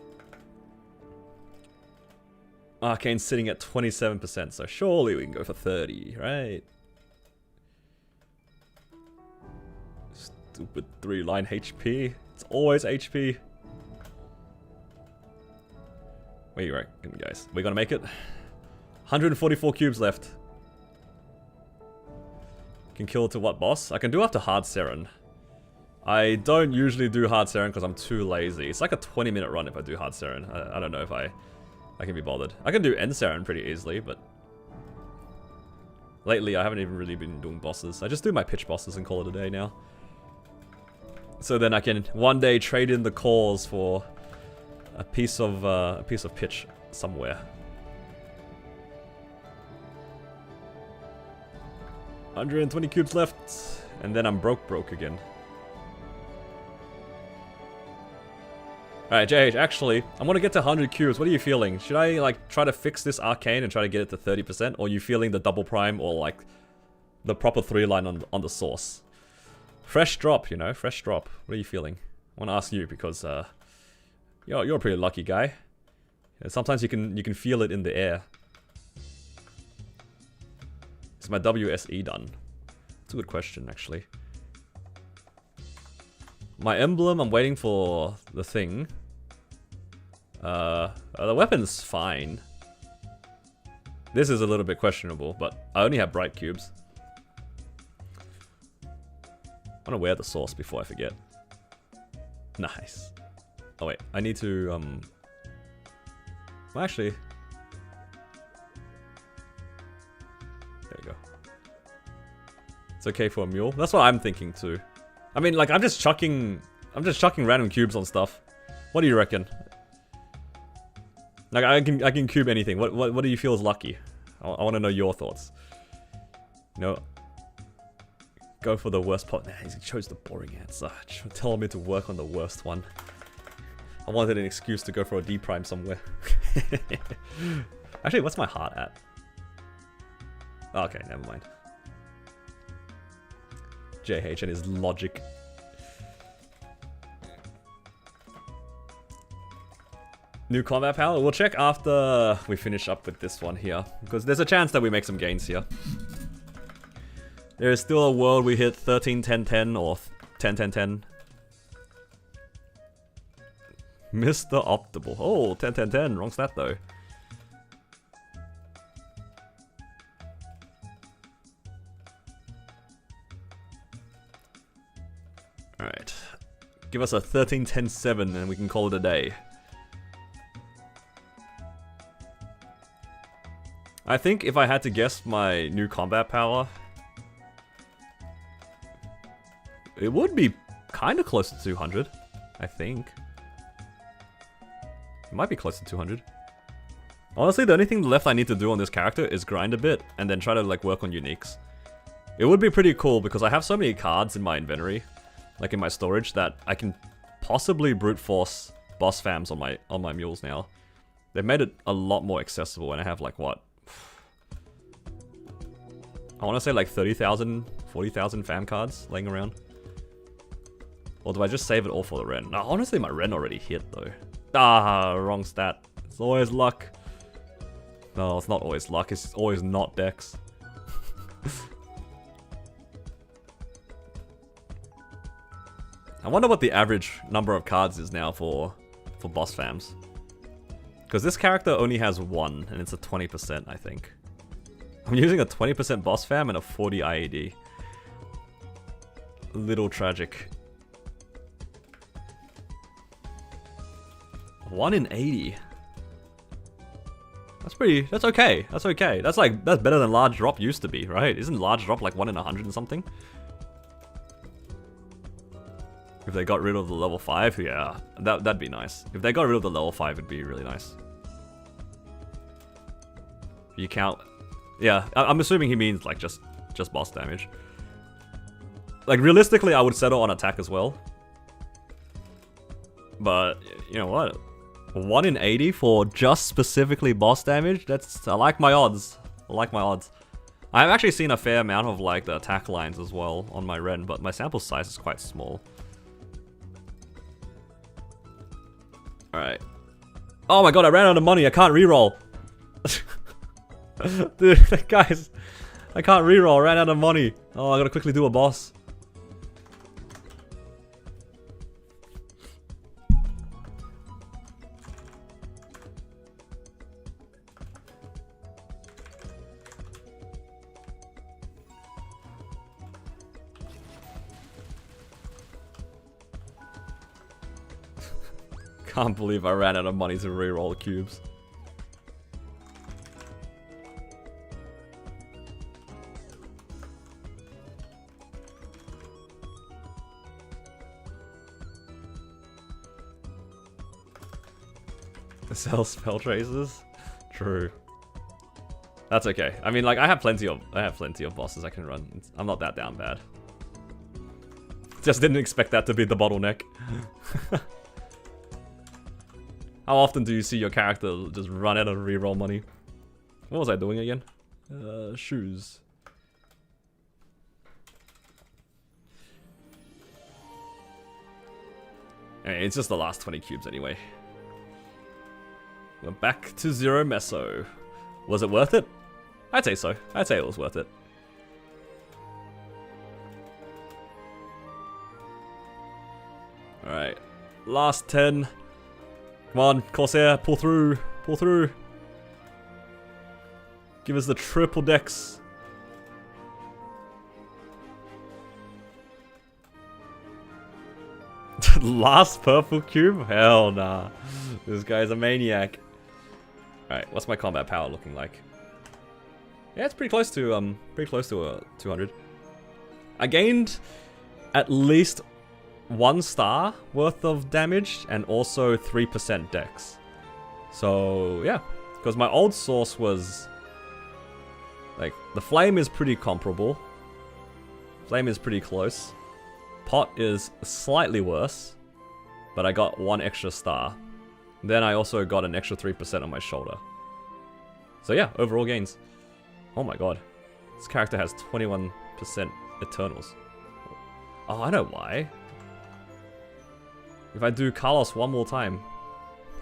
Arcane's sitting at 27%, so surely we can go for 30, right? Stupid 3-line HP. It's always HP. What do you reckon, guys? We're gonna make it? 144 cubes left. Can kill to what boss? I can do after Hard Seren. I don't usually do Hard Seren because I'm too lazy. It's like a 20-minute run if I do Hard Seren. I don't know if I can be bothered. I can do End Seren pretty easily, but lately I haven't even really been doing bosses. I just do my pitch bosses and call it a day now. So then I can one day trade in the cores for a piece of pitch somewhere. 120 cubes left, and then I'm broke again. Alright, JH, actually, I want to get to 100 cubes. What are you feeling? Should I, like, try to fix this arcane and try to get it to 30%? Or are you feeling the double prime or, like, the proper 3-line on the source? Fresh drop, you know? Fresh drop. What are you feeling? I want to ask you because, you're a pretty lucky guy. And sometimes you can feel it in the air. Is my WSE done? That's a good question, actually. My emblem, I'm waiting for the thing. The weapon's fine. This is a little bit questionable, but I only have bright cubes. I want to wear the sauce before I forget. Nice. Oh wait, I need to, well, actually... There you go. It's okay for a mule. That's what I'm thinking too. I mean, like, I'm just chucking random cubes on stuff. What do you reckon? Like, I can cube anything. What do you feel is lucky? I want to know your thoughts. You know, go for the worst part. Nah, he chose the boring answer. Telling me to work on the worst one. I wanted an excuse to go for a D prime somewhere. Actually, what's my heart at? Oh, okay, never mind. JH and his logic. New combat power? We'll check after we finish up with this one here. Because there's a chance that we make some gains here. There is still a world we hit 13, 10, 10 or 10, 10, 10. Mr. Optimal. Oh, 10, 10, 10. Wrong stat though. Alright. Give us a 13, 10, 7 and we can call it a day. I think if I had to guess my new combat power, it would be kind of close to 200, I think. It might be close to 200. Honestly, the only thing left I need to do on this character is grind a bit and then try to like work on uniques. It would be pretty cool because I have so many cards in my inventory, like in my storage, that I can possibly brute force boss fams on my mules now. They've made it a lot more accessible and I have like what? I want to say like 30,000, 40,000 fam cards laying around. Or do I just save it all for the Ren? No, honestly my Ren already hit though. Ah, wrong stat. It's always luck. No, it's not always luck, it's always not Dex. I wonder what the average number of cards is now for boss fams. Because this character only has one, and it's a 20%, I think. I'm using a 20% boss fam and a 40 IED. A little tragic. 1 in 80. That's okay. That's okay. That's better than large drop used to be, right? Isn't large drop like 1 in 100 and something? If they got rid of the level 5, yeah, that'd be nice. If they got rid of the level 5, it'd be really nice. You count, yeah. I'm assuming he means like just boss damage. Like realistically, I would settle on attack as well. But you know what? 1 in 80 for just specifically boss damage. I like my odds. I like my odds. I've actually seen a fair amount of like the attack lines as well on my Ren, but my sample size is quite small. Alright. Oh my god, I ran out of money. I can't reroll. Dude, guys. I can't reroll. I ran out of money. Oh, I gotta quickly do a boss. Can't believe I ran out of money to reroll cubes. Sell spell traces? True. That's okay. I mean, like, I have plenty of bosses I can run. I'm not that down bad. Just didn't expect that to be the bottleneck. How often do you see your character just run out of reroll money? What was I doing again? Shoes. Anyway, it's just the last 20 cubes anyway. We're back to 0 meso. Was it worth it? I'd say so. I'd say it was worth it. Alright. Last 10. Come on, Corsair, pull through. Pull through. Give us the triple decks. Last purple cube? Hell nah. This guy's a maniac. Alright, what's my combat power looking like? Yeah, it's pretty close to 200. I gained at least 1 star worth of damage and also 3% dex. So yeah, because my old source was like, the flame is pretty comparable. Flame is pretty close. Pot is slightly worse, but I got 1 extra star. Then I also got an extra 3% on my shoulder. So yeah, overall gains. Oh my god. This character has 21% Eternals. Oh, I know why. If I do Carlos one more time,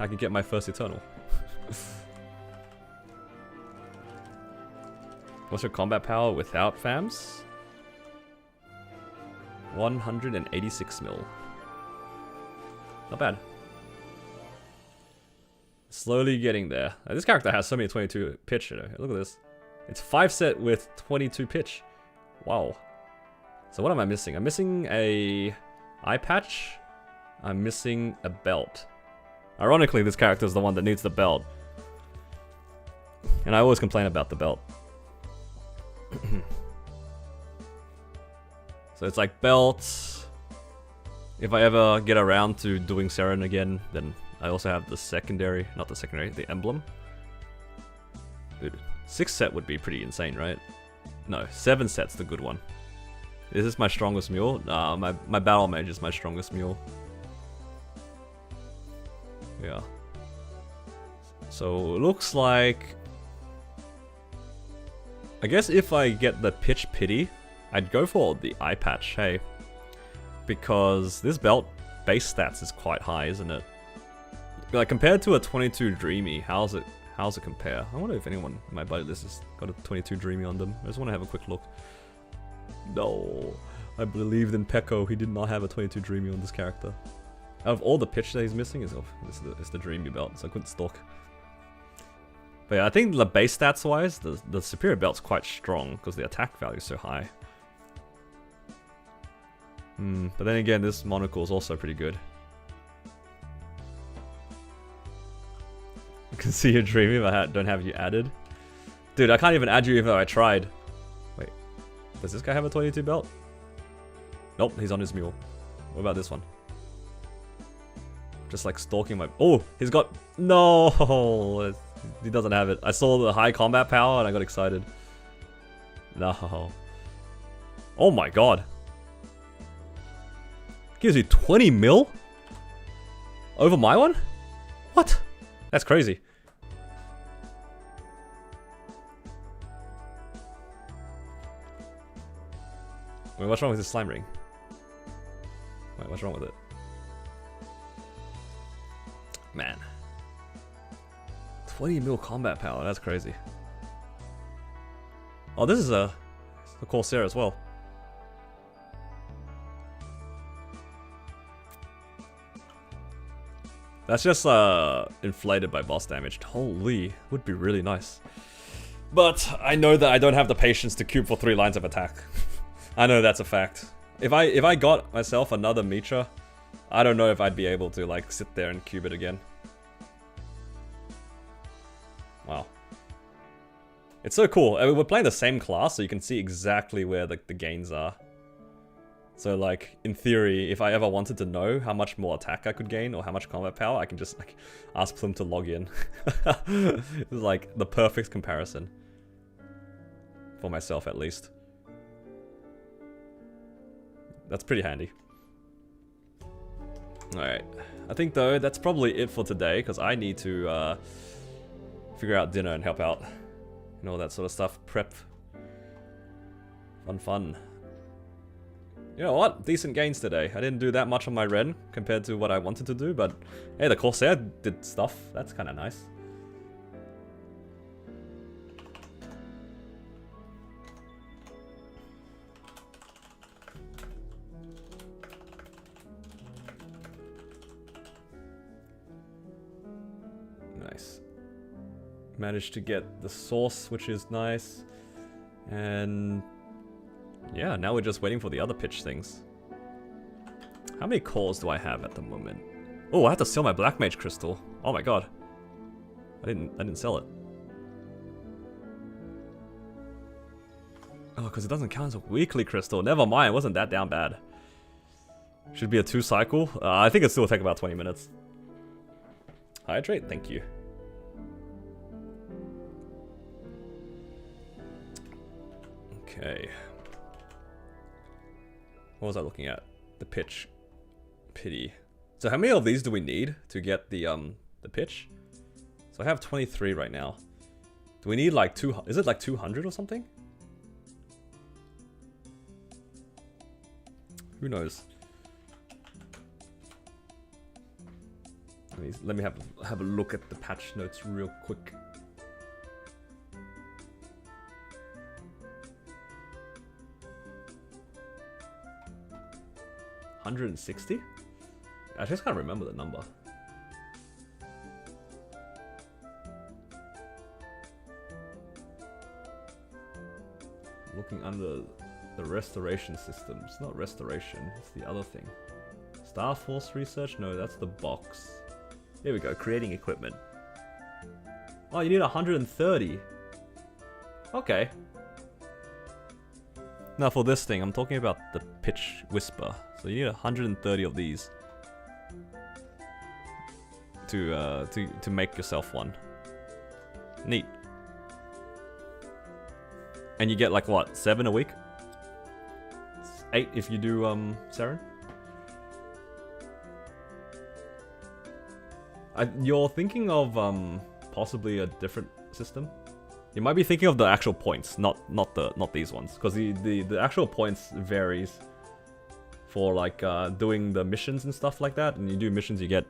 I could get my first Eternal. What's your combat power without FAMs? 186 mil. Not bad. Slowly getting there. This character has so many 22 pitch, you know. Look at this. It's 5 set with 22 pitch. Wow. So what am I missing? I'm missing a eye patch. I'm missing a belt. Ironically, this character is the one that needs the belt. And I always complain about the belt. So it's like belt. If I ever get around to doing Seren again, then I also have the secondary, not the secondary, the emblem. Dude, 6 set would be pretty insane, right? No, 7 set's the good one. Is this my strongest mule? Nah, my battle mage is my strongest mule. Yeah. So it looks like, I guess if I get the pitch pity, I'd go for the eye patch, hey. Because this belt base stats is quite high, isn't it? Like compared to a 22 Dreamy, how's it compare? I wonder if anyone in my buddy list has got a 22 Dreamy on them. I just want to have a quick look. No, I believed in Pekko. He did not have a 22 Dreamy on this character. Out of all the pitch that he's missing, it's the Dreamy belt, so I couldn't stalk. But yeah, I think the base stats wise, the superior belt's quite strong because the attack value is so high. But then again, this monocle is also pretty good. You can see you're dreamy if I don't have you added. Dude, I can't even add you even though I tried. Wait, does this guy have a 22 belt? Nope, he's on his mule. What about this one? Just like stalking my... Oh, he's got... No! He doesn't have it. I saw the high combat power and I got excited. No. Oh my god. Gives you 20 mil? Over my one? What? That's crazy. Wait, what's wrong with this slime ring? Wait, what's wrong with it? Man. 20 mil combat power, that's crazy. Oh, this is a Corsair as well. That's just inflated by boss damage. Holy, would be really nice. But I know that I don't have the patience to cube for 3 lines of attack. I know that's a fact. If I got myself another Mitra I don't know if I'd be able to like sit there and cube it again. Wow. It's so cool. I mean, we're playing the same class, so you can see exactly where the gains are. So like, in theory, if I ever wanted to know how much more attack I could gain or how much combat power, I can just like ask them to log in. It's like the perfect comparison. For myself, at least. That's pretty handy. Alright. I think, though, that's probably it for today, because I need to figure out dinner and help out. And all that sort of stuff. Prep. Fun. You know what? Decent gains today. I didn't do that much on my Ren compared to what I wanted to do, but hey, the Corsair did stuff. That's kind of nice. Nice. Managed to get the source, which is nice. And yeah, now we're just waiting for the other pitch things. How many cores do I have at the moment? Oh, I have to sell my Black Mage Crystal. Oh my god. I didn't sell it. Oh, because it doesn't count as a weekly crystal. Never mind, it wasn't that down bad. Should be a 2 cycle. I think it still will take about 20 minutes. Hydrate, thank you. Okay. What was I looking at? The pitch. Pity. So how many of these do we need to get the pitch? So I have 23 right now. Do we need like 200? Is it like 200 or something? Who knows? Let me have a look at the patch notes real quick. $160? I just can't remember the number. Looking under the restoration system. It's not restoration, it's the other thing. Star Force research? No, that's the box. Here we go, creating equipment. Oh, you need 130. Okay. Now for this thing, I'm talking about the pitch whisper. So you need 130 of these to make yourself one. Neat. And you get like what, 7 a week? 8 if you do Saren? You're thinking of possibly a different system? You might be thinking of the actual points, not these ones, because the actual points varies for like doing the missions and stuff like that. And you do missions, you get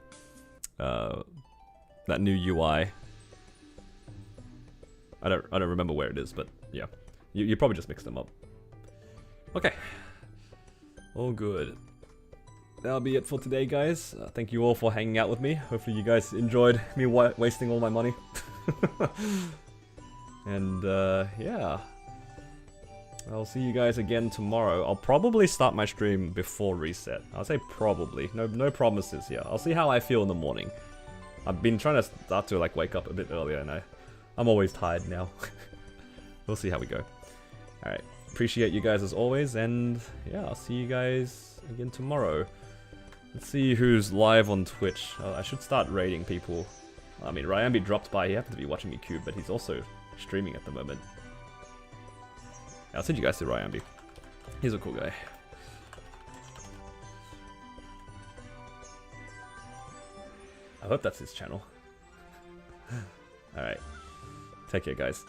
that new UI. I don't remember where it is, but yeah, you probably just mixed them up. Okay, all good. That'll be it for today, guys. Thank you all for hanging out with me. Hopefully you guys enjoyed me wasting all my money. And yeah, I'll see you guys again tomorrow. I'll probably start my stream before reset. I'll say probably. No promises here. I'll see how I feel in the morning. I've been trying to start to like wake up a bit earlier, and I'm always tired now. We'll see how we go. All right. Appreciate you guys as always, and yeah, I'll see you guys again tomorrow. Let's see who's live on Twitch. I should start raiding people. I mean, Ryambi dropped by. He happened to be watching me cube, but he's also streaming at the moment. I'll send you guys to Ryambi. He's a cool guy. I hope that's his channel. Alright. Take care, guys.